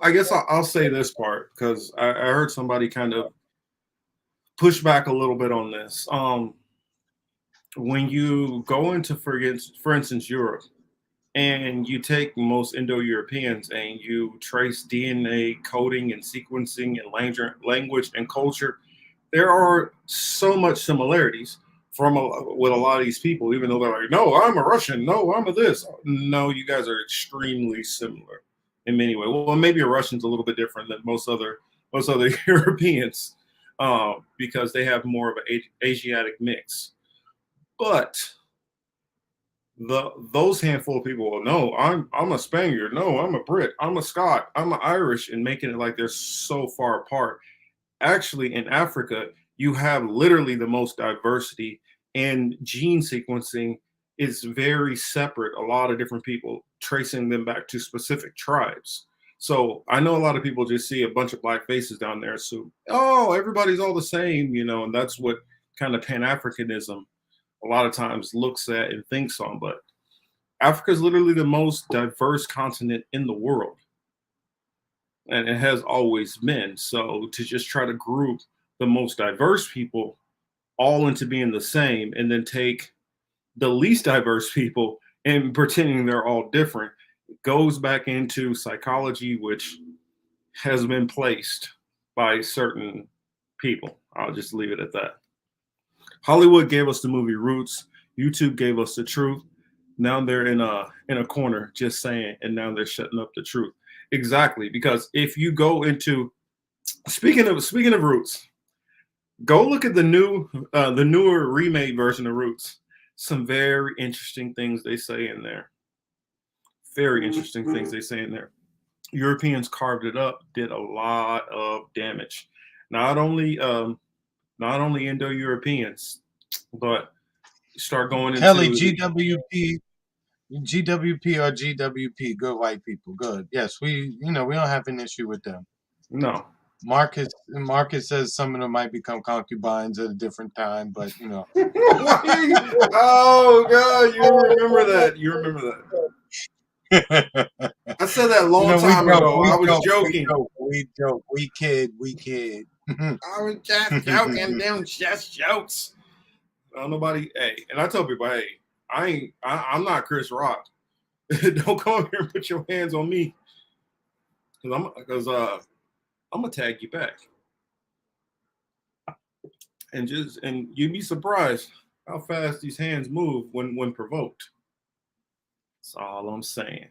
I guess I'll say this part because I heard somebody kind of push back a little bit on this. When you go into, for instance, Europe, and you take most Indo-Europeans and you trace DNA coding and sequencing and language and culture, there are so much similarities with a lot of these people, even though they're like, no, I'm a Russian, no, I'm a this. No, you guys are extremely similar in many ways. Well, maybe a Russian's a little bit different than most other Europeans because they have more of an Asiatic mix. But those handful of people will no, I'm a Spaniard, no, I'm a Brit, I'm a Scot, I'm an Irish, and making it like they're so far apart. Actually, in Africa, you have literally the most diversity, and gene sequencing is very separate. A lot of different people tracing them back to specific tribes. So I know a lot of people just see a bunch of black faces down there, so everybody's all the same, and that's what kind of Pan-Africanism a lot of times looks at and thinks on. But Africa is literally the most diverse continent in the world. And it has always been. So to just try to group the most diverse people all into being the same and then take the least diverse people and pretending they're all different goes back into psychology, which has been placed by certain people. I'll just leave it at that. Hollywood gave us the movie Roots. YouTube gave us the truth. Now they're in a corner just saying, and now they're shutting up the truth. Exactly, because if you go into speaking of Roots, go look at the newer remade version of Roots. Some very interesting things they say in there. Very interesting things they say in there. Europeans carved it up, did a lot of damage. Not only Indo-Europeans, but start going into Kelly, GWP or GWP, good white people, good. Yes, we don't have an issue with them. No. Marcus says some of them might become concubines at a different time, but Oh God, you remember that? I said that a long time ago. I was joking. We joke. We kid. I was just joking. Them just jokes. Nobody. Hey, and I tell people, hey, I'm not Chris Rock. Don't come up here and put your hands on me, because I'm gonna tag you back. And you'd be surprised how fast these hands move when provoked. That's all I'm saying.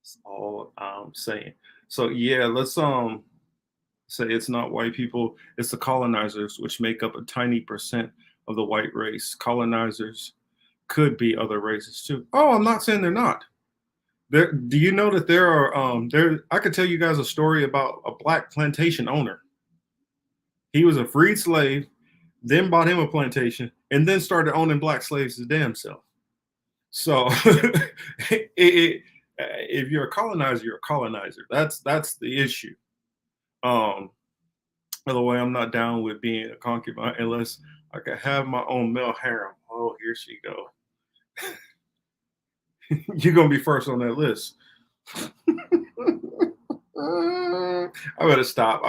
That's all I'm saying. So yeah, let's say it's not white people, it's the colonizers, which make up a tiny percent of the white race. Colonizers could be other races too. Oh, I'm not saying they're not. Do you know that there are I could tell you guys a story about a black plantation owner. He was a freed slave, then bought him a plantation, and then started owning black slaves his damn self. So if you're a colonizer, you're a colonizer. That's the issue. By the way, I'm not down with being a concubine unless I could have my own male harem. Oh, here she go. you're gonna be first on that list. I better stop.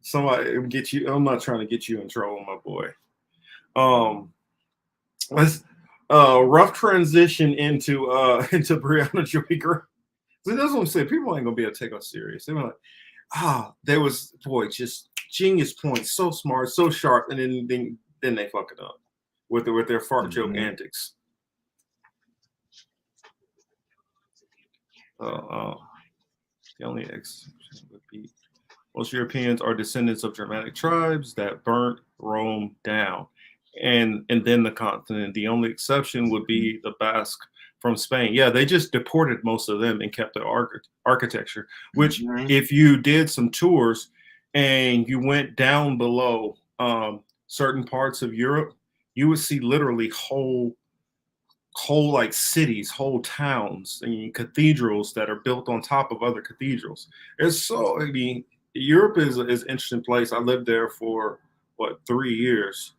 Somebody get you. I'm not trying to get you in trouble, my boy. Let's rough transition into Briahna Joy Gray. See, that's what I'm saying. People ain't gonna be able to take us serious. They're like, there was just genius points, so smart, so sharp, and then they fuck it up with their fart joke antics. The only exception would be most Europeans are descendants of Germanic tribes that burnt Rome down, and then the continent. The only exception would be the Basque from Spain. Yeah, they just deported most of them and kept the architecture. Which, if you did some tours and you went down below certain parts of Europe, you would see literally whole like cities, whole towns, and cathedrals that are built on top of other cathedrals. Europe is an interesting place. I lived there for 3 years,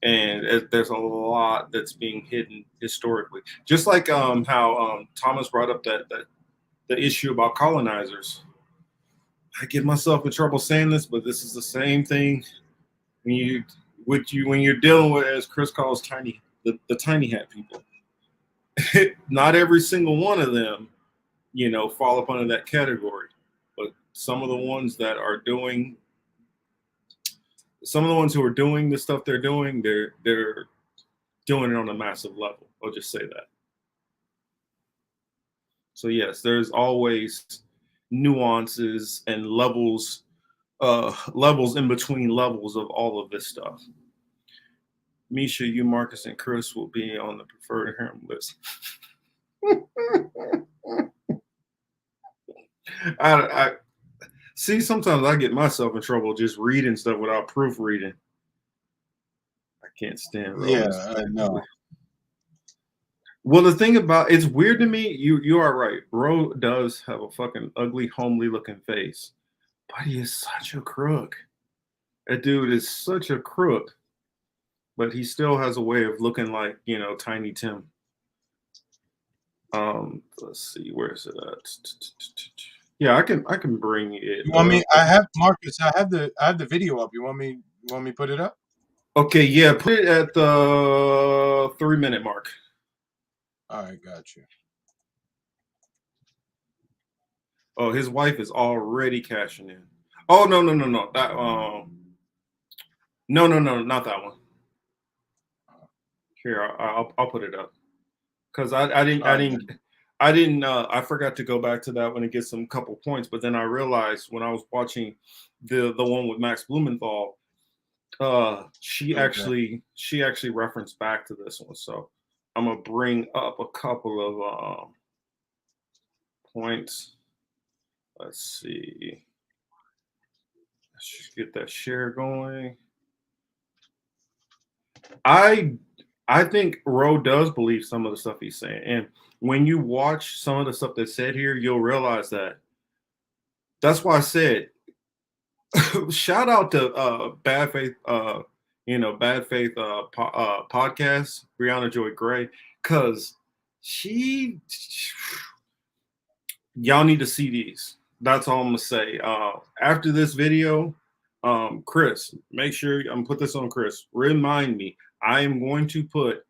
and there's a lot that's being hidden historically. Just like how Thomas brought up that the issue about colonizers. I get myself in trouble saying this, but this is the same thing when you're dealing with, as Chris calls, the tiny hat people. Not every single one of them, fall up under that category, but some of the ones who are doing the stuff they're doing, they're doing it on a massive level. I'll just say that. So yes, there's always nuances and levels in between levels of all of this stuff. Misha, you, Marcus, and Chris will be on the preferred harem list. I see. Sometimes I get myself in trouble just reading stuff without proofreading. I can't stand Ro. Yeah, I know. Well, the thing about it's weird to me. You are right. Ro does have a fucking ugly, homely looking face, but he is such a crook. That dude is such a crook. But he still has a way of looking like, Tiny Tim. Let's see, where is it at? Yeah, I can bring it. You want me? I have Marcus. I have the video up. You want me to put it up? Okay, yeah, put it at the 3-minute mark. All right, got you. Oh, his wife is already cashing in. Oh no. That no, not that one. Here, I'll put it up because I forgot to go back to that one and get some couple points, but then I realized when I was watching the one with Max Blumenthal, she actually referenced back to this one. So I'm gonna bring up a couple of points. Let's see. Let's just get that share going. I think Ro does believe some of the stuff he's saying. And when you watch some of the stuff that's said here, you'll realize that. That's why I said, shout out to Bad Faith podcast, Briahna Joy Gray, because y'all need to see these. That's all I'm going to say. After this video, Chris, make sure I'm going to put this on Chris. Remind me. I am going to put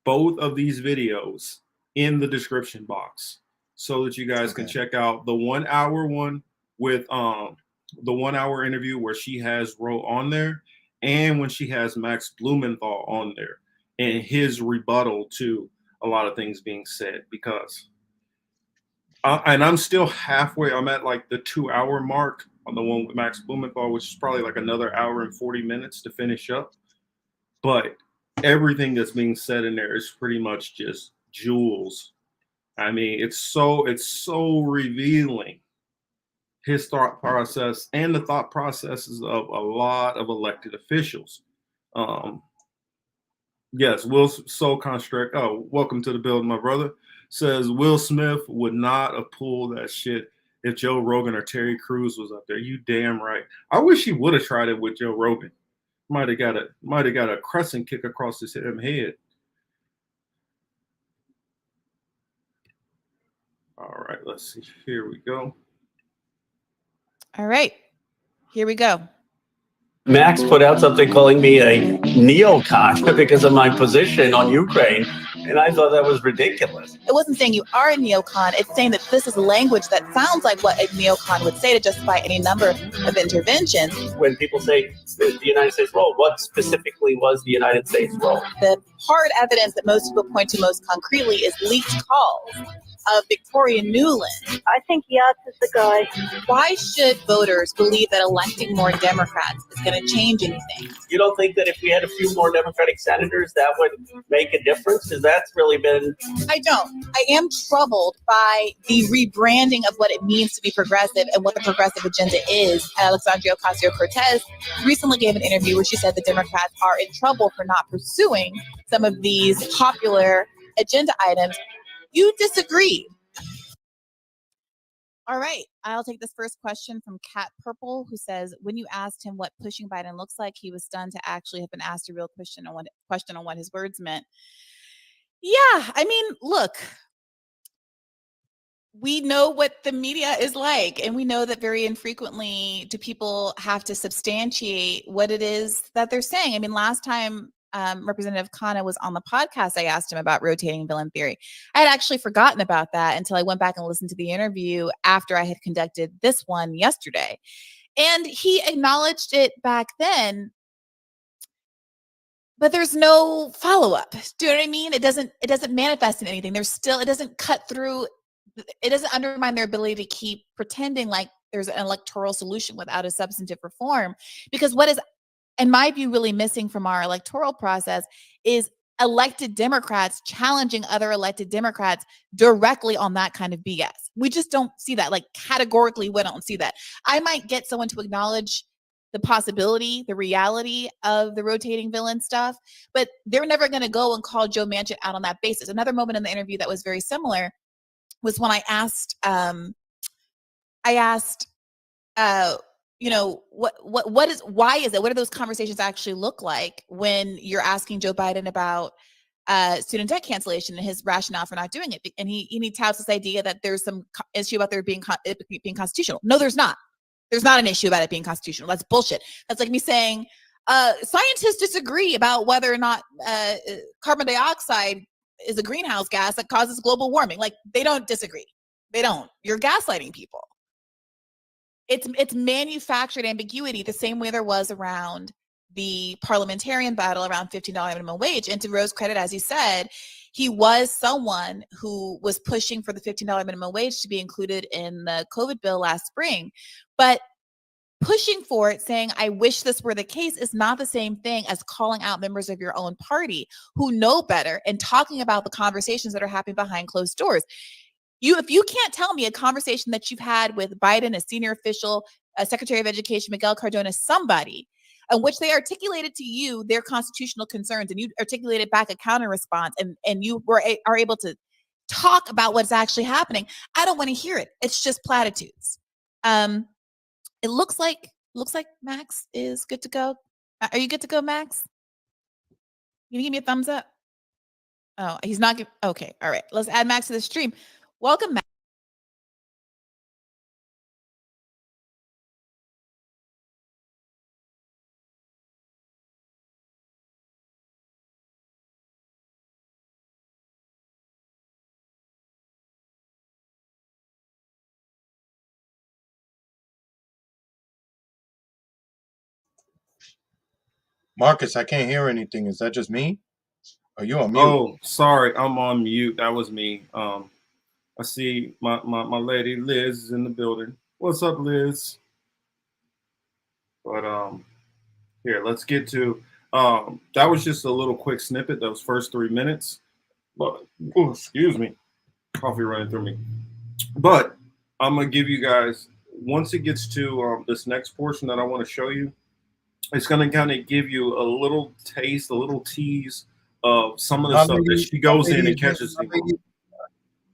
both of these videos in the description box so that you guys can check out the 1 hour one with the 1 hour interview where she has Ro on there, and when she has Max Blumenthal on there and his rebuttal to a lot of things being said, because and I'm still halfway. I'm at like the 2 hour mark on the one with Max Blumenthal, which is probably like another hour and 40 minutes to finish up. But everything that's being said in there is pretty much just jewels. I mean, it's so revealing, his thought process and the thought processes of a lot of elected officials. Yes, Will Soul Construct. Oh, welcome to the building, my brother. Says Will Smith would not have pulled that shit if Joe Rogan or Terry Crews was up there. You damn right. I wish he would have tried it with Joe Rogan. Might have got a crescent kick across his head. All right, let's see. Here we go. All right, here we go. Max put out something calling me a neocon because of my position on Ukraine, and I thought that was ridiculous. It wasn't saying you are a neocon. It's saying that this is language that sounds like what a neocon would say to justify any number of interventions. When people say the United States role, what specifically was the United States role? The hard evidence that most people point to most concretely is leaked calls of Victoria Nuland. I think Yachts is the guy. Why should voters believe that electing more Democrats is going to change anything? You don't think that if we had a few more Democratic senators, that would make a difference? Because that's really been... I don't. I am troubled by the rebranding of what it means to be progressive and what the progressive agenda is. Alexandria Ocasio-Cortez recently gave an interview where she said the Democrats are in trouble for not pursuing some of these popular agenda items. You disagree. All right. I'll take this first question from Cat Purple, who says, when you asked him what pushing Biden looks like, he was stunned to actually have been asked a real question on what his words meant. Yeah, I mean, look, we know what the media is like, and we know that very infrequently do people have to substantiate what it is that they're saying. I mean, last time Representative Khanna was on the podcast, I asked him about rotating villain theory. I had actually forgotten about that until I went back and listened to the interview after I had conducted this one yesterday. And he acknowledged it back then, but there's no follow-up. Do you know what I mean? It doesn't manifest in anything. It doesn't cut through, it doesn't undermine their ability to keep pretending like there's an electoral solution without a substantive reform. Because what is, in my view, really missing from our electoral process is elected Democrats challenging other elected Democrats directly on that kind of BS. We just don't see that. Like, categorically, we don't see that. I might get someone to acknowledge the possibility, the reality of the rotating villain stuff, but they're never going to go and call Joe Manchin out on that basis. Another moment in the interview that was very similar was when I asked, you know, why is it? What do those conversations actually look like when you're asking Joe Biden about student debt cancellation and his rationale for not doing it? And he touts this idea that there's some issue about there being constitutional. No, there's not. There's not an issue about it being constitutional. That's bullshit. That's like me saying scientists disagree about whether or not carbon dioxide is a greenhouse gas that causes global warming. Like, they don't disagree. They don't. You're gaslighting people. It's manufactured ambiguity the same way there was around the parliamentarian battle around $15 minimum wage. And to Rose's credit, as he said, he was someone who was pushing for the $15 minimum wage to be included in the COVID bill last spring. But pushing for it, saying, I wish this were the case, is not the same thing as calling out members of your own party who know better and talking about the conversations that are happening behind closed doors. If you can't tell me a conversation that you've had with Biden, a senior official, a Secretary of Education, Miguel Cardona, somebody, in which they articulated to you their constitutional concerns, and you articulated back a counter response, and you are able to talk about what's actually happening, I don't want to hear it. It's just platitudes. It looks like Max is good to go. Are you good to go, Max? Can you give me a thumbs up? Oh, he's not. Okay, all right. Let's add Max to the stream. Welcome, Max. Marcus, I can't hear anything. Is that just me? Are you on mute? Oh, sorry, I'm on mute. That was me. I see my lady Liz is in the building. What's up, Liz? But here, let's get to that was just a little quick snippet, those first 3 minutes. But excuse me, coffee running through me. But I'm gonna give you guys, once it gets to this next portion that I want to show you, it's gonna kind of give you a little taste, a little tease of some of the stuff that she goes in and catches people.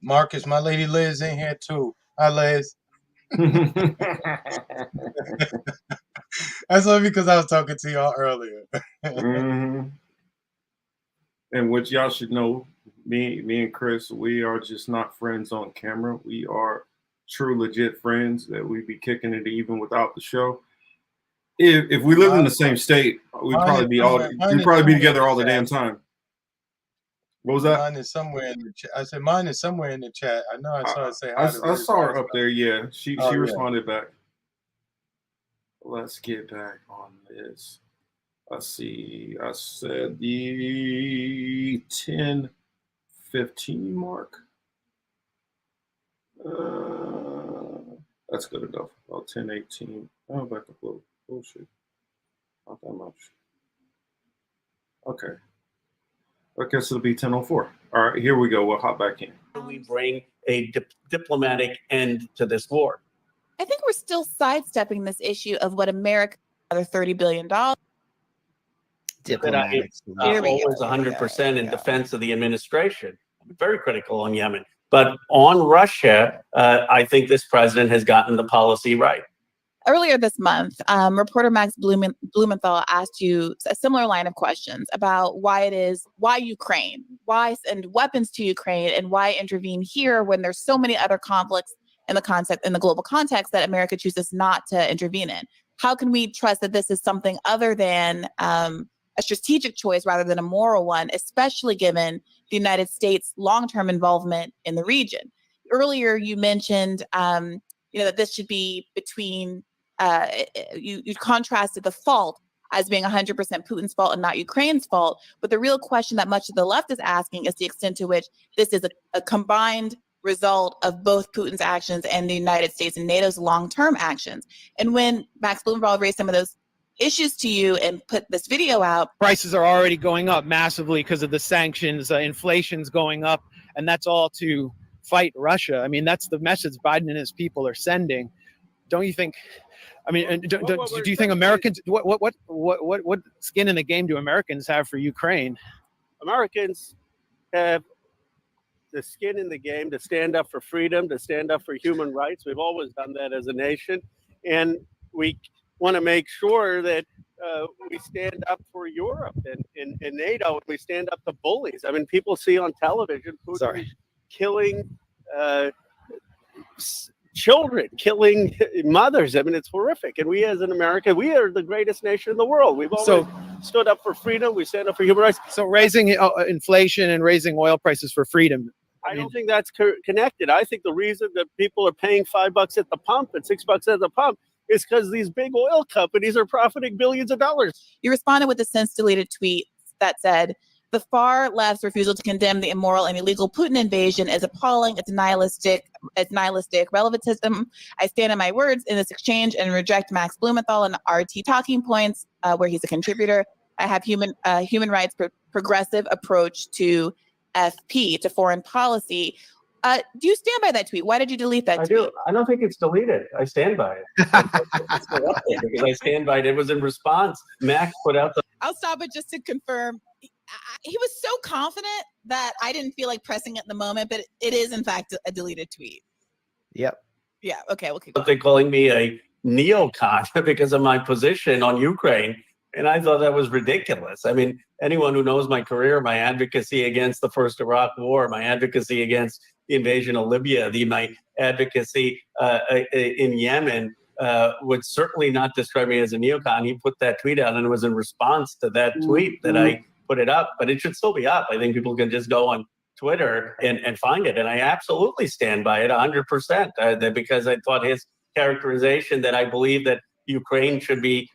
Marcus, my lady Liz in here too. Hi, Liz. That's only because I was talking to y'all earlier. And which y'all should know, Me and Chris, we are just not friends on camera. We are true, legit friends that we be kicking it even without the show. If we lived in the same state, we'd probably be together all the damn time. What was that? Mine is somewhere in the chat. I said mine is somewhere in the chat. I know I saw it say hi to I saw her up there. Yeah, she Oh, yeah. responded back. Let's get back on this. Let's see. I said the 10:15 mark. That's good enough. About 10:18. Oh, back up a little. Bullshit. Not that much. Okay. I guess it'll be 10:04. All right, here we go. We'll hop back in. We bring a diplomatic end to this war. I think we're still sidestepping this issue of what America, another $30 billion. That I always 100% in defense of the administration. I'm very critical on Yemen. But on Russia, I think this president has gotten the policy right. Earlier this month, reporter Max Blumenthal asked you a similar line of questions about why Ukraine, why send weapons to Ukraine, and why intervene here when there's so many other conflicts in the global context that America chooses not to intervene in. How can we trust that this is something other than a strategic choice rather than a moral one, especially given the United States' long-term involvement in the region? Earlier, you mentioned that this should be between. You contrasted the fault as being 100% Putin's fault and not Ukraine's fault. But the real question that much of the left is asking is the extent to which this is a combined result of both Putin's actions and the United States and NATO's long-term actions. And when Max Blumenthal raised some of those issues to you and put this video out, prices are already going up massively because of the sanctions, inflation's going up, and that's all to fight Russia. I mean, that's the message Biden and his people are sending. Don't you think? I mean, do you think Americans? What skin in the game do Americans have for Ukraine? Americans have the skin in the game to stand up for freedom, to stand up for human rights. We've always done that as a nation, and we want to make sure that we stand up for Europe and NATO. We stand up to bullies. I mean, people see on television Putin killing children, killing mothers. I mean, it's horrific. And we as an America, we are the greatest nation in the world. We've always stood up for freedom. We stand up for human rights. So raising inflation and raising oil prices for freedom. I don't think that's connected. I think the reason that people are paying $5 at the pump and $6 at the pump is because these big oil companies are profiting billions of dollars. You responded with a since-deleted tweet that said, "The far left's refusal to condemn the immoral and illegal Putin invasion is appalling. It's nihilistic relativism. I stand on my words in this exchange and reject Max Blumenthal and RT Talking Points, where he's a contributor. I have human rights progressive approach to FP, to foreign policy." Do you stand by that tweet? Why did you delete that tweet? I do. I don't think it's deleted. I stand by it. It's still up there because I stand by it. It was in response. Max put out the. I'll stop it just to confirm. He was so confident that I didn't feel like pressing it in the moment, but it is in fact a deleted tweet. Yep. Yeah. Okay. We'll keep They're calling me a neocon because of my position on Ukraine. And I thought that was ridiculous. I mean, anyone who knows my career, my advocacy against the first Iraq war, my advocacy against the invasion of Libya, my advocacy in Yemen would certainly not describe me as a neocon. He put that tweet out and it was in response to that tweet that I put it up, but it should still be up. I think people can just go on Twitter and find it. And I absolutely stand by it 100% because I thought his characterization that I believe that Ukraine should be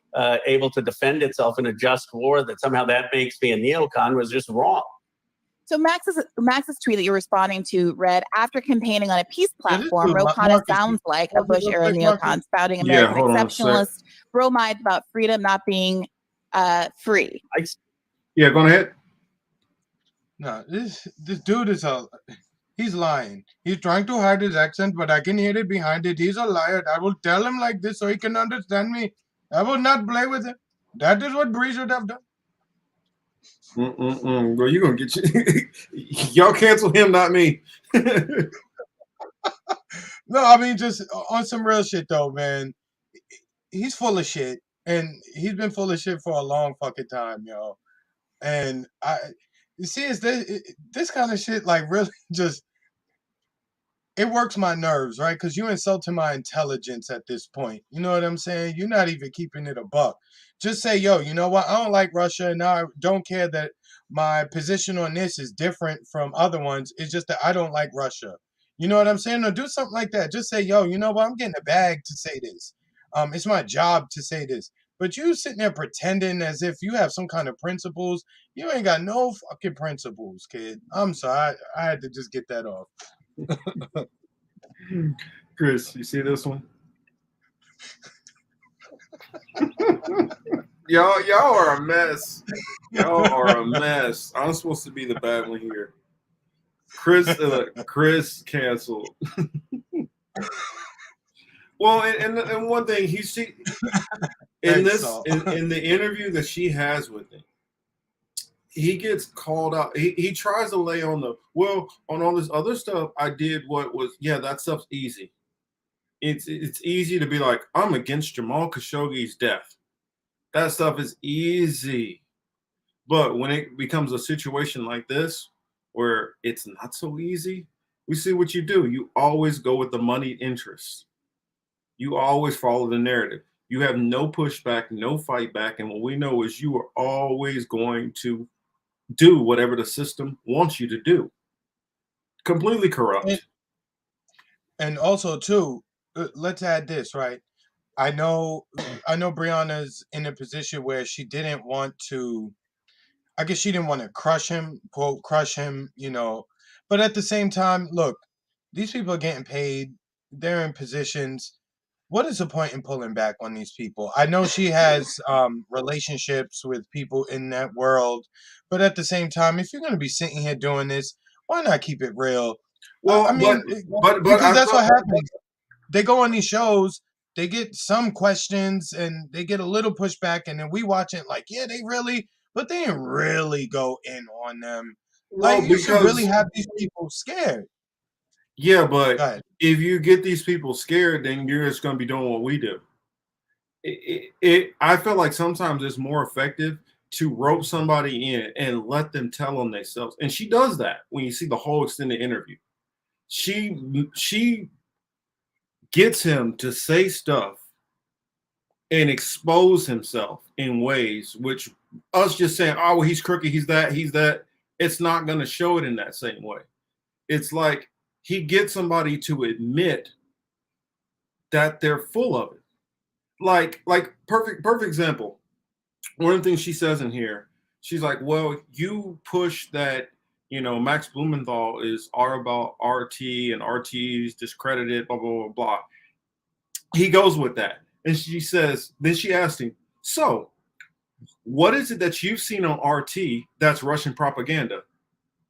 able to defend itself in a just war, that somehow that makes me a neocon, was just wrong. So Max's tweet that you're responding to read, "After campaigning on a peace platform, Ro Khanna sounds like a Bush-era neocon spouting American exceptionalist bromide about freedom not being free." Yeah, go ahead. No, this dude is he's lying. He's trying to hide his accent, but I can hear it behind it. He's a liar. I will tell him like this so he can understand me. I will not play with him. That is what Bree should have done. Well, you're gonna get y'all cancel him, not me. No, I mean, just on some real shit though, man. He's full of shit, and he's been full of shit for a long fucking time, yo. And You see, it's this kind of shit like really just it works my nerves, right? Because you insulting my intelligence at this point. You know what I'm saying? You're not even keeping it a buck. Just say, yo, you know what? I don't like Russia, and I don't care that my position on this is different from other ones. It's just that I don't like Russia. You know what I'm saying? Or do something like that. Just say, yo, you know what? I'm getting a bag to say this. It's my job to say this. But you sitting there pretending as if you have some kind of principles. You ain't got no fucking principles, kid. I'm sorry. I had to just get that off. Chris, you see this one? y'all are a mess. Y'all are a mess. I'm supposed to be the bad one here. Chris canceled. Well, and one thing in the interview that she has with him, he gets called out. He tries to lay on on all this other stuff. I did that stuff's easy. It's easy to be like, I'm against Jamal Khashoggi's death. That stuff is easy. But when it becomes a situation like this, where it's not so easy, we see what you do. You always go with the money interest. You always follow the narrative. You have no pushback, no fight back. And what we know is you are always going to do whatever the system wants you to do. Completely corrupt. And also, too, let's add this, right? I know Brianna's in a position where she didn't want to, I guess she didn't want to crush him, quote, crush him, but at the same time, look, these people are getting paid. They're in positions. What is the point in pulling back on these people? I know she has relationships with people in that world, but at the same time, if you're going to be sitting here doing this, why not keep it real? Well, because that's what happens. They go on these shows, they get some questions, and they get a little pushback, and then we watch it like, yeah, they really, but they didn't really go in on them. Like, you should really have these people scared. Yeah, but if you get these people scared, then you're just going to be doing what we do. I feel like sometimes it's more effective to rope somebody in and let them tell them themselves. And she does that when you see the whole extended interview. She gets him to say stuff and expose himself in ways which us just saying, oh, well, he's crooked, he's that. It's not going to show it in that same way. It's like he gets somebody to admit that they're full of it. Like perfect example. One of the things she says in here, she's like, well, you push that, Max Blumenthal is all about RT and RT is discredited, blah, blah, blah, blah. He goes with that. And she says, then she asked him, so what is it that you've seen on RT that's Russian propaganda?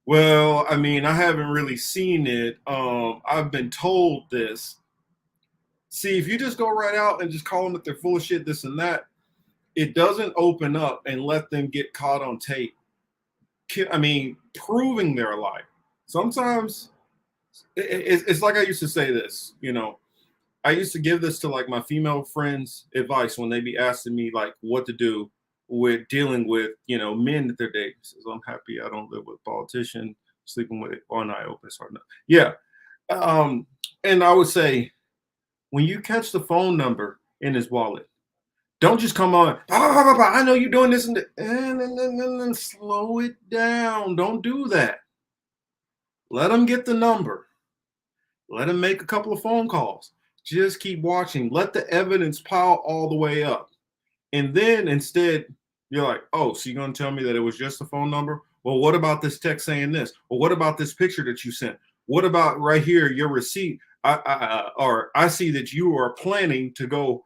Well, I mean, I haven't really seen it. I've been told this. See, if you just go right out and just call them that they're full of shit, this and that, it doesn't open up and let them get caught on tape. I mean, proving their lie. Sometimes it's like I used to say this, I used to give this to like my female friends' advice when they be asking me like what to do with dealing with, men that they're dating. Says, I'm happy I don't live with a politician, sleeping with one eye open. So yeah. And I would say, when you catch the phone number in his wallet, don't just come on, I know you're doing this and slow it down. Don't do that. Let him get the number. Let him make a couple of phone calls. Just keep watching. Let the evidence pile all the way up. And then instead, you're like, oh, so you're going to tell me that it was just a phone number? Well, what about this text saying this? Well, what about this picture that you sent? What about right here, your receipt? I see that you are planning to go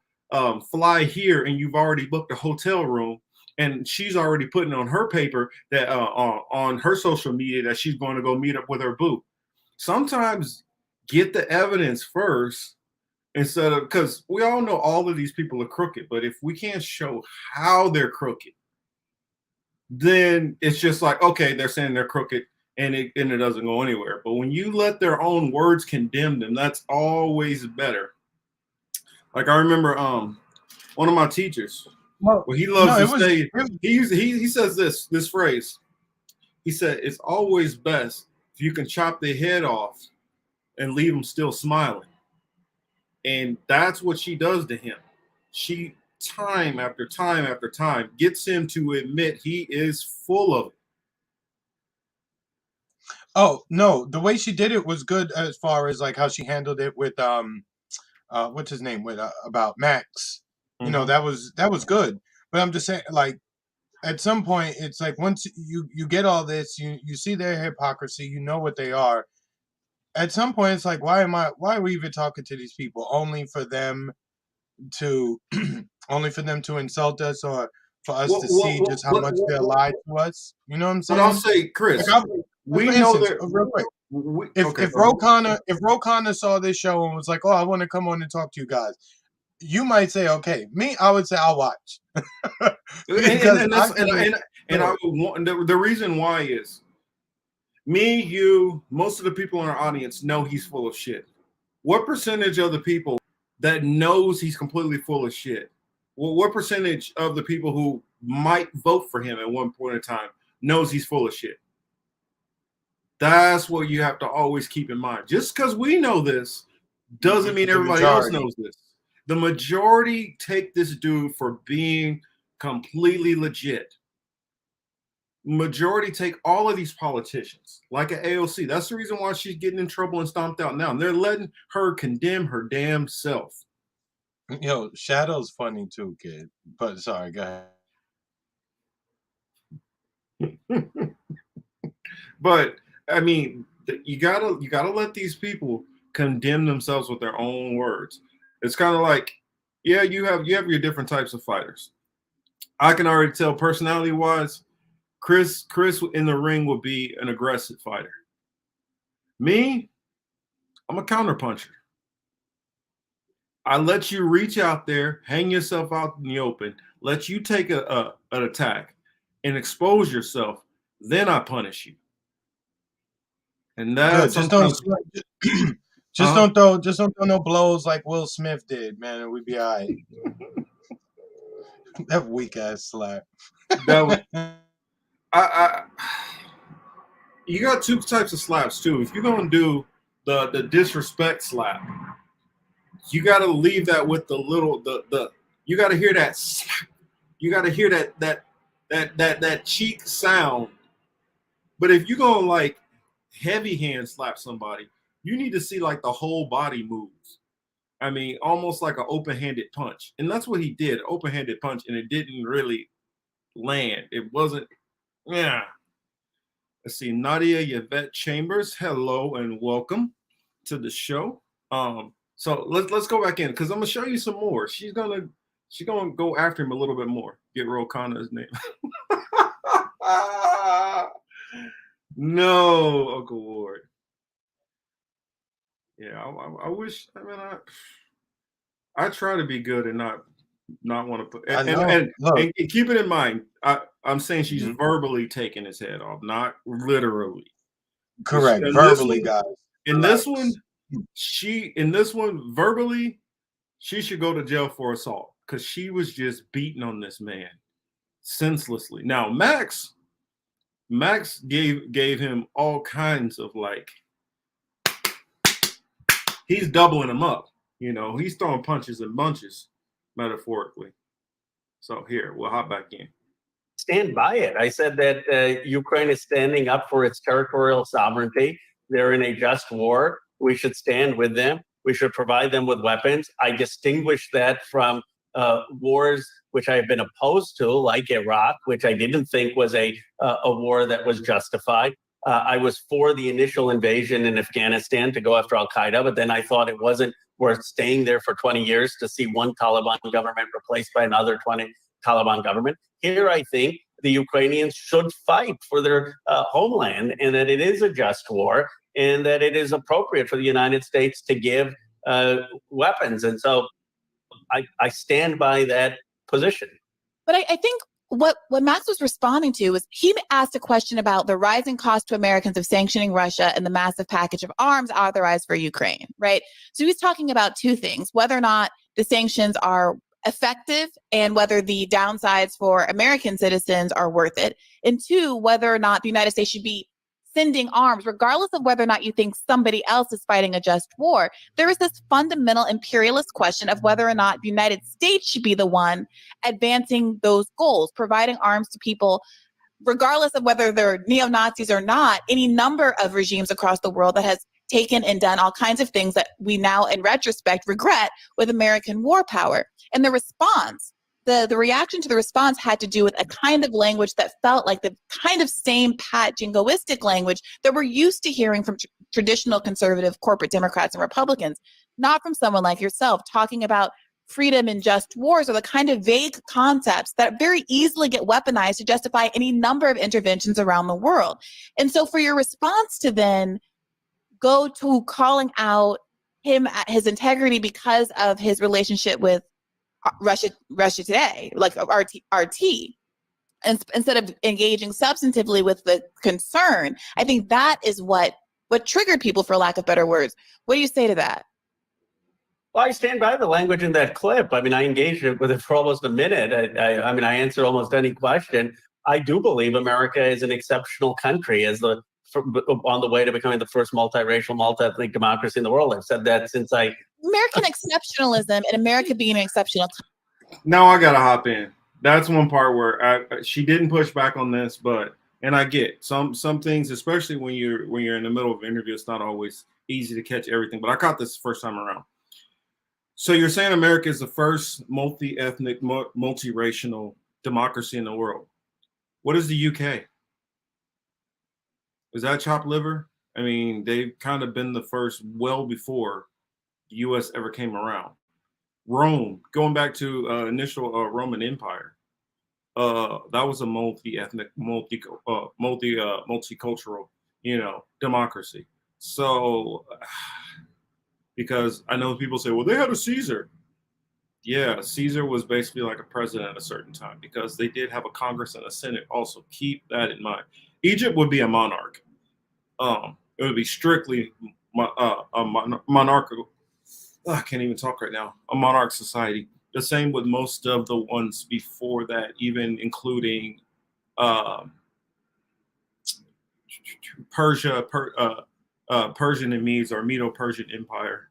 fly here and you've already booked a hotel room. And she's already putting on her paper that on her social media that she's going to go meet up with her boo. Sometimes get the evidence first instead of, because we all know all of these people are crooked, but if we can't show how they're crooked, then it's just like, okay, they're saying they're crooked and it doesn't go anywhere. But when you let their own words condemn them, that's always better. Like I remember one of my teachers, he loves to say, he says this phrase, He said it's always best if you can chop their head off and leave them still smiling. And that's what she does to him. She, time after time after time, gets him to admit he is full of it. Oh no, the way she did it was good as far as like how she handled it with what's his name with about Max. You know, that was good. But I'm just saying, like, at some point it's like once you get all this, you see their hypocrisy, you know what they are. At some point it's like, why are we even talking to these people only for them to insult us, or for us to see just how much they're lied to us? You know what I'm saying? But I'll say, Chris, Like, we for know instance, that real quick, if go Ro Khanna saw this show and was like, "Oh, I want to come on and talk to you guys," you might say, "Okay." Me, I would say, "I'll watch." The reason why is me, you, most of the people in our audience know he's full of shit. What percentage of the people that knows he's completely full of shit? Well, what percentage of the people who might vote for him at one point in time knows he's full of shit? That's what you have to always keep in mind. Just because we know this doesn't mean everybody else knows this. The majority take this dude for being completely legit. Majority take all of these politicians, like at AOC. That's the reason why she's getting in trouble and stomped out now. And they're letting her condemn her damn self. Yo, Shadow's funny too, kid. But sorry, go ahead. But I mean, you gotta let these people condemn themselves with their own words. It's kind of like, yeah, you have your different types of fighters. I can already tell personality wise, Chris in the ring would be an aggressive fighter. Me, I'm a counterpuncher. I let you reach out there, hang yourself out in the open, let you take an attack and expose yourself. Then I punish you. And that's just don't throw no blows like Will Smith did, man, and we'd be all right. That weak ass slap. That was, you got two types of slaps too. If you're gonna do the disrespect slap, you gotta leave that with the little you gotta hear that, you gotta hear that cheek sound. But if you're gonna like heavy hand slap somebody, you need to see like the whole body moves. I mean, almost like an open-handed punch. And that's what he did, open-handed punch, and it didn't really land. It wasn't, yeah. Let's see, Nadia Yvette Chambers, hello and welcome to the show. So let's go back in because I'm gonna show you some more. She's gonna go after him a little bit more. Get Ro Khanna's name. No, Uncle Ward. Yeah, I wish. I mean, I try to be good and not want to put. And keep it in mind. I'm saying she's verbally taking his head off, not literally. Correct, verbally, guys. In this one, verbally, she should go to jail for assault because she was just beating on this man senselessly. Now, Max gave him all kinds of like. He's doubling him up. You know, he's throwing punches and bunches, metaphorically. So here, we'll hop back in. Stand by it. I said that Ukraine is standing up for its territorial sovereignty. They're in a just war. We should stand with them. We should provide them with weapons. I distinguish that from wars which I have been opposed to, like Iraq, which I didn't think was a war that was justified. I was for the initial invasion in Afghanistan to go after al-Qaeda, but then I thought it wasn't worth staying there for 20 years to see one Taliban government replaced by another 20 Taliban government. Here, I think the Ukrainians should fight for their homeland, and that it is a just war, and that it is appropriate for the United States to give weapons. And so I stand by that position. But I think what Max was responding to was he asked a question about the rising cost to Americans of sanctioning Russia and the massive package of arms authorized for Ukraine, right? So he's talking about two things, whether or not the sanctions are effective and whether the downsides for American citizens are worth it. And two, whether or not the United States should be sending arms, regardless of whether or not you think somebody else is fighting a just war. There is this fundamental imperialist question of whether or not the United States should be the one advancing those goals, providing arms to people, regardless of whether they're neo-Nazis or not. Any number of regimes across the world that has taken and done all kinds of things that we now, in retrospect, regret with American war power. And the response, the reaction to the response had to do with a kind of language that felt like the kind of same pat jingoistic language that we're used to hearing from traditional conservative corporate Democrats and Republicans, not from someone like yourself talking about freedom and just wars, or the kind of vague concepts that very easily get weaponized to justify any number of interventions around the world. And so for your response to then go to calling out him, his integrity because of his relationship with Russia Today, like RT, and instead of engaging substantively with the concern, I think that is what triggered people, for lack of better words. What do you say to that? Well, I stand by the language in that clip. I mean, I engaged with it for almost a minute. I mean, I answered almost any question. I do believe America is an exceptional country, on the way to becoming the first multiracial, multi-ethnic democracy in the world. I've said that since American exceptionalism and America being an exceptional. Now I gotta hop in. That's one part where she didn't push back on this, and I get some things, especially when you're in the middle of an interview, it's not always easy to catch everything. But I caught this the first time around. So you're saying America is the first multi-ethnic, multiracial democracy in the world. What is the UK? Is that chopped liver? I mean, they've kind of been the first well before the US ever came around. Rome, going back to initial Roman Empire, that was a multi-ethnic, multicultural, democracy. So, because I know people say, well, they had a Caesar. Yeah, Caesar was basically like a president at a certain time because they did have a Congress and a Senate. Also, keep that in mind. Egypt would be a monarch. It would be strictly monarchical. I can't even talk right now. A monarch society. The same with most of the ones before that, even including Persia, Persian and Medes, or Medo-Persian Empire.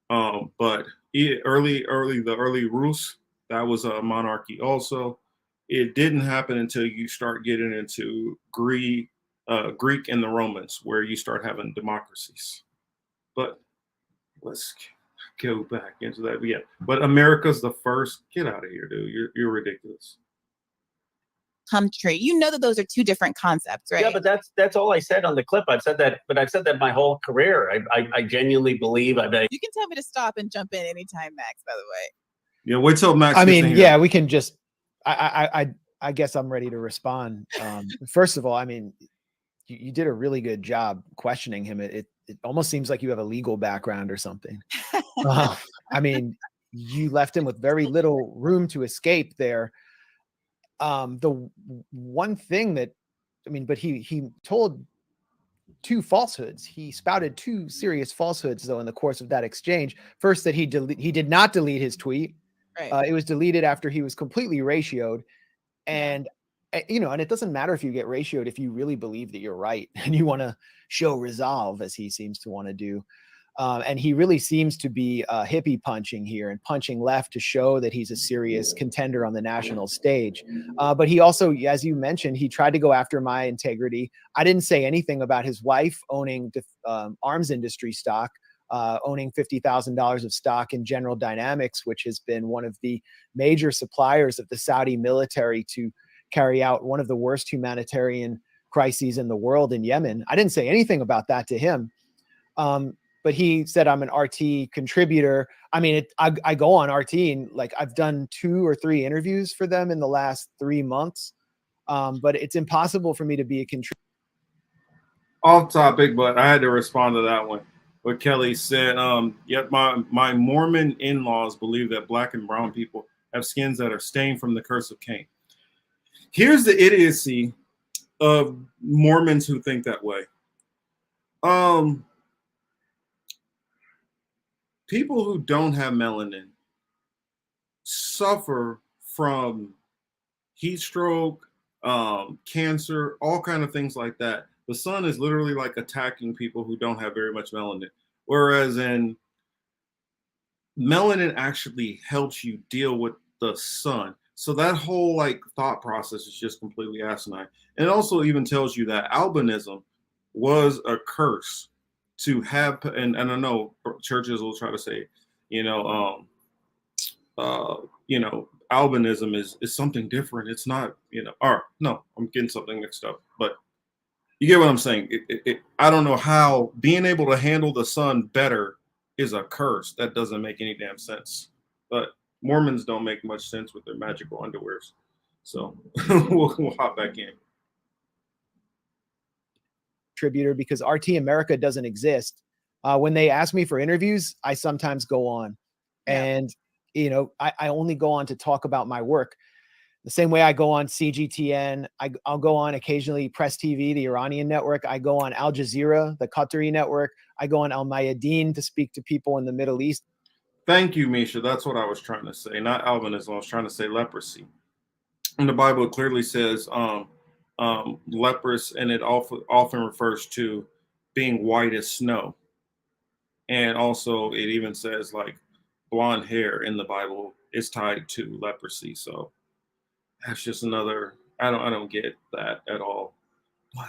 But the early Rus, that was a monarchy also. It didn't happen until you start getting into Greek and the Romans, where you start having democracies. But let's go back into that. Yeah, but America's the first. Get out of here, dude. You're ridiculous. Country. You know that those are two different concepts, right? Yeah, but that's all I said on the clip. I've said that, but I've said that my whole career. I genuinely believe. You can tell me to stop and jump in anytime, Max. By the way. Yeah, wait till Max. I mean, yeah, we can just. I guess I'm ready to respond. First of all, I mean, you did a really good job questioning him. It almost seems like you have a legal background or something. I mean, you left him with very little room to escape there. The one thing that, but he told two falsehoods. He spouted two serious falsehoods, though, in the course of that exchange. First, that he did not delete his tweet. Right. It was deleted after he was completely ratioed. And, and it doesn't matter if you get ratioed if you really believe that you're right and you want to show resolve, as he seems to want to do. And he really seems to be hippie punching here and punching left to show that he's a serious contender on the national stage. But he also, as you mentioned, he tried to go after my integrity. I didn't say anything about his wife owning arms industry stock, owning $50,000 of stock in General Dynamics, which has been one of the major suppliers of the Saudi military to carry out one of the worst humanitarian crises in the world in Yemen. I didn't say anything about that to him. But he said I'm an RT contributor. I mean, I go on RT and I've done 2 or 3 interviews for them in the last 3 months. But it's impossible for me to be a contributor. Off topic, but I had to respond to that one. What Kelly said, yep, my Mormon in-laws believe that black and brown people have skins that are stained from the curse of Cain. Here's the idiocy of Mormons who think that way. People who don't have melanin suffer from heat stroke, cancer, all kind of things like that. The sun is literally like attacking people who don't have very much melanin. Whereas in melanin actually helps you deal with the sun. So that whole like thought process is just completely asinine. And it also even tells you that albinism was a curse to have, and I know churches will try to say, you know, albinism is something different. It's not, or no, I'm getting something mixed up, but you get what I'm saying. I don't know how being able to handle the sun better is a curse. That doesn't make any damn sense. But Mormons don't make much sense with their magical underwears. So we'll hop back in. Contributor, because RT America doesn't exist. When they ask me for interviews, I sometimes go on, and I only go on to talk about my work. The same way I go on CGTN, I'll go on occasionally Press TV, the Iranian network. I go on Al Jazeera, the Qatari network. I go on Al Mayadeen to speak to people in the Middle East. Thank you, Misha. That's what I was trying to say. Not albinism. I was trying to say leprosy. And the Bible clearly says leprous, and it often refers to being white as snow. And also it even says like blonde hair in the Bible is tied to leprosy. So that's just another, I don't get that at all. But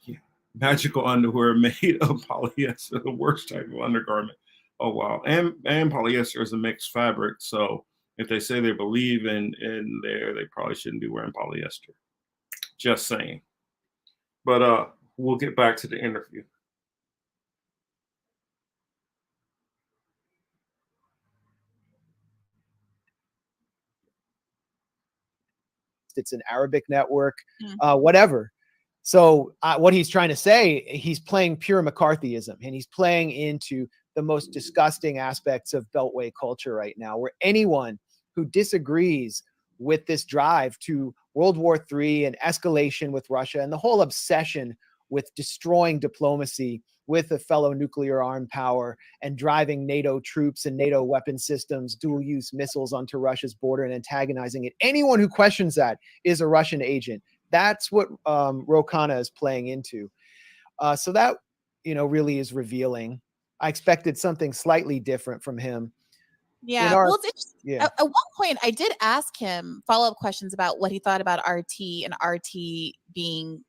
yeah, magical underwear made of polyester, the worst type of undergarment. Oh wow. And polyester is a mixed fabric. So if they say they believe in there, they probably shouldn't be wearing polyester. Just saying. But we'll get back to the interview. It's an Arabic network, whatever. So what he's trying to say, he's playing pure McCarthyism, and he's playing into the most disgusting aspects of Beltway culture right now, where anyone who disagrees with this drive to World War III and escalation with Russia and the whole obsession with destroying diplomacy with a fellow nuclear armed power and driving NATO troops and NATO weapon systems, dual-use missiles onto Russia's border and antagonizing it. Anyone who questions that is a Russian agent. That's what Khanna is playing into. So that, really is revealing. I expected something slightly different from him. Yeah. Well, it's interesting. At one point, I did ask him follow-up questions about what he thought about RT and RT being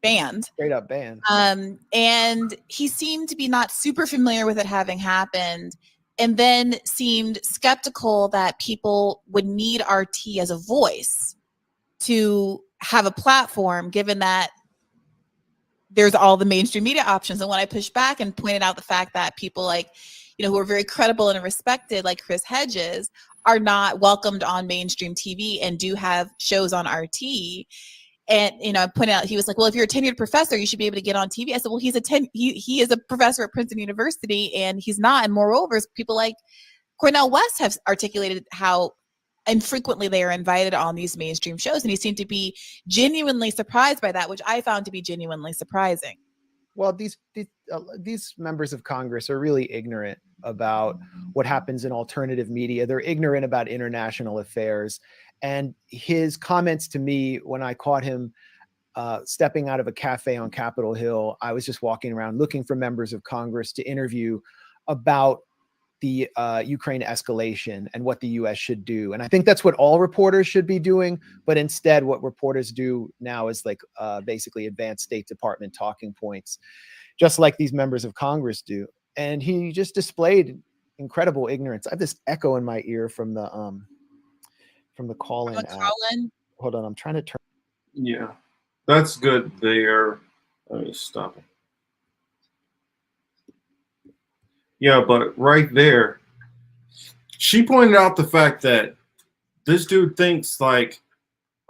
banned. Straight up banned. And he seemed to be not super familiar with it having happened, and then seemed skeptical that people would need RT as a voice to have a platform, given that there's all the mainstream media options. And when I pushed back and pointed out the fact that people like, who are very credible and respected, like Chris Hedges, are not welcomed on mainstream TV and do have shows on RT. And, I pointed out, he was like, well, if you're a tenured professor, you should be able to get on TV. I said, well, he is a professor at Princeton University, and he's not. And moreover, people like Cornel West have articulated how infrequently they are invited on these mainstream shows. And he seemed to be genuinely surprised by that, which I found to be genuinely surprising. Well, these members of Congress are really ignorant about what happens in alternative media. They're ignorant about international affairs. And his comments to me when I caught him stepping out of a cafe on Capitol Hill, I was just walking around looking for members of Congress to interview about the Ukraine escalation and what the U.S. should do. And I think that's what all reporters should be doing. But instead, what reporters do now is like basically advanced State Department talking points, just like these members of Congress do. And he just displayed incredible ignorance. I have this echo in my ear from the call-in app. Hold on, I'm trying to turn. Yeah, that's good there. Let me stop it. Yeah, but right there, she pointed out the fact that this dude thinks like,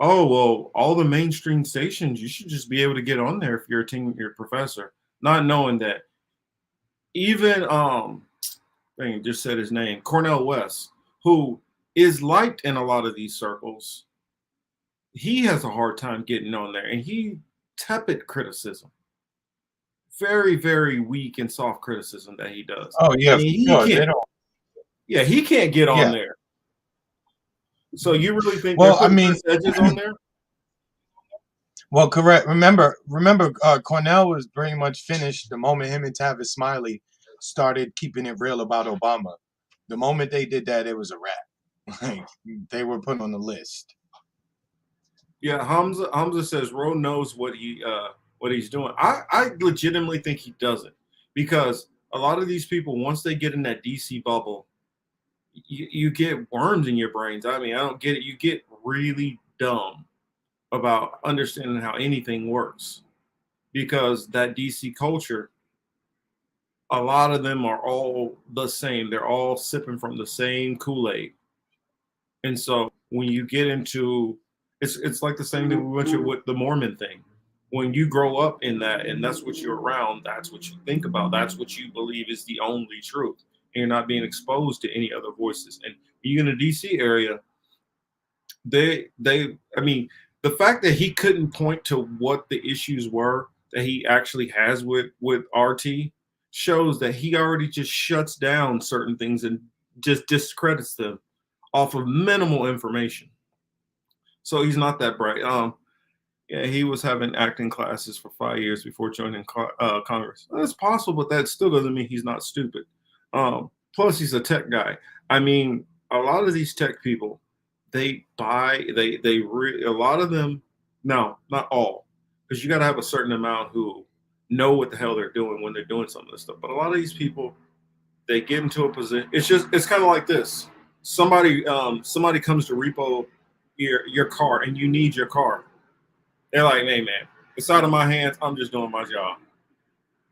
oh, well, all the mainstream stations, you should just be able to get on there if you're a tenured professor, not knowing that even, just said his name, Cornel West, who is liked in a lot of these circles, he has a hard time getting on there, and he tepid criticism. Very, very weak and soft criticism that he does. Oh yeah, he can't get on there. So you really think Well, they're I putting mean, Chris Edges on there? well, correct. Remember, Cornell was pretty much finished the moment him and Tavis Smiley started keeping it real about Obama. The moment they did that, it was a wrap. Like, they were put on the list. Yeah, Hamza says Roe knows what he's doing. I legitimately think he doesn't, because a lot of these people, once they get in that DC bubble, you get worms in your brains. I mean, I don't get it. You get really dumb about understanding how anything works, because that DC culture, a lot of them are all the same. They're all sipping from the same Kool-Aid. And so when you get into it's like the same thing we went through with the Mormon thing. When you grow up in that and that's what you're around, that's what you think about, that's what you believe is the only truth. And you're not being exposed to any other voices. And even in the DC area, I mean, the fact that he couldn't point to what the issues were that he actually has with RT shows that he already just shuts down certain things and just discredits them off of minimal information. So he's not that bright. Yeah, he was having acting classes for 5 years before joining Congress. That's possible, but that still doesn't mean he's not stupid. Plus, he's a tech guy. I mean, a lot of these tech people, a lot of them, no, not all, because you got to have a certain amount who know what the hell they're doing when they're doing some of this stuff. But a lot of these people, they get into a position. It's kind of like this. Somebody comes to repo your car and you need your car. They're like, hey man, it's out of my hands. I'm just doing my job.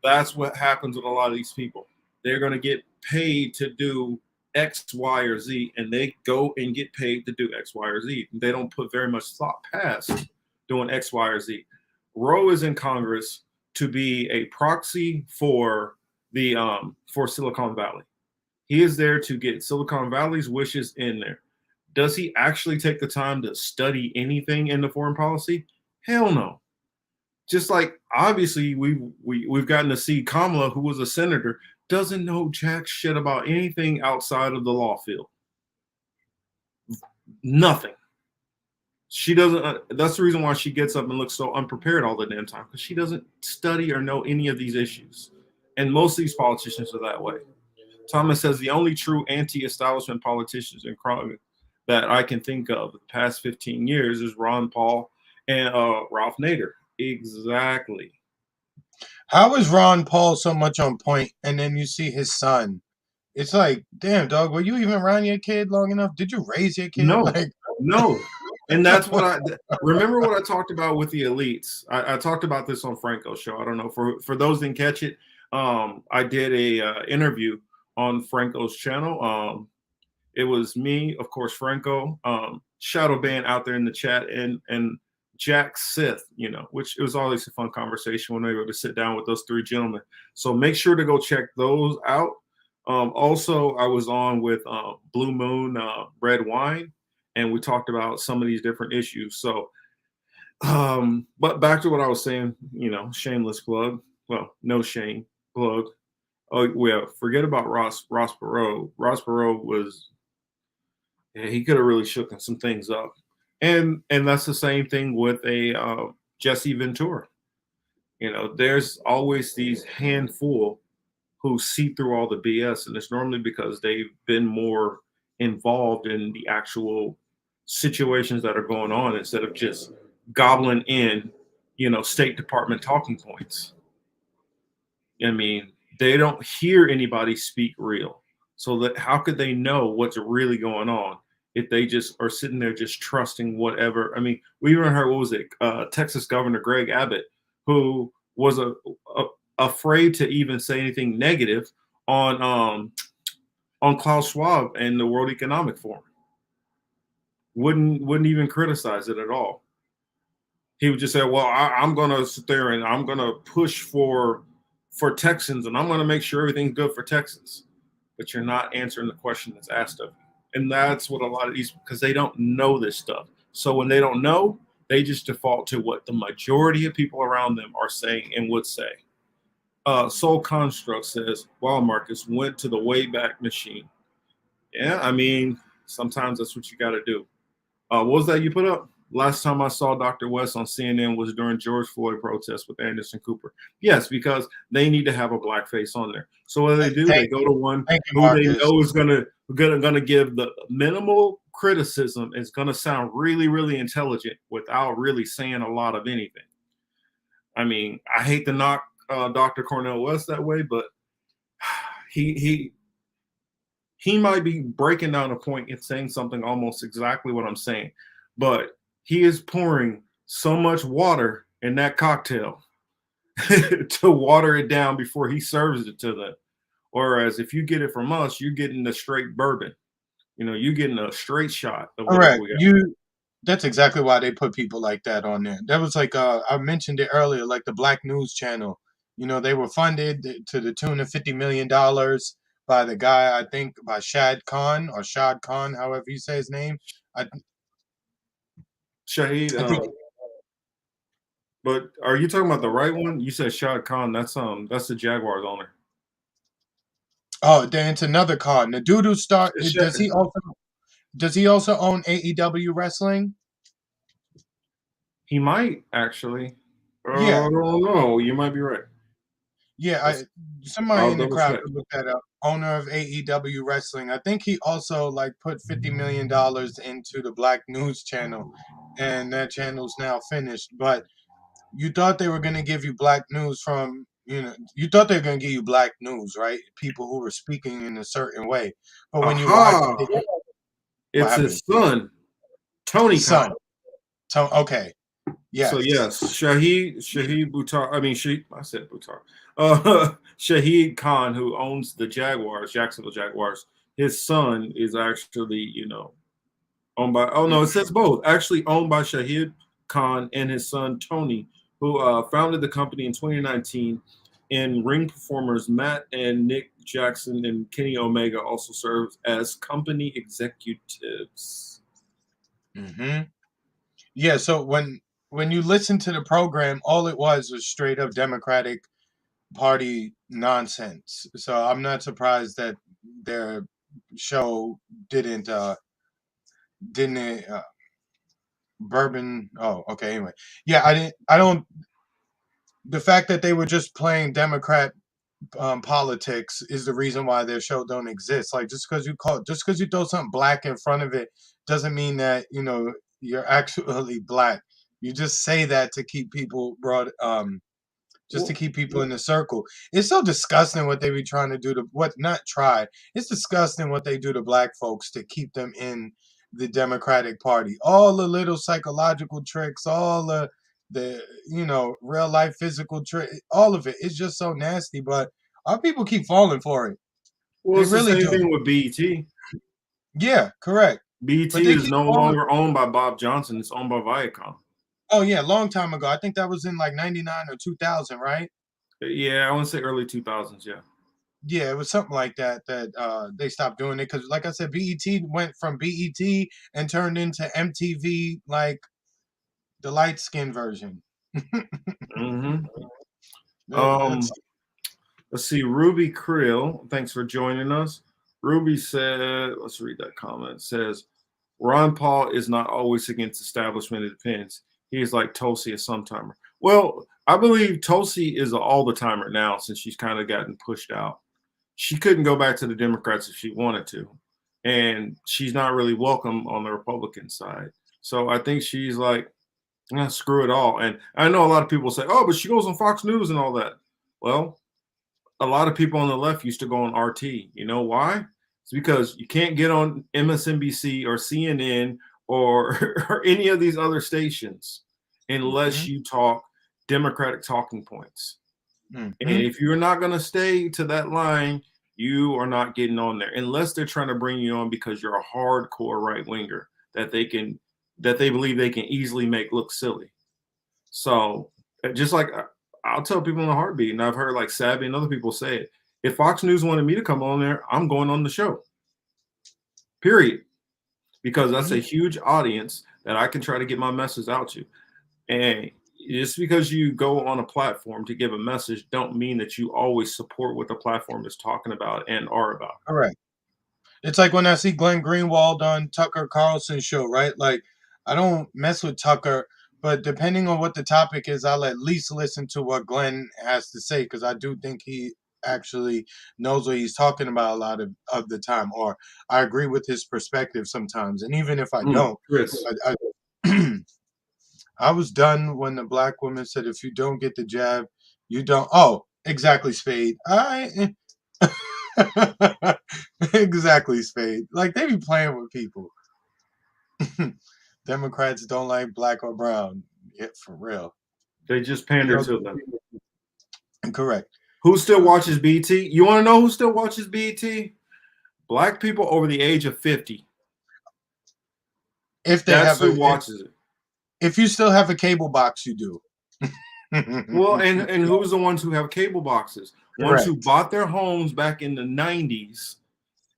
That's what happens with a lot of these people. They're going to get paid to do X, Y, or Z, and they go and get paid to do X, Y, or Z. They don't put very much thought past doing X, Y, or Z. Roe is in Congress to be a proxy for the for Silicon Valley. He is there to get Silicon Valley's wishes in there. Does he actually take the time to study anything in the foreign policy? Hell no. Just like obviously we've gotten to see Kamala, who was a senator, doesn't know jack shit about anything outside of the law field. Nothing. She doesn't. That's the reason why she gets up and looks so unprepared all the damn time, because she doesn't study or know any of these issues. And most of these politicians are that way. Thomas says the only true anti-establishment politicians in crime that I can think of the past 15 years is Ron Paul and Ralph Nader. Exactly. How is Ron Paul so much on point, and then you see his son? It's like, damn, dog, were you even around your kid long enough? Did you raise your kid? No, Like, no. And that's what I remember what I talked about with the elites. I talked about this on Franco's show. I don't know, for those that didn't catch it, I did a interview on Franco's channel. It was me, of course, Franco, Shadow Band out there in the chat, and Jack Sith, which it was always a fun conversation when we were able to sit down with those three gentlemen. So make sure to go check those out. Also, I was on with Blue Moon Red Wine, and we talked about some of these different issues. So, but back to what I was saying, shameless plug. Well, no shame plug. Oh, well, forget about Ross Perot. Ross Perot was, he could have really shooken some things up. And that's the same thing with a Jesse Ventura. There's always these handful who see through all the BS, and it's normally because they've been more involved in the actual situations that are going on instead of just gobbling in, State Department talking points. I mean, they don't hear anybody speak real. So that how could they know what's really going on if they just are sitting there just trusting whatever? I mean, we even heard, what was it? Texas Governor Greg Abbott, who was afraid to even say anything negative on Klaus Schwab and the World Economic Forum. Wouldn't even criticize it at all. He would just say, well, I'm going to sit there and I'm going to push for Texans, and I'm going to make sure everything's good for Texans. But you're not answering the question that's asked of you. And that's what a lot of these, because they don't know this stuff. So when they don't know, they just default to what the majority of people around them are saying and would say. Soul Construct says, wow, Marcus went to the Wayback Machine. Yeah, I mean, sometimes that's what you got to do. What was that you put up? Last time I saw Dr. West on CNN was during George Floyd protests with Anderson Cooper. Yes, because they need to have a black face on there. So what do? They go to one who they know is gonna give the minimal criticism. It's gonna sound really, really intelligent without really saying a lot of anything. I mean, I hate to knock Dr. Cornel West that way, but he might be breaking down a point and saying something almost exactly what I'm saying, but he is pouring so much water in that cocktail to water it down before he serves it to them. Whereas if you get it from us, you're getting the straight bourbon. You know, you're getting a straight shot of whatever Correct. we got. That's exactly why they put people like that on there. That was like I mentioned it earlier, like the Black News Channel. You know, they were funded to the tune of $50 million by the guy, I think, by Shad Khan, however you say his name. Shahid, but are you talking about the right one? You said Shad Khan. That's the Jaguars owner. Oh, then it's another Khan. The dude who does he also own AEW wrestling? He might actually. Yeah. I don't know. You might be right. Yeah, somebody in the double crowd check. could look that up. Owner of AEW Wrestling. I think he also like put $50 million into the Black News Channel, and that channel's now finished. But you thought they were going to give you black news from, you thought they were going to give you black news, right? People who were speaking in a certain way. But when you watch it, it's his son, Tony Khan. Okay. Yes. So yes, Shahid Buttar. I mean, I said Buttar. Shahid Khan, who owns the Jaguars, Jacksonville Jaguars. His son is actually, owned by. Oh no, it says both. Actually, owned by Shahid Khan and his son Tony, who founded the company in 2019. And ring performers Matt and Nick Jackson and Kenny Omega also serve as company executives. Mm-hmm. Yeah. So when you listen to the program, all it was straight up Democratic Party nonsense. So I'm not surprised that their show didn't bourbon. Oh, okay. Anyway, yeah, I don't. The fact that they were just playing Democrat politics is the reason why their show don't exist. Like just because you throw something black in front of it doesn't mean that you're actually black. You just say that to keep people to keep people in the circle. It's so disgusting what they be trying to do It's disgusting what they do to black folks to keep them in the Democratic Party. All the little psychological tricks, all the real life physical trick, all of it. It's just so nasty, but our people keep falling for it. Well, it's really the same thing with BET. Yeah, correct. BET is no longer owned by Bob Johnson. It's owned by Viacom. Oh yeah, long time ago. I think that was in like 99 or 2000, right? Yeah, I want to say early 2000s. Yeah. Yeah, it was something like that they stopped doing it because, like I said, BET went from BET and turned into MTV, like the light skin version. Mm-hmm. Let's see. Ruby Krill, thanks for joining us. Ruby said, let's read that comment. It says, Ron Paul is not always against establishment. It depends. He is like Tulsi, a sometimer. Well, I believe Tulsi is an all-the-timer now since she's kind of gotten pushed out. She couldn't go back to the Democrats if she wanted to. And she's not really welcome on the Republican side. So I think she's like, screw it all. And I know a lot of people say, oh, but she goes on Fox News and all that. Well, a lot of people on the left used to go on RT. You know why? It's because you can't get on MSNBC or CNN or any of these other stations unless you talk Democratic talking points. And if you're not going to stay to that line, you are not getting on there unless they're trying to bring you on because you're a hardcore right winger that they believe they can easily make look silly. So just like I'll tell people in a heartbeat, and I've heard like Savvy and other people say it. If Fox News wanted me to come on there, I'm going on the show. Period. Because that's a huge audience that I can try to get my message out to. And just because you go on a platform to give a message don't mean that you always support what the platform is talking about and are about. Correct. It's like when I see Glenn Greenwald on Tucker Carlson's show, right? Like I don't mess with Tucker, but depending on what the topic is, I'll at least listen to what Glenn has to say because I do think he actually knows what he's talking about a lot of the time, or I agree with his perspective sometimes. And even if I don't, Chris. I was done when the black woman said, if you don't get the jab, you don't. Oh, exactly, Spade. Exactly, Spade. Like, they be playing with people. Democrats don't like black or brown. Yeah, for real. They just pander to them. Correct. Who still watches BT? You want to know who still watches BT? Black people over the age of 50. If they That's have who watches it. If you still have a cable box, you do. Well, and who's the ones who have cable boxes? Ones who Correct. bought their homes back in the 90s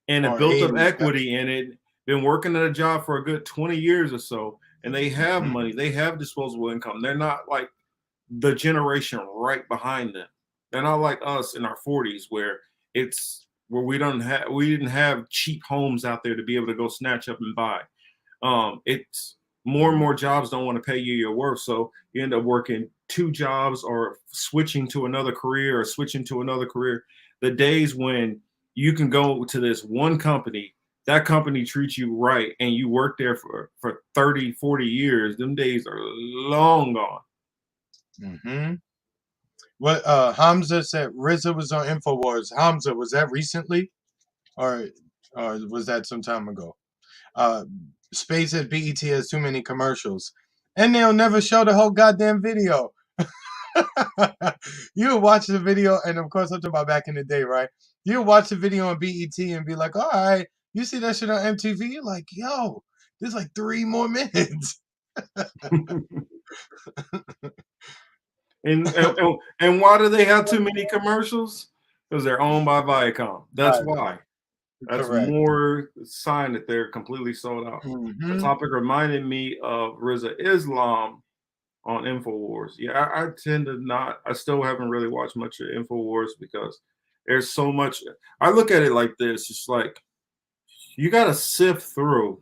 and have Or built up 80s, equity in it, been working at a job for a good 20 years or so, and they have money, they have disposable income. They're not like the generation right behind them. They're not like us in our 40s where we didn't have cheap homes out there to be able to go snatch up and buy. It's more and more jobs don't want to pay you your worth, so you end up working 2 jobs or switching to another career. The days when you can go to this one company, that company treats you right, and you work there for 30, 40 years, them days are long gone. Mm-hmm. What Hamza said, RZA was on InfoWars. Hamza, was that recently? Or was that some time ago? Space at BET has too many commercials. And they'll never show the whole goddamn video. You watch the video, and of course I'm talking about back in the day, right? You watch the video on BET and be like, all right, you see that shit on MTV, you're like, yo, there's like 3 more minutes. And why do they have too many commercials? Because they're owned by Viacom. That's why. That's Correct. more sign that they're completely sold out. The topic reminded me of Riza Islam on InfoWars. Yeah, I tend to not. I still haven't really watched much of InfoWars because there's so much. I look at it like this. It's like you got to sift through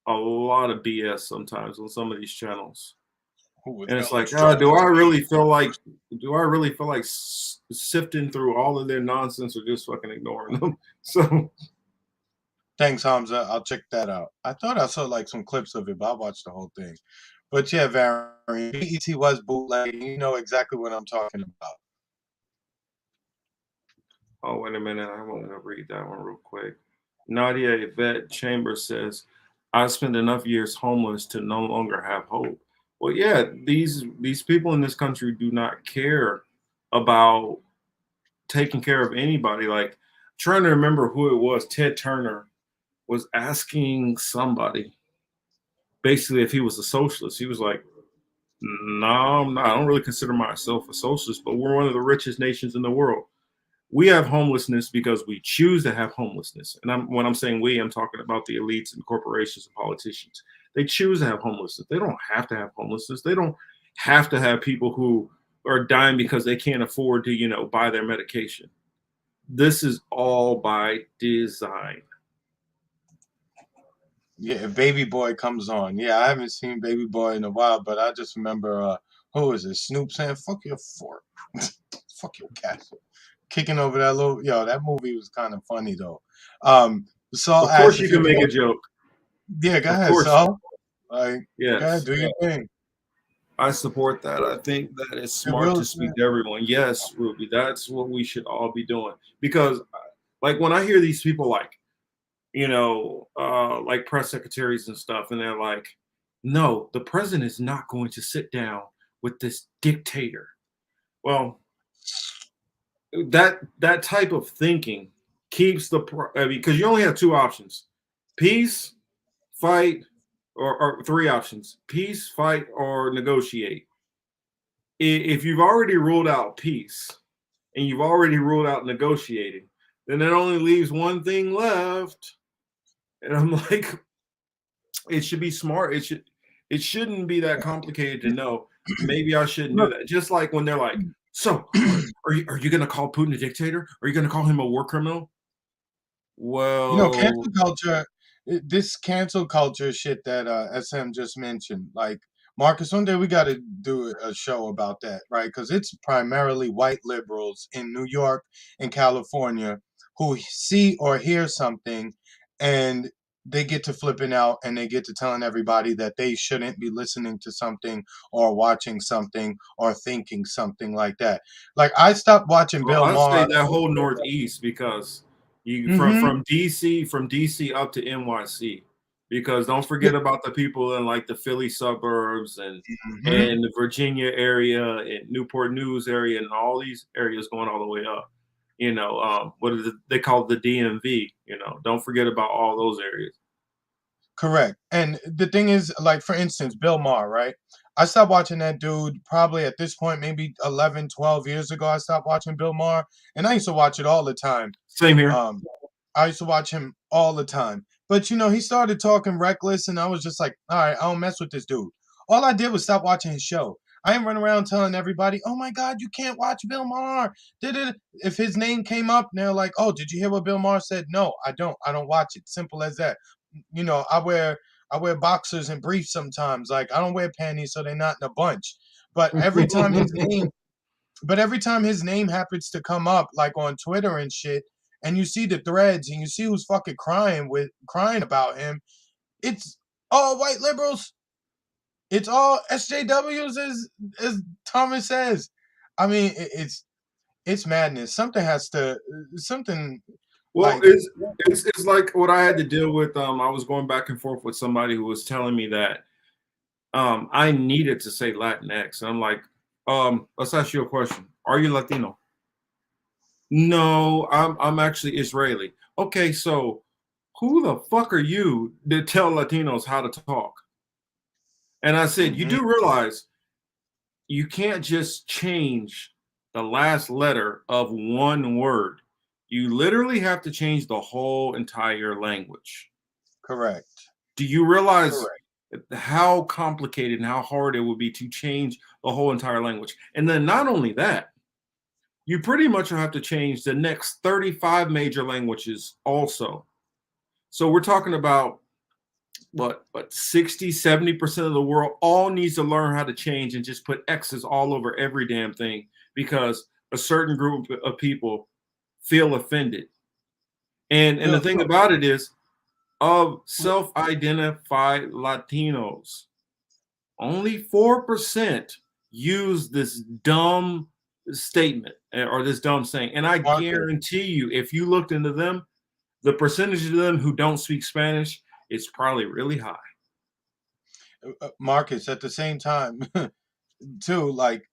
a lot of BS sometimes on some of these channels. And it's like, do I really feel like sifting through all of their nonsense or just fucking ignoring them? So thanks, Hamza. I'll check that out. I thought I saw like some clips of it, but I watched the whole thing. But yeah, Varian, BET was bootlegging. You know exactly what I'm talking about. Oh, wait a minute. I want to read that one real quick. Nadia Yvette Chambers says, I spent enough years homeless to no longer have hope. Well, yeah, these people in this country do not care about taking care of anybody. Like, trying to remember who it was. Ted Turner was asking somebody basically if he was a socialist. He was like, no, I'm not. I don't really consider myself a socialist, but we're one of the richest nations in the world. We have homelessness because we choose to have homelessness. And when I'm saying we, I'm talking about the elites and corporations and politicians. They choose to have homelessness. They don't have to have homelessness. They don't have to have people who are dying because they can't afford to, buy their medication. This is all by design. Yeah, Baby Boy comes on. Yeah, I haven't seen Baby Boy in a while, but I just remember, who is it? Snoop saying, fuck your fork. Fuck your castle. Kicking over that that movie was kind of funny though. Saul, of course you can make a joke. Yeah, go ahead, Saul. Like, yes. Go ahead, do your thing. I support that. I think that it's smart to speak to everyone. Yes, Ruby, that's what we should all be doing. Because, like, when I hear these people, like, like press secretaries and stuff, and they're like, no, the president is not going to sit down with this dictator. Well, that type of thinking keeps because you only have 2 options: peace, fight, or 3 options: peace, fight, or negotiate. If you've already ruled out peace and you've already ruled out negotiating, then it only leaves one thing left. And I'm like, it should be smart. It shouldn't be that complicated to know. Maybe I shouldn't do that. Just like when they're like, so are you going to call Putin a dictator? Are you going to call him a war criminal? Well, cancel culture. this cancel culture shit that SM just mentioned, like Marcus, one day we got to do a show about that, right? Because it's primarily white liberals in New York and California who see or hear something and they get to flipping out and they get to telling everybody that they shouldn't be listening to something or watching something or thinking something like that. Like I stopped watching Well, Bill I'd say Maher. that whole Northeast because you Mhm. from DC up to NYC. Because don't forget about the people in like the Philly suburbs and the Virginia area and Newport News area and all these areas going all the way up. You know, what is it? They call it the DMV. You know, don't forget about all those areas. Correct. And the thing is, like, for instance, Bill Maher, right? I stopped watching that dude probably at this point, maybe 11, 12 years ago. I stopped watching Bill Maher, and I used to watch it all the time. Same here. I used to watch him all the time. But, you know, he started talking reckless, and I was just like, all right, I don't mess with this dude. All I did was stop watching his show. I ain't running around telling everybody, oh my God, you can't watch Bill Maher. If his name came up, and they're like, oh, did you hear what Bill Maher said? No, I don't. I don't watch it. Simple as that. You know, I wear boxers and briefs sometimes. Like I don't wear panties, so they're not in a bunch. But every time his name happens to come up, like on Twitter and shit, and you see the threads and you see who's fucking crying about him, it's all white liberals. It's all SJWs, as Thomas says. I mean, it's madness. Something has to something. Well, Like, it's like what I had to deal with. I was going back and forth with somebody who was telling me that I needed to say Latinx. And I'm like, let's ask you a question. Are you Latino? No, I'm actually Israeli. Okay, so who the fuck are you to tell Latinos how to talk? And I said, you do realize you can't just change the last letter of one word. You literally have to change the whole entire language. Correct. Do you realize how complicated and how hard it would be to change the whole entire language? And then not only that, you pretty much will have to change the next 35 major languages also. So we're talking about what 60, 70% of the world all needs to learn how to change and just put X's all over every damn thing because a certain group of people feel offended. And the thing about it is, of self-identified Latinos, only 4% use this dumb statement or this dumb saying. And I guarantee you, if you looked into them, the percentage of them who don't speak Spanish is probably really high. Marcus, at the same time, too, like,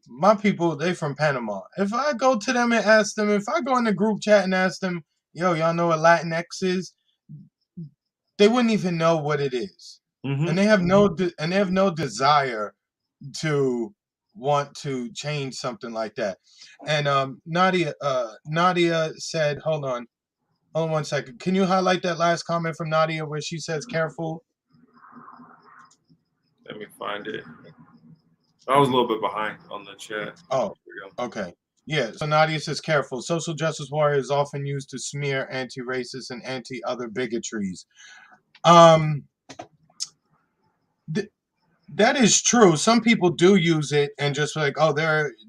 my people, they from Panama. If I go to them and ask them, if I go in the group chat and ask them, yo, y'all know what Latinx is? They wouldn't even know what it is. And they have no desire to want to change something like that. And Nadia said, hold on 1 second. Can you highlight that last comment from Nadia where she says careful? Let me find it. I was a little bit behind on the chat. Oh, okay. Yeah, so Nadia says careful. Social justice warrior is often used to smear anti-racist and anti-other bigotries. That is true. Some people do use it and just like, oh,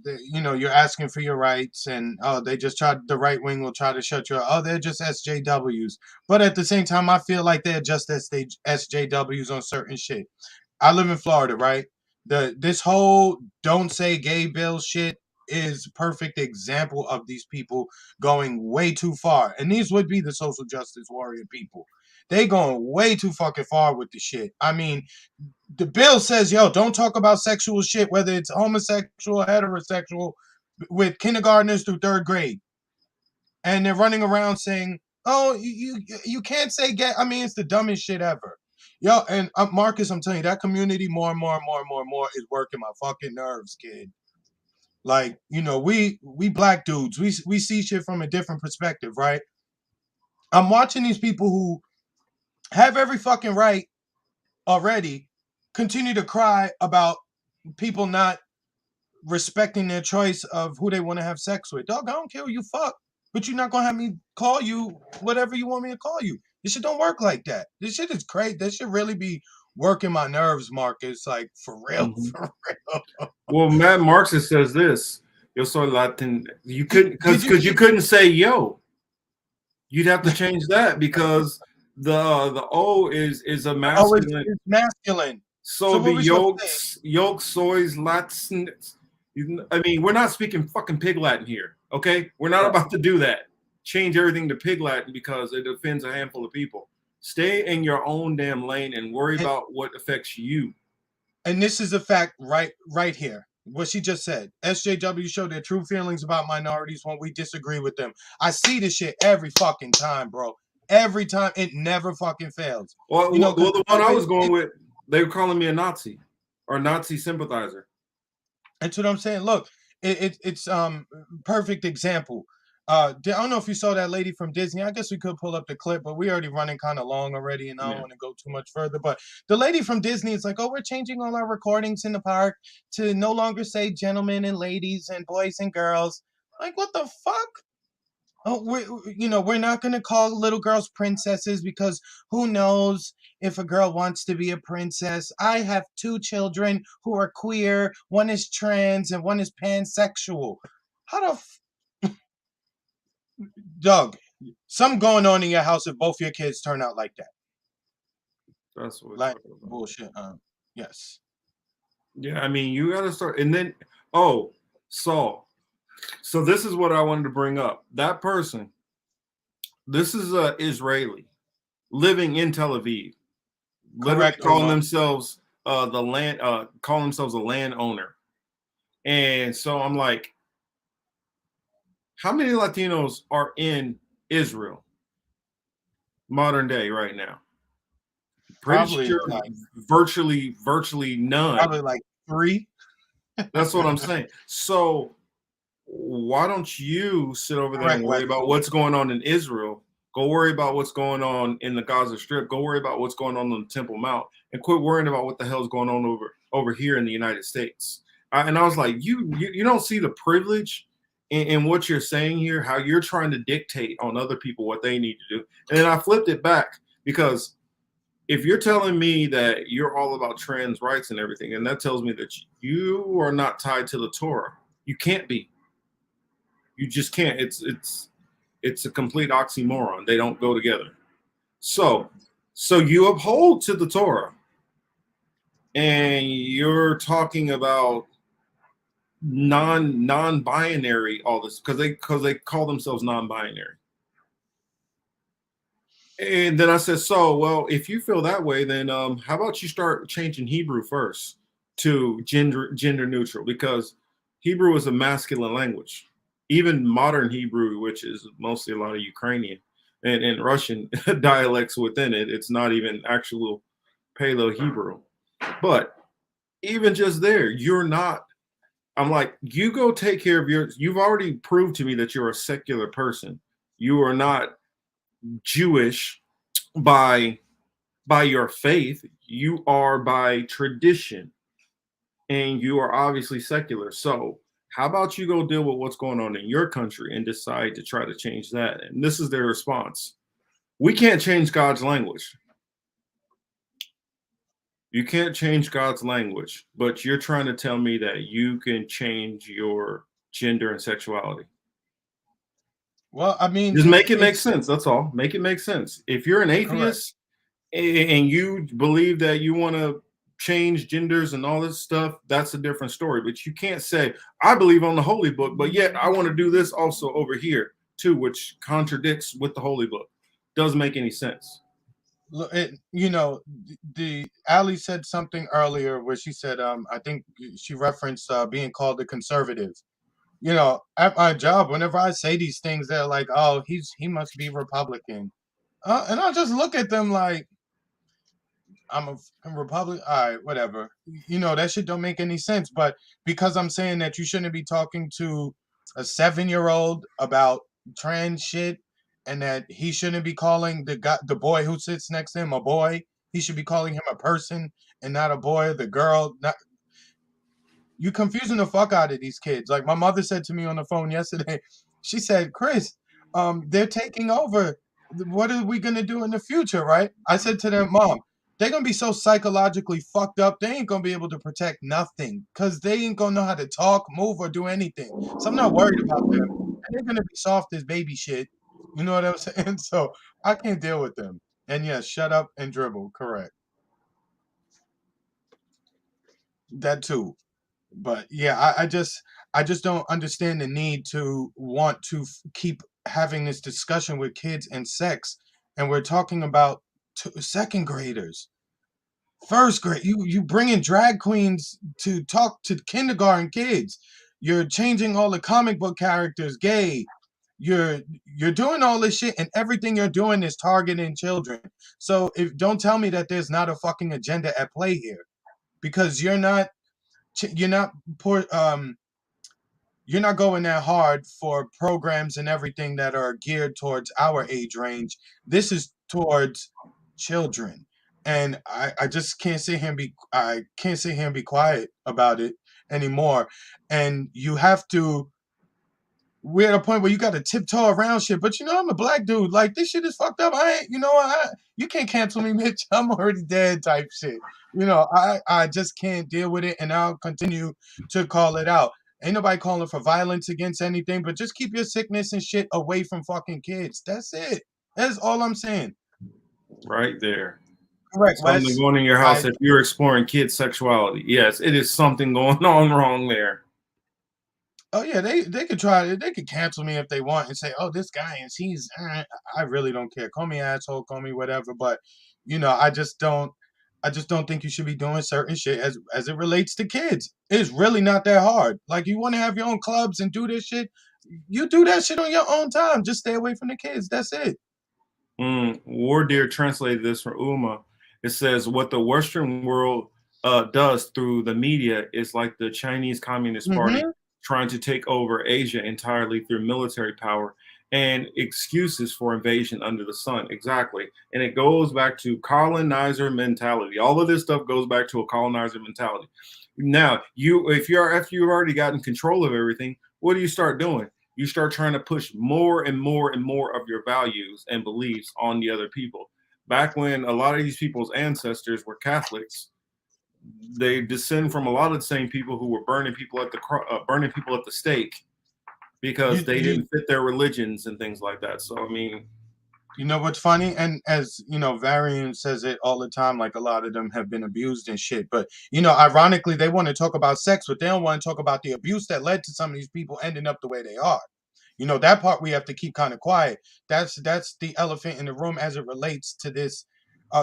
you're asking for your rights, and oh, the right wing will try to shut you up. Oh, they're just SJWs. But at the same time, I feel like they're just SJWs on certain shit. I live in Florida, right? This whole don't say gay bill shit is a perfect example of these people going way too far. And these would be the social justice warrior people. They going way too fucking far with the shit. I mean, the bill says, yo, don't talk about sexual shit, whether it's homosexual or heterosexual, with kindergartners through third grade. And they're running around saying, oh, you can't say gay. I mean, it's the dumbest shit ever. Yo, and Marcus, I'm telling you, that community more and more is working my fucking nerves, kid. Like, you know, we black dudes, we see shit from a different perspective, right? I'm watching these people who have every fucking right already continue to cry about people not respecting their choice of who they want to have sex with. Dog, I don't care who you fuck, but you're not gonna have me call you whatever you want me to call you. This shit don't work like that. This shit is crazy. This should really be working my nerves, Marcus. Like for real, for real. Well, Matt Marxist says this. Yo soy Latin. You couldn't because you couldn't say yo. You'd have to change that because the O is a masculine. It's masculine. So the yolks, soys, Latin. I mean, we're not speaking fucking pig Latin here, okay? We're not about to do that. Change everything to pig Latin because it offends a handful of people. Stay in your own damn lane and worry about what affects you. And this is a fact right here. What she just said. SJW show their true feelings about minorities when we disagree with them. I see this shit every fucking time, bro. Every time. It never fucking fails. Well, You know, the one I was going with, they were calling me a Nazi or Nazi sympathizer. That's what I'm saying. Look, it's perfect example. I don't know if you saw that lady from Disney. I guess we could pull up the clip, but we already running kind of long already, and I don't want to go too much further. But the lady from Disney is like, oh, we're changing all our recordings in the park to no longer say gentlemen and ladies and boys and girls. Like, what the fuck? Oh, we're not gonna call little girls princesses because who knows if a girl wants to be a princess. I have 2 children who are queer. One is trans and one is pansexual. How the Doug, something going on in your house if both your kids turn out like that. That's what like bullshit. Yes. Yeah, I mean, you got to start. And then, Saul. So this is what I wanted to bring up. That person, this is a Israeli living in Tel Aviv, literally calling themselves calling themselves a landowner. And so I'm like, how many Latinos are in Israel modern day right now? Probably sure like, virtually none. Probably like 3. That's what I'm saying. So why don't you sit over there and worry about what's going on in Israel? Go worry about what's going on in the Gaza Strip. Go worry about what's going on the Temple Mount, and quit worrying about what the hell's going on over here in the United States. And I was like, you don't see the privilege in what you're saying here, how you're trying to dictate on other people what they need to do. And then I flipped it back because if you're telling me that you're all about trans rights and everything, and that tells me that you are not tied to the Torah. You can't be. You just can't. It's a complete oxymoron. They don't go together. So you uphold to the Torah, and you're talking about non-binary all this because they call themselves non-binary. And then I said, so well, if you feel that way, then how about you start changing Hebrew first to gender neutral, because Hebrew is a masculine language. Even modern Hebrew, which is mostly a lot of Ukrainian and Russian dialects within it, it's not even actual Paleo Hebrew. But even just there, you're not. I'm like, you go take care of you've already proved to me that you're a secular person. You are not Jewish by your faith. You are by tradition, and you are obviously secular. So how about you go deal with what's going on in your country and decide to try to change that? And this is their response. We can't change God's language. You can't change God's language, but you're trying to tell me that you can change your gender and sexuality. Well, I mean, just make it make sense. That's all. Make it make sense. If you're an atheist and you believe that you want to change genders and all this stuff, that's a different story. But you can't say, I believe on the Holy Book, but yet I want to do this also over here too, which contradicts with the Holy Book. Doesn't make any sense. Look, the Ali said something earlier where she said, I think she referenced being called a conservative. At my job, whenever I say these things, they're like, "Oh, he must be Republican," and I'll just look at them like, "I'm a Republican." All right, whatever. That shit don't make any sense. But because I'm saying that you shouldn't be talking to a 7-year-old about trans shit, and that he shouldn't be calling the boy who sits next to him a boy. He should be calling him a person and not a boy. The girl, not. You confusing the fuck out of these kids. Like my mother said to me on the phone yesterday, she said, Chris, they're taking over what are we gonna do in the future, right? I said to them, Mom, they're gonna be so psychologically fucked up, they ain't gonna be able to protect nothing because they ain't gonna know how to talk, move, or do anything. So I'm not worried about them. And they're gonna be soft as baby shit. You know what I'm saying? So I can't deal with them. And yes, shut up and dribble. Correct. That too. But yeah, I just don't understand the need to want to keep having this discussion with kids and sex, and we're talking about second graders, first grade. You bring in drag queens to talk to kindergarten kids. You're changing all the comic book characters gay. You're doing all this shit, and everything you're doing is targeting children. So if don't tell me that there's not a fucking agenda at play here, because you're not poor you're not going that hard for programs and everything that are geared towards our age range. This is towards children. And I just can't sit here and be quiet about it anymore. And you have to we're at a point where you got to tiptoe around shit. But I'm a black dude. Like this shit is fucked up. I ain't, you can't cancel me, bitch. I'm already dead type shit. I just can't deal with it, and I'll continue to call it out. Ain't nobody calling for violence against anything, but just keep your sickness and shit away from fucking kids. That's it. That's all I'm saying. Right there. Correct, Something Wes. going in your house if you're exploring kids' sexuality. Yes, it is something going on wrong there. Oh yeah, they could try. They could cancel me if they want and say, "Oh, this guy is he's." I really don't care. Call me asshole, call me whatever. But I just don't. I just don't think you should be doing certain shit as it relates to kids. It's really not that hard. Like you want to have your own clubs and do this shit, you do that shit on your own time. Just stay away from the kids. That's it. Wardeer translated this from Uma. It says, what the Western world does through the media is like the Chinese Communist Party trying to take over Asia entirely through military power and excuses for invasion under the sun. Exactly. And it goes back to colonizer mentality. All of this stuff goes back to a colonizer mentality. Now, if you've already gotten control of everything, what do you start doing? You start trying to push more and more and more of your values and beliefs on the other people. Back when a lot of these people's ancestors were Catholics, they descend from a lot of the same people who were burning people at the stake because they didn't fit their religions and things like that. So I mean, you know what's funny? And as Varian says it all the time, like a lot of them have been abused and shit. But ironically, they want to talk about sex, but they don't want to talk about the abuse that led to some of these people ending up the way they are. That part we have to keep kind of quiet. That's the elephant in the room as it relates to this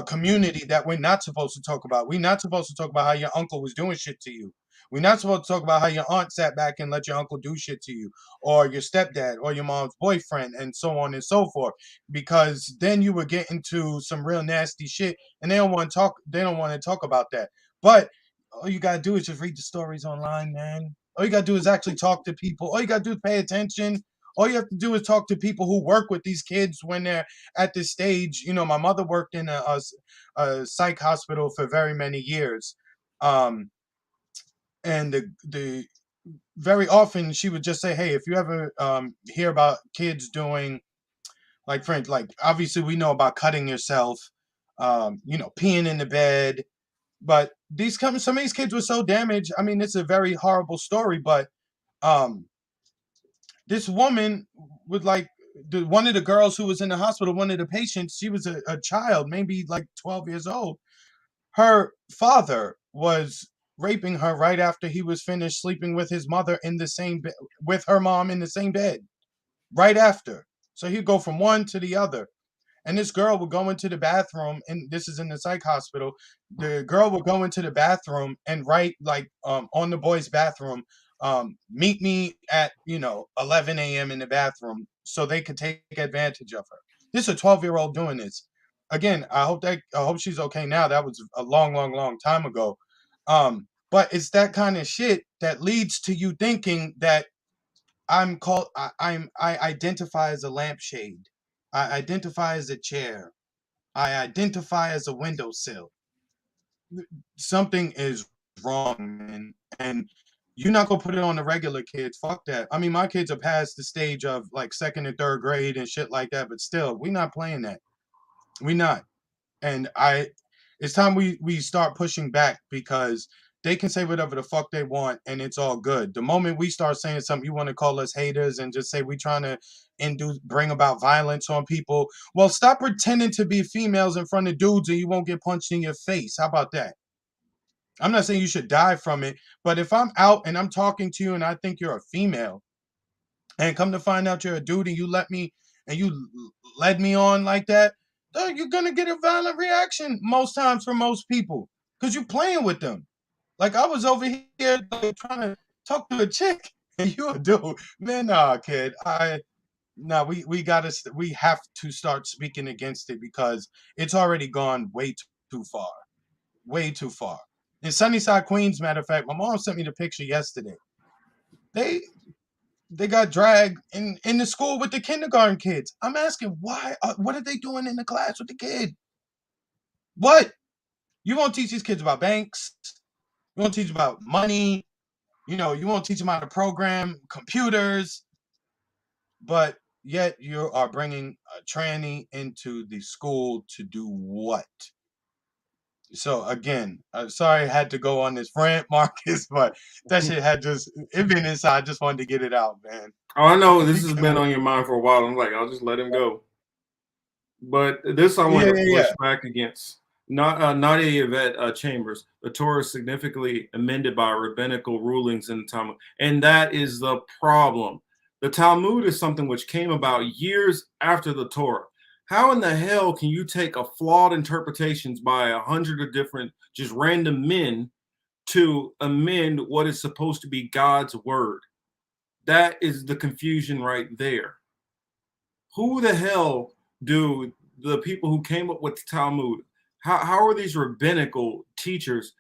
community that we're not supposed to talk about. We're not supposed to talk about how your uncle was doing shit to you. We're not supposed to talk about how your aunt sat back and let your uncle do shit to you, or your stepdad, or your mom's boyfriend, and so on and so forth. Because then you would get into some real nasty shit, and they don't want to talk. They don't want to talk about that. But all you gotta do is just read the stories online, man. All you gotta do is actually talk to people. All you gotta do is pay attention. All you have to do is talk to people who work with these kids when they're at this stage. My mother worked in a psych hospital for very many years. And the very often she would just say, hey, if you ever hear about kids doing, like, for like, obviously we know about cutting yourself, peeing in the bed, but some of these kids were so damaged. I mean, it's a very horrible story, but this woman would one of the girls who was in the hospital, one of the patients, she was a child, maybe like 12 years old. Her father was raping her right after he was finished sleeping with his mother in the same bed, with her mom in the same bed, right after. So he'd go from one to the other. And this girl would go into the bathroom, and this is in the psych hospital. The girl would go into the bathroom and write on the boy's bathroom, meet me at 11 a.m. in the bathroom, so they could take advantage of her. This is a 12-year-old doing this. Again, I hope she's okay now. That was a long, long, long time ago. But it's that kind of shit that leads to you thinking that I identify as a lampshade. I identify as a chair. I identify as a windowsill. Something is wrong, and You're not gonna put it on the regular kids. Fuck that. I mean, my kids are past the stage of like second and third grade and shit like that, but still, we're not playing that. We not. And it's time we start pushing back, because they can say whatever the fuck they want and it's all good. The moment we start saying something, you want to call us haters and just say we trying to bring about violence on people. Well, stop pretending to be females in front of dudes and you won't get punched in your face. How about that? I'm not saying you should die from it, but if I'm out and I'm talking to you and I think you're a female, and come to find out you're a dude and you led me on like that, you're gonna get a violent reaction most times from most people, because you're playing with them. Like, I was over here like, trying to talk to a chick and you a dude. Man, nah, kid. We have to start speaking against it, because it's already gone way too far. Way too far. In Sunnyside, Queens, matter of fact, my mom sent me the picture yesterday. They got dragged in the school with the kindergarten kids. I'm asking, why? What are they doing in the class with the kid? What? You won't teach these kids about banks? You won't teach them about money? You won't teach them how to program computers? But yet you are bringing a tranny into the school to do what? So again, I'm sorry I had to go on this rant, Marcus, but that shit it been inside. I just wanted to get it out, man. Oh, I know this has been on your mind for a while. I'm like, I'll just let him go. But this I want to push back against. Nadia Yvette Chambers. The Torah is significantly amended by rabbinical rulings in the Talmud, and that is the problem. The Talmud is something which came about years after the Torah. How in the hell can you take a flawed interpretations by 100 of different, just random men to amend what is supposed to be God's word? That is the confusion right there. Who the hell do the people who came up with the Talmud, how are these rabbinical teachers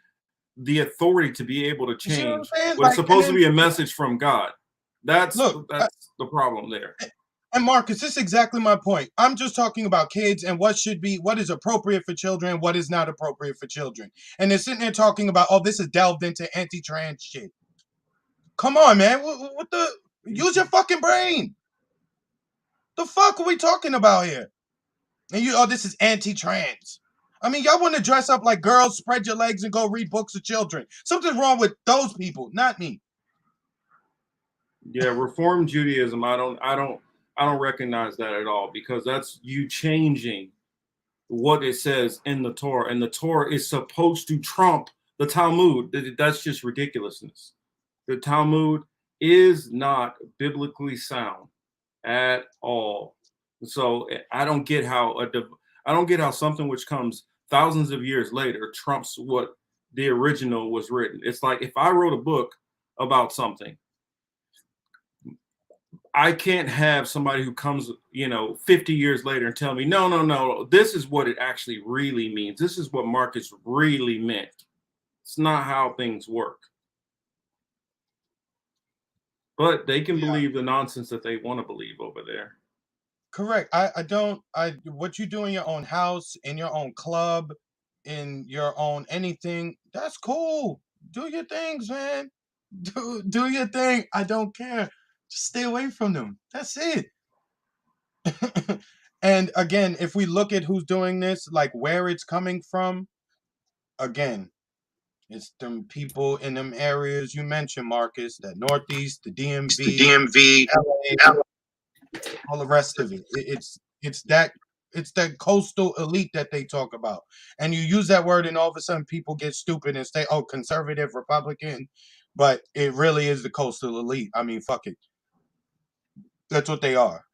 the authority to be able to change what's supposed to be a message from God? That's the problem there. And Marcus, this is exactly my point. I'm just talking about kids and what is appropriate for children, what is not appropriate for children. And they're sitting there talking about, oh, this is delved into anti-trans shit. Come on, man. Use your fucking brain. The fuck are we talking about here? And this is anti-trans. I mean, y'all want to dress up like girls, spread your legs, and go read books of children. Something's wrong with those people, not me. Yeah, Reform Judaism, I don't recognize that at all, because that's you changing what it says in the Torah, and the Torah is supposed to trump the Talmud. That's just ridiculousness. The Talmud is not biblically sound at all. So I don't get how something which comes thousands of years later trumps what the original was written. It's like if I wrote a book about something, I can't have somebody who comes, 50 years later and tell me, no, this is what it actually really means. This is what Marcus really meant. It's not how things work. But they can believe the nonsense that they want to believe over there. Correct. What you do in your own house, in your own club, in your own anything, that's cool. Do your things, man. Do your thing. I don't care. Just stay away from them. That's it. And again, if we look at who's doing this, like where it's coming from, again, it's them people in them areas you mentioned, Marcus, that Northeast, the DMV, LA, all the rest of it. It's that coastal elite that they talk about. And you use that word and all of a sudden people get stupid and say, oh, conservative, Republican. But it really is the coastal elite. I mean, fuck it. That's what they are.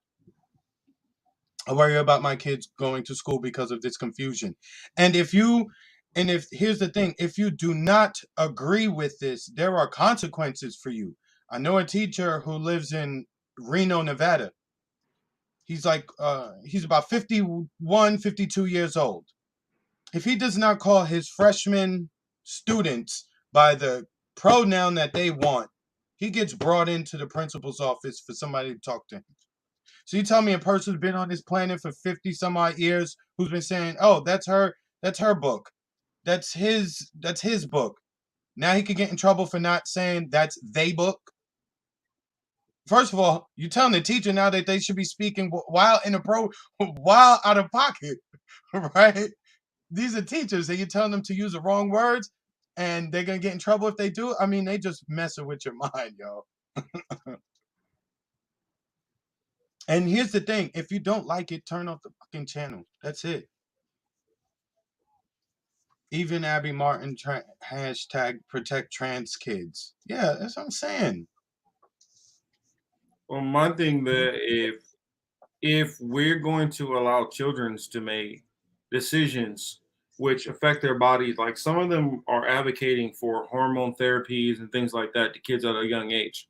I worry about my kids going to school because of this confusion. And here's the thing, if you do not agree with this, there are consequences for you. I know a teacher who lives in Reno, Nevada. He's about 51, 52 years old. If he does not call his freshman students by the pronoun that they want, he gets brought into the principal's office for somebody to talk to him. So you tell me a person who's been on this planet for 50 some odd years, who's been saying, oh, that's her book. That's his book. Now he could get in trouble for not saying that's they book. First of all, you're telling the teacher now that they should be speaking while while out of pocket, right? These are teachers, and you're telling them to use the wrong words, and they're gonna get in trouble if they do. I mean, they just messing with your mind, yo. And here's the thing: if you don't like it, turn off the fucking channel. That's it. Even Abby Martin hashtag protect trans kids. Yeah, that's what I'm saying. Well, my thing that if we're going to allow children to make decisions which affect their bodies, like some of them are advocating for hormone therapies and things like that to kids at a young age.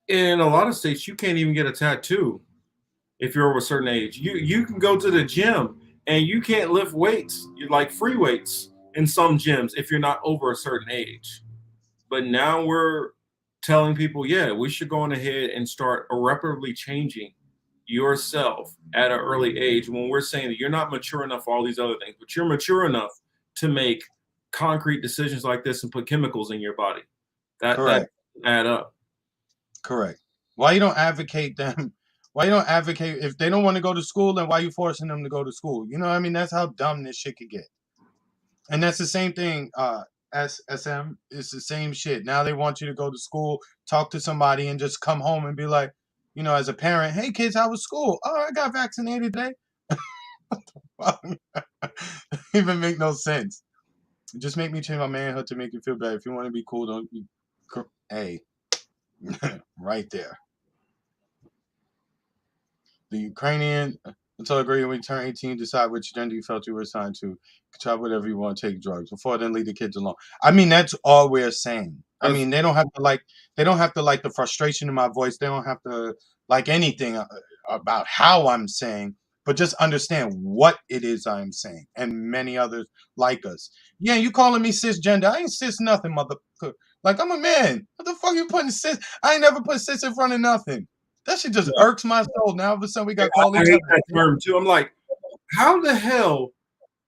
In a lot of states, you can't even get a tattoo if you're over a certain age. You can go to the gym and you can't lift weights, like free weights in some gyms if you're not over a certain age. But now we're telling people, yeah, we should go on ahead and start irreparably changing yourself at an early age when we're saying that you're not mature enough for all these other things, but you're mature enough to make concrete decisions like this and put chemicals in your body. That add up. Correct. Why you don't advocate them? Why you don't advocate if they don't want to go to school? Then why you forcing them to go to school? You know what I mean? That's how dumb this shit could get. And that's the same thing. SM is the same shit. Now they want you to go to school, talk to somebody, and just come home and be like, you know, as a parent, hey kids, how was school? Oh, I got vaccinated today. Even make no sense. Just make me change my manhood to make you feel better. If you want to be cool, don't be. Hey, right there. The Ukrainian until agree when you turn 18, decide which gender you felt you were assigned to. Try whatever you want, take drugs. Before then, leave the kids alone. I mean, that's all we're saying. I mean, they don't have to like the frustration in my voice. They don't have to like anything about how I'm saying, but just understand what it is I'm saying. And many others like us. Yeah, you calling me cisgender? I ain't cis nothing, motherfucker. Like I'm a man. What the fuck you putting cis? I ain't never put cis in front of nothing. That shit just irks my soul. Now all of a sudden we got to call each I hate other. that term too. I'm like, how the hell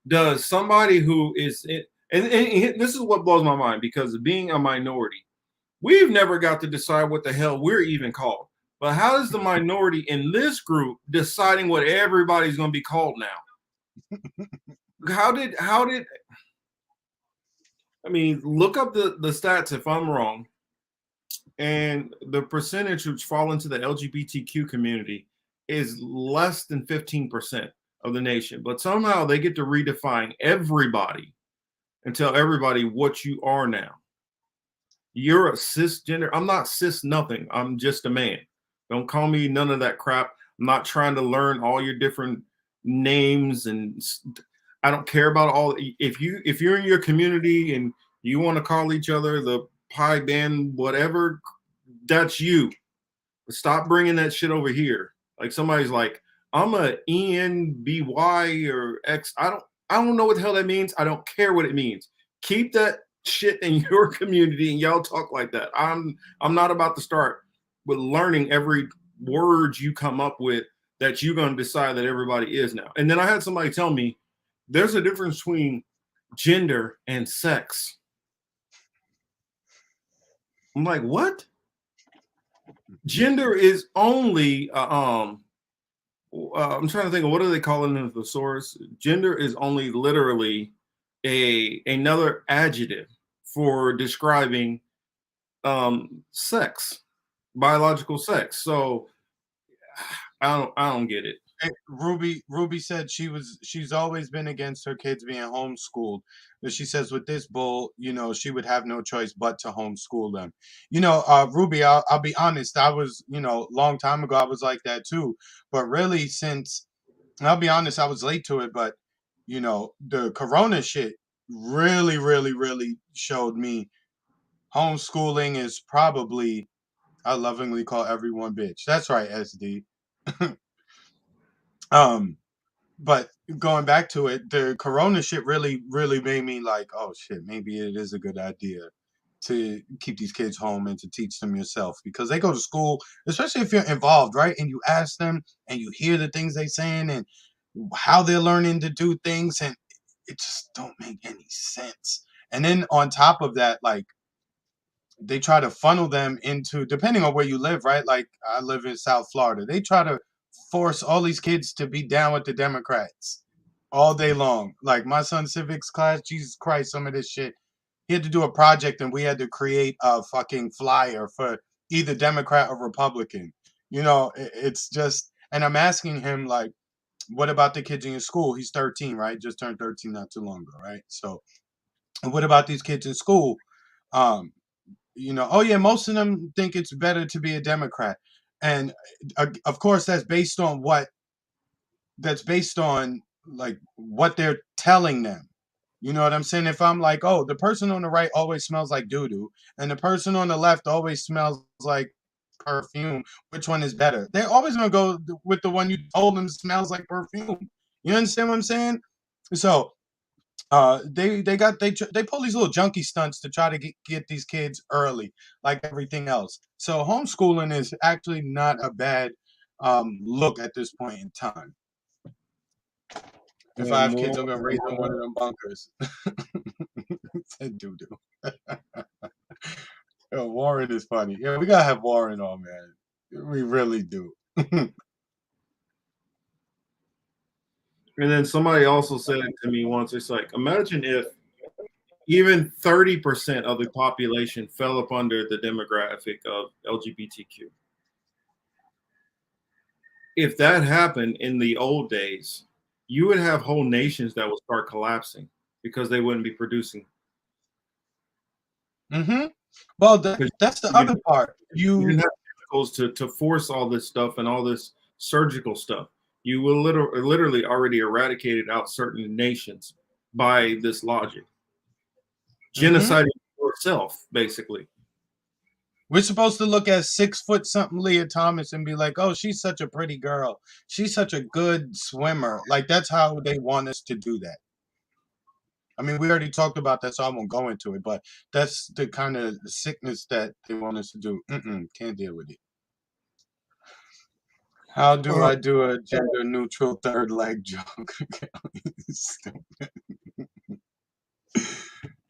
does somebody who is and this is what blows my mind, because being a minority, we've never got to decide what the hell we're even called. But how is the minority in this group deciding what everybody's going to be called now? How did I mean, look up the stats if I'm wrong. And the percentage which fall into the LGBTQ community is less than 15% of the nation. But somehow they get to redefine everybody and tell everybody what you are now. You're a cisgender. I'm not cis nothing. I'm just a man. Don't call me none of that crap. I'm not trying to learn all your different names, and I don't care about all. If you're in your community and you want to call each other the pie band, whatever, that's you. But stop bringing that shit over here. Like somebody's like, I'm a ENBY or X. I don't know what the hell that means. I don't care what it means. Keep that shit in your community and y'all talk like that. I'm not about to start with learning every word you come up with that you're going to decide that everybody is now. And then I had somebody tell me there's a difference between gender and sex. I'm like, what? Gender is only I'm trying to think of what do they call it in the thesaurus. Gender is only literally another adjective for describing sex, biological sex. So I don't get it. Ruby said she's always been against her kids being homeschooled, but she says with this bull, you know, she would have no choice but to homeschool them. You know, Ruby, I'll be honest, I was, you know, long time ago I was like that too, but really I'll be honest, I was late to it, but you know, the corona shit really showed me homeschooling is probably, I lovingly call everyone bitch. That's right, SD. But going back to it, the corona shit really made me like, oh shit, maybe it is a good idea to keep these kids home and to teach them yourself, because they go to school, especially if you're involved, right? And you ask them and you hear the things they're saying and how they're learning to do things, and it just don't make any sense. And then on top of that, like they try to funnel them into, depending on where you live, right? Like I live in South Florida. They try to force all these kids to be down with the Democrats all day long. Like my son's civics class, Jesus Christ, some of this shit. He had to do a project and we had to create a fucking flyer for either Democrat or Republican. You know, it's just, and I'm asking him like, what about the kids in your school? He's 13, right? Just turned 13 not too long ago, right? So, and what about these kids in school? Um, you know, oh yeah, most of them think it's better to be a Democrat, and of course that's based on what, that's based on like what they're telling them. You know what I'm saying? If I'm like, oh, the person on the right always smells like doo doo, and the person on the left always smells like perfume, which one is better? They're always gonna go with the one you told them smells like perfume. You understand what I'm saying? So they pull these little junkie stunts to try to get these kids early, like everything else. So homeschooling is actually not a bad look at this point in time. If I have kids, I'm gonna raise them one of them bunkers. Said doo doo. Yo, Warren is funny. Yeah, we gotta have Warren on, man. We really do. And then somebody also said to me once, it's like, imagine if even 30% of the population fell up under the demographic of LGBTQ. If that happened in the old days, you would have whole nations that would start collapsing because they wouldn't be producing. Mm-hmm. Well, that's the other part. You didn't have chemicals to force all this stuff and all this surgical stuff. You will literally already eradicated out certain nations by this logic. Genociding yourself, basically. We're supposed to look at 6 foot something Leah Thomas and be like, oh, she's such a pretty girl. She's such a good swimmer. Like, that's how they want us to do that. I mean, we already talked about that, so I won't go into it, but that's the kind of sickness that they want us to do. Can't deal with it. How do I do a gender neutral third leg joke?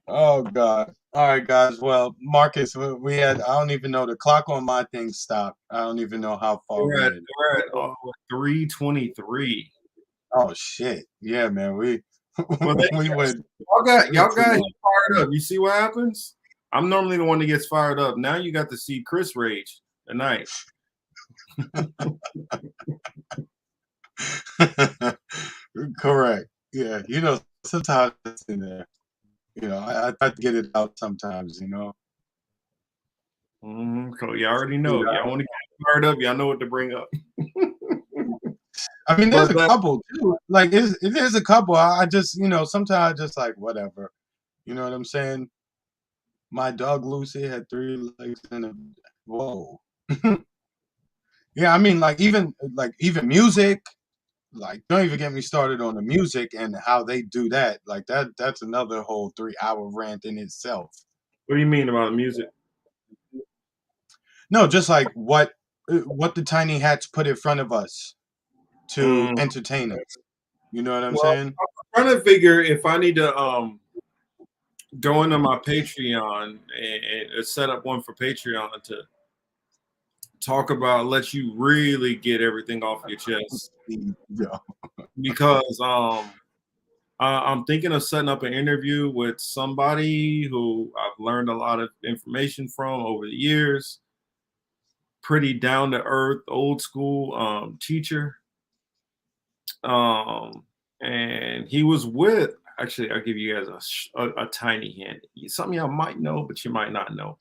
Oh God. All right, guys. Well, Marcus, we had, I don't even know, the clock on my thing stopped. I don't even know how far we're at 3:23. Oh shit. Yeah, man. We we went. Y'all got fired up. You see what happens? I'm normally the one that gets fired up. Now you got to see Chris rage tonight. Correct. Yeah, you know, sometimes it's in there. You know, I try to get it out sometimes, you know. So you already know. Y'all want to get fired up, y'all know what to bring up. I mean, there's a couple too. Like, there's a couple. I just, you know, sometimes I just like whatever. You know what I'm saying? My dog Lucy had 3 legs and a whoa. Yeah, I mean, like even music. Like, don't even get me started on the music and how they do that. Like that's another whole 3-hour rant in itself. What do you mean about music? No, just like what the Tiny Hats put in front of us to entertain us. You know what I'm saying? I'm trying to figure if I need to go into my Patreon and set up one for Patreon to talk about, let you really get everything off your chest. Because I'm thinking of setting up an interview with somebody who I've learned a lot of information from over the years. Pretty down to earth, old school teacher. And he was with, actually, I'll give you guys a tiny hint. Something y'all might know, but you might not know.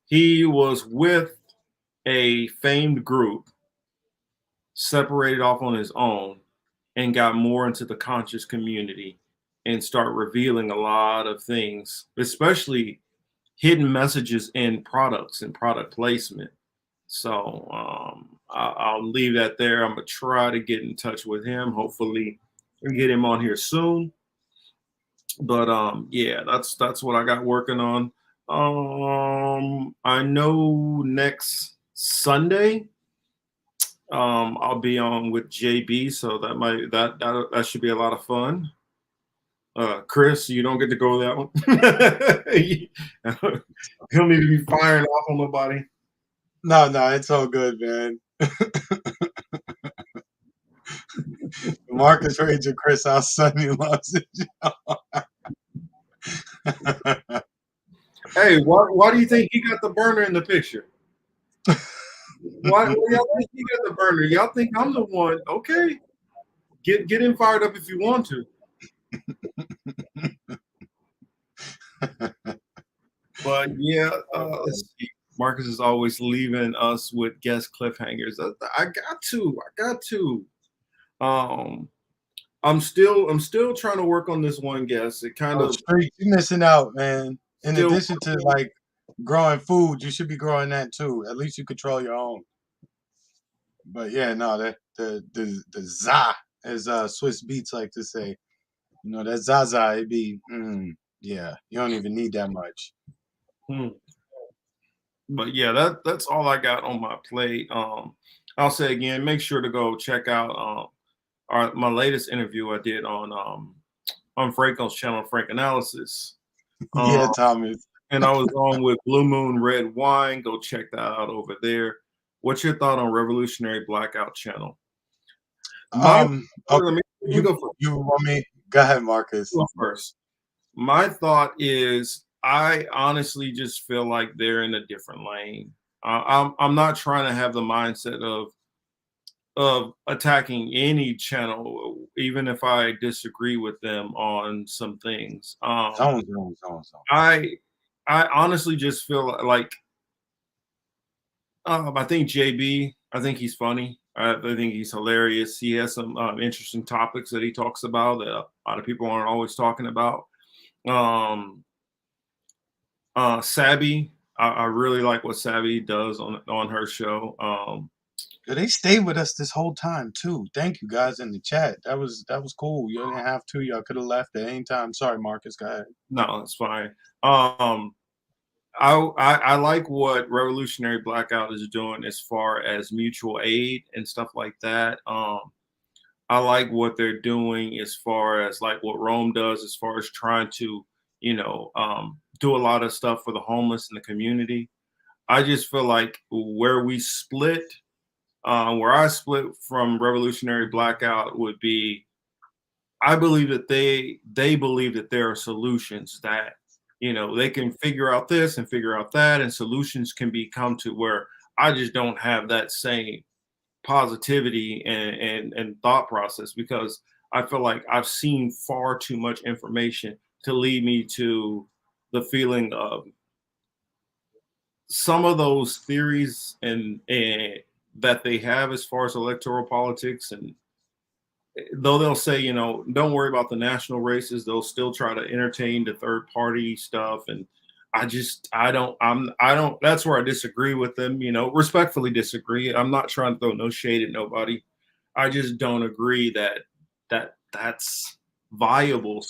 He was with a famed group, separated off on his own, and got more into the conscious community and start revealing a lot of things, especially hidden messages in products and product placement. So I'll leave that there. I'm gonna try to get in touch with him. Hopefully we get him on here soon. But yeah, that's what I got working on. I know next Sunday I'll be on with JB, so that should be a lot of fun. Chris, you don't get to go that one. He'll need to be firing off on nobody. No, it's all good, man. Marcus Ranger, Chris, our son, he loves it. Hey, why do you think he got the burner in the picture? Why y'all think he got the burner? Y'all think I'm the one? Okay, get him fired up if you want to. But yeah, let's see. Marcus is always leaving us with guest cliffhangers. I got to. I'm still trying to work on this one guest. It kind of Street, you're missing out, man. In Still- addition to like growing food, you should be growing that too. At least you control your own. But yeah, no, that the za, as Swiss Beats like to say, you know, that Zaza, it be yeah, you don't even need that much. But yeah, that's all I got on my plate. I'll say again, make sure to go check out my latest interview I did on Franco's channel, Frank Analysis. Yeah, Thomas. And I was on with Blue Moon Red Wine. Go check that out over there. What's your thought on Revolutionary Blackout channel? Okay, let me go first. You want me? Go ahead, Marcus. Go first. My thought is, I honestly just feel like they're in a different lane. I'm not trying to have the mindset of attacking any channel, even if I disagree with them on some things. I honestly just feel like I think JB, I think he's funny. I think he's hilarious. He has some interesting topics that he talks about that a lot of people aren't always talking about. Sabby, I really like what Sabby does on her show. They stayed with us this whole time too. Thank you guys in the chat. That was cool. You didn't have to. Y'all could have left at any time. Sorry, Marcus. Go ahead. No, it's fine. I like what Revolutionary Blackout is doing as far as mutual aid and stuff like that. I like what they're doing as far as like what Rome does as far as trying to, do a lot of stuff for the homeless in the community. I just feel like where we split, where I split from Revolutionary Blackout would be, I believe that they believe that there are solutions that, they can figure out this and figure out that, and solutions can come to where I just don't have that same positivity and thought process, because I feel like I've seen far too much information to lead me to the feeling of some of those theories and that they have as far as electoral politics. And though they'll say, don't worry about the national races, they'll still try to entertain the third party stuff. And I don't, that's where I disagree with them, respectfully disagree. I'm not trying to throw no shade at nobody. I just don't agree that's viable.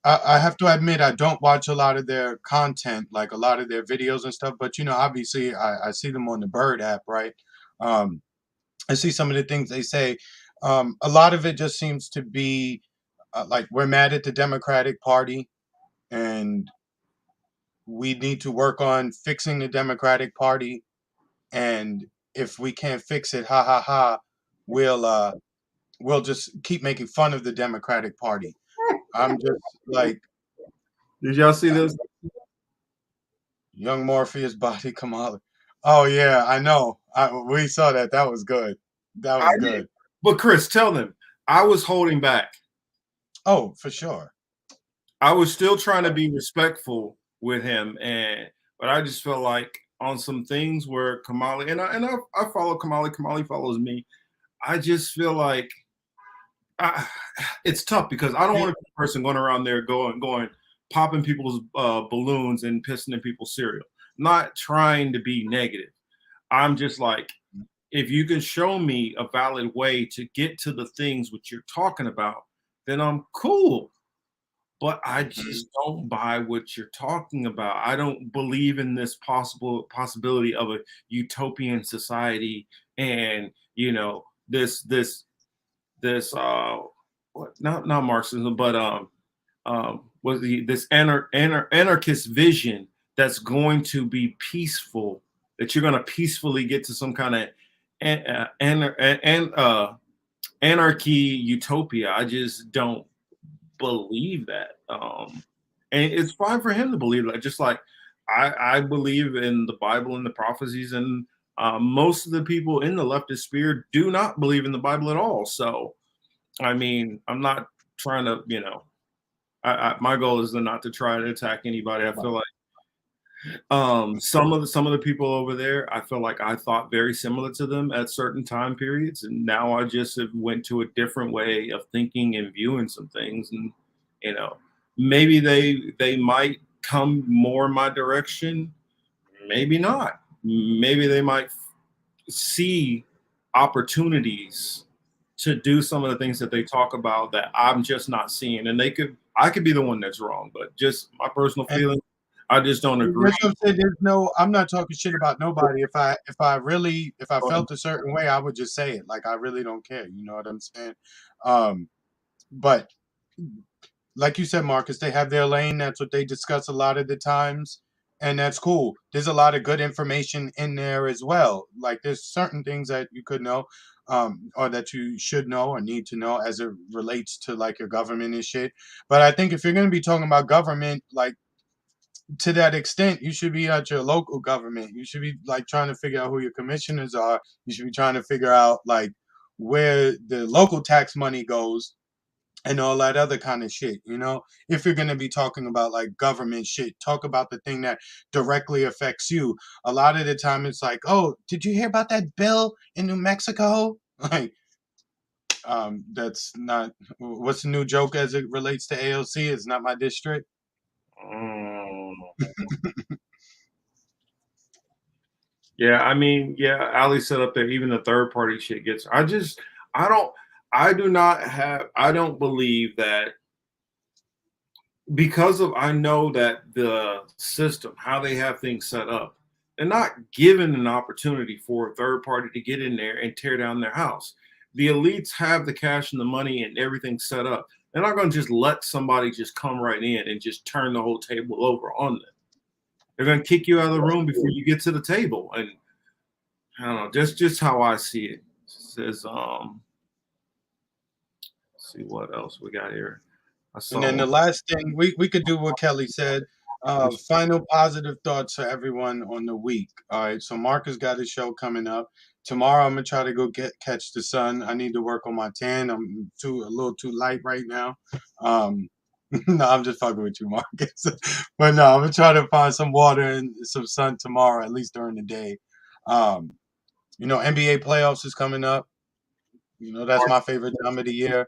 I have to admit, I don't watch a lot of their content, like a lot of their videos and stuff, but obviously I see them on the Bird app, right? I see some of the things they say. A lot of it just seems to be like, we're mad at the Democratic Party and we need to work on fixing the Democratic Party. And if we can't fix it, ha ha ha, we'll just keep making fun of the Democratic Party. I'm just like, did y'all see this? Young Morpheus body Kamala. Oh yeah, I know. We saw that. That was good. That was good. But Chris, tell them I was holding back. Oh, for sure. I was still trying to be respectful with him, but I just felt like on some things where Kamala and I follow Kamala. Kamala follows me. I just feel like it's tough because I don't want to be the person going around there going popping people's balloons and pissing in people's cereal. Not trying to be negative. I'm just like, if you can show me a valid way to get to the things which you're talking about, then I'm cool. But I just don't buy what you're talking about. I don't believe in this possibility of a utopian society and this not Marxism, but was this anarchist vision that's going to be peaceful, that you're going to peacefully get to some kind of anarchy utopia. I just don't believe that. And it's fine for him to believe that. Just like I believe in the Bible and the prophecies, and most of the people in the leftist sphere do not believe in the Bible at all. So, I mean, I'm not trying to, my goal is not to try to attack anybody. I feel like some of the people over there, I feel like I thought very similar to them at certain time periods, and now I just have went to a different way of thinking and viewing some things, and maybe they might come more in my direction, maybe not. Maybe they might see opportunities to do some of the things that they talk about that I'm just not seeing, and I could be the one that's wrong, but just my personal feeling, I just don't agree. I'm not talking shit about nobody. If I felt a certain way, I would just say it. Like, I really don't care. You know what I'm saying? But like you said, Marcus, they have their lane. That's what they discuss a lot of the times, and that's cool. There's a lot of good information in there as well. Like, there's certain things that you could know, or that you should know or need to know as it relates to like your government and shit. But I think if you're going to be talking about government, like, to that extent, you should be at your local government. You should be like trying to figure out who your commissioners are. You should be trying to figure out like where the local tax money goes and all that other kind of shit. If you're going to be talking about like government shit, talk about the thing that directly affects you. A lot of the time it's like, oh, did you hear about that bill in New Mexico? Like, that's not, what's the new joke as it relates to AOC? It's not my district. Yeah, I mean, yeah, Ali said up there, even the third party shit gets. I don't believe that, because of, I know that the system, how they have things set up, they're not given an opportunity for a third party to get in there and tear down their house. The elites have the cash and the money and everything set up. They're not going to just let somebody just come right in and just turn the whole table over on them. They're going to kick you out of the room before you get to the table. And I don't know, just how I see it. It says, see what else we got here. And then the last thing, we could do what Kelly said. Final positive thoughts for everyone on the week. All right, so Marcus got his show coming up. Tomorrow I'm gonna try to go catch the sun. I need to work on my tan. I'm a little too light right now. No, I'm just fucking with you, Marcus. But no, I'm gonna try to find some water and some sun tomorrow, at least during the day. NBA playoffs is coming up. That's my favorite time of the year.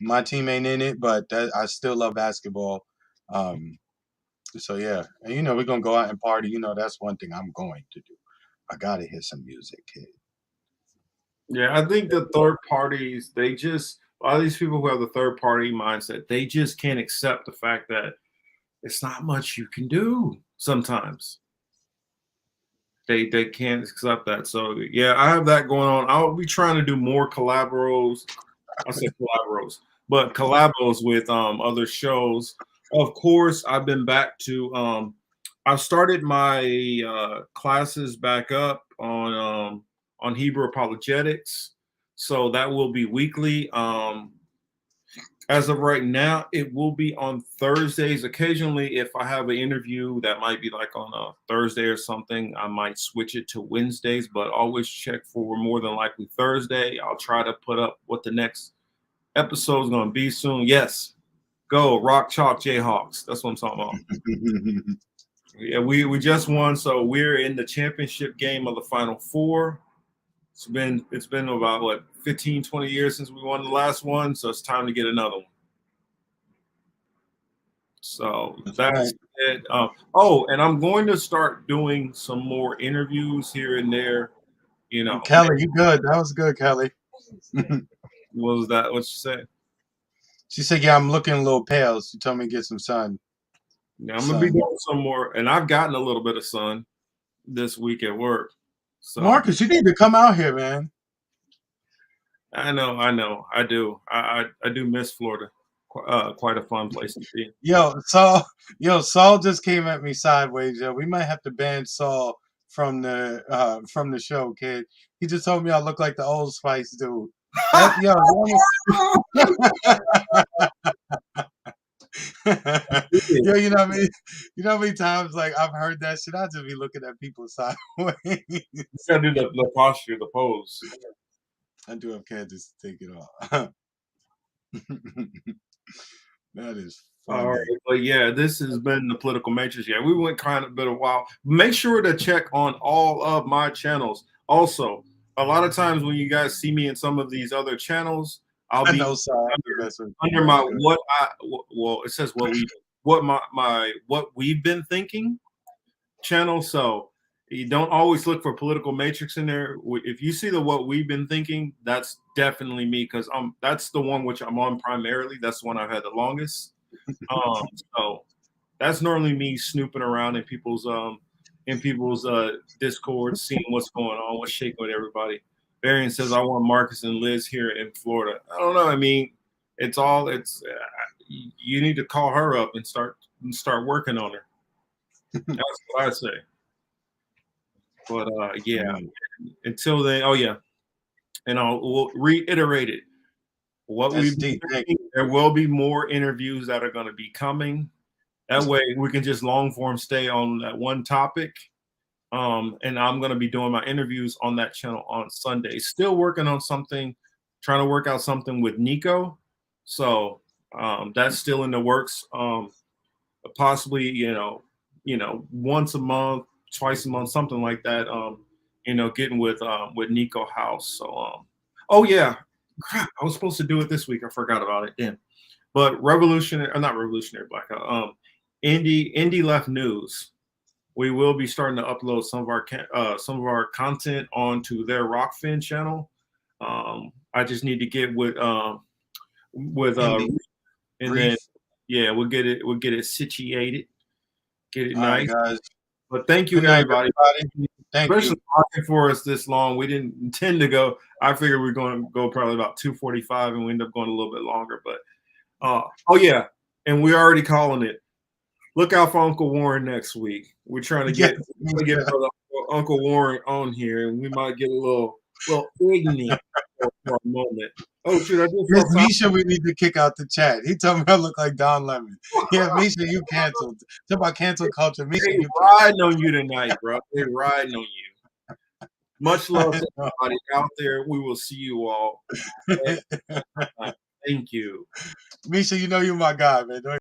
My team ain't in it, but I still love basketball. So yeah, and we're gonna go out and party. That's one thing I'm going to do. I gotta hear some music, kid. Yeah, I think the third parties, a lot of these people who have the third party mindset, they just can't accept the fact that it's not much you can do sometimes. They can't accept that. So yeah, I have that going on. I'll be trying to do more collabos. I say collabos, but collabos with other shows. Of course, I've been back to I've started my classes back up on Hebrew apologetics. So that will be weekly. As of right now, it will be on Thursdays. Occasionally, if I have an interview that might be like on a Thursday or something, I might switch it to Wednesdays, but always check for more than likely Thursday. I'll try to put up what the next episode is going to be soon. Yes, go Rock Chalk Jayhawks. That's what I'm talking about. Yeah, we just won, so we're in the championship game of the Final Four. It's been about what 15, 20 years since we won the last one, so it's time to get another one. So that's it. And I'm going to start doing some more interviews here and there. Kelly, you good? That was good, Kelly. What was that? What she said? She said, "Yeah, I'm looking a little pale." She told me to get some sun. Yeah, I'm gonna be doing some more, and I've gotten a little bit of sun this week at work. So Marcus, you need to come out here, man. I know, I do. I do miss Florida. Quite a fun place to be. Saul just came at me sideways. Yo, we might have to ban Saul from the show, kid. He just told me I look like the Old Spice dude. Yo, yo, you know what I mean? You know how many times like I've heard that shit? I just be looking at people sideways. You gotta do the posture, the pose. I do have Candace to take it off. That is funny. All right, but yeah, this has been the Political Matrix. Yeah, we went kind of been a while. Make sure to check on all of my channels. Also, a lot of times when you guys see me in some of these other channels, I'll be under my well, it says what we've been thinking channel. So you don't always look for Political Matrix in there. If you see the what we've been thinking, that's definitely me, because that's the one which I'm on primarily. That's the one I've had the longest. So that's normally me snooping around in people's Discord, seeing what's going on, what's shaking with everybody. Varian says, I want Marcus and Liz here in Florida. I don't know. I mean, you need to call her up and start working on her. That's what I say. But yeah, until then, and we'll reiterate it. There will be more interviews that are going to be coming. That way we can just long form stay on that one topic. And I'm going to be doing my interviews on that channel on Sunday. Still working on something, trying to work out something with Nico. So that's still in the works. Possibly, once a month, twice a month, something like that. Getting with Nico House. So oh yeah. Crap, I was supposed to do it this week. I forgot about it. Damn. But not Revolutionary Blackout. Indie Left News. We will be starting to upload some of our content onto their Rockfin channel. I just need to get with and then we'll get it situated, get it nice. Guys. But thank you, everybody. Especially talking for us this long. We didn't intend to go. I figured we are going to go probably about 2:45, and we end up going a little bit longer. But and we're already calling it. Look out for Uncle Warren next week. We're trying to get Uncle Warren on here, and we might get a little ignorant for a moment. Oh, shoot, I just Miss Misha, we need to kick out the chat. He told me I look like Don Lemon. Yeah, Misha, you canceled. Talk about cancel culture. Misha, they riding on you tonight, bro. They riding on you. Much love to everybody out there. We will see you all. Thank you. Misha, you know you're my guy, man.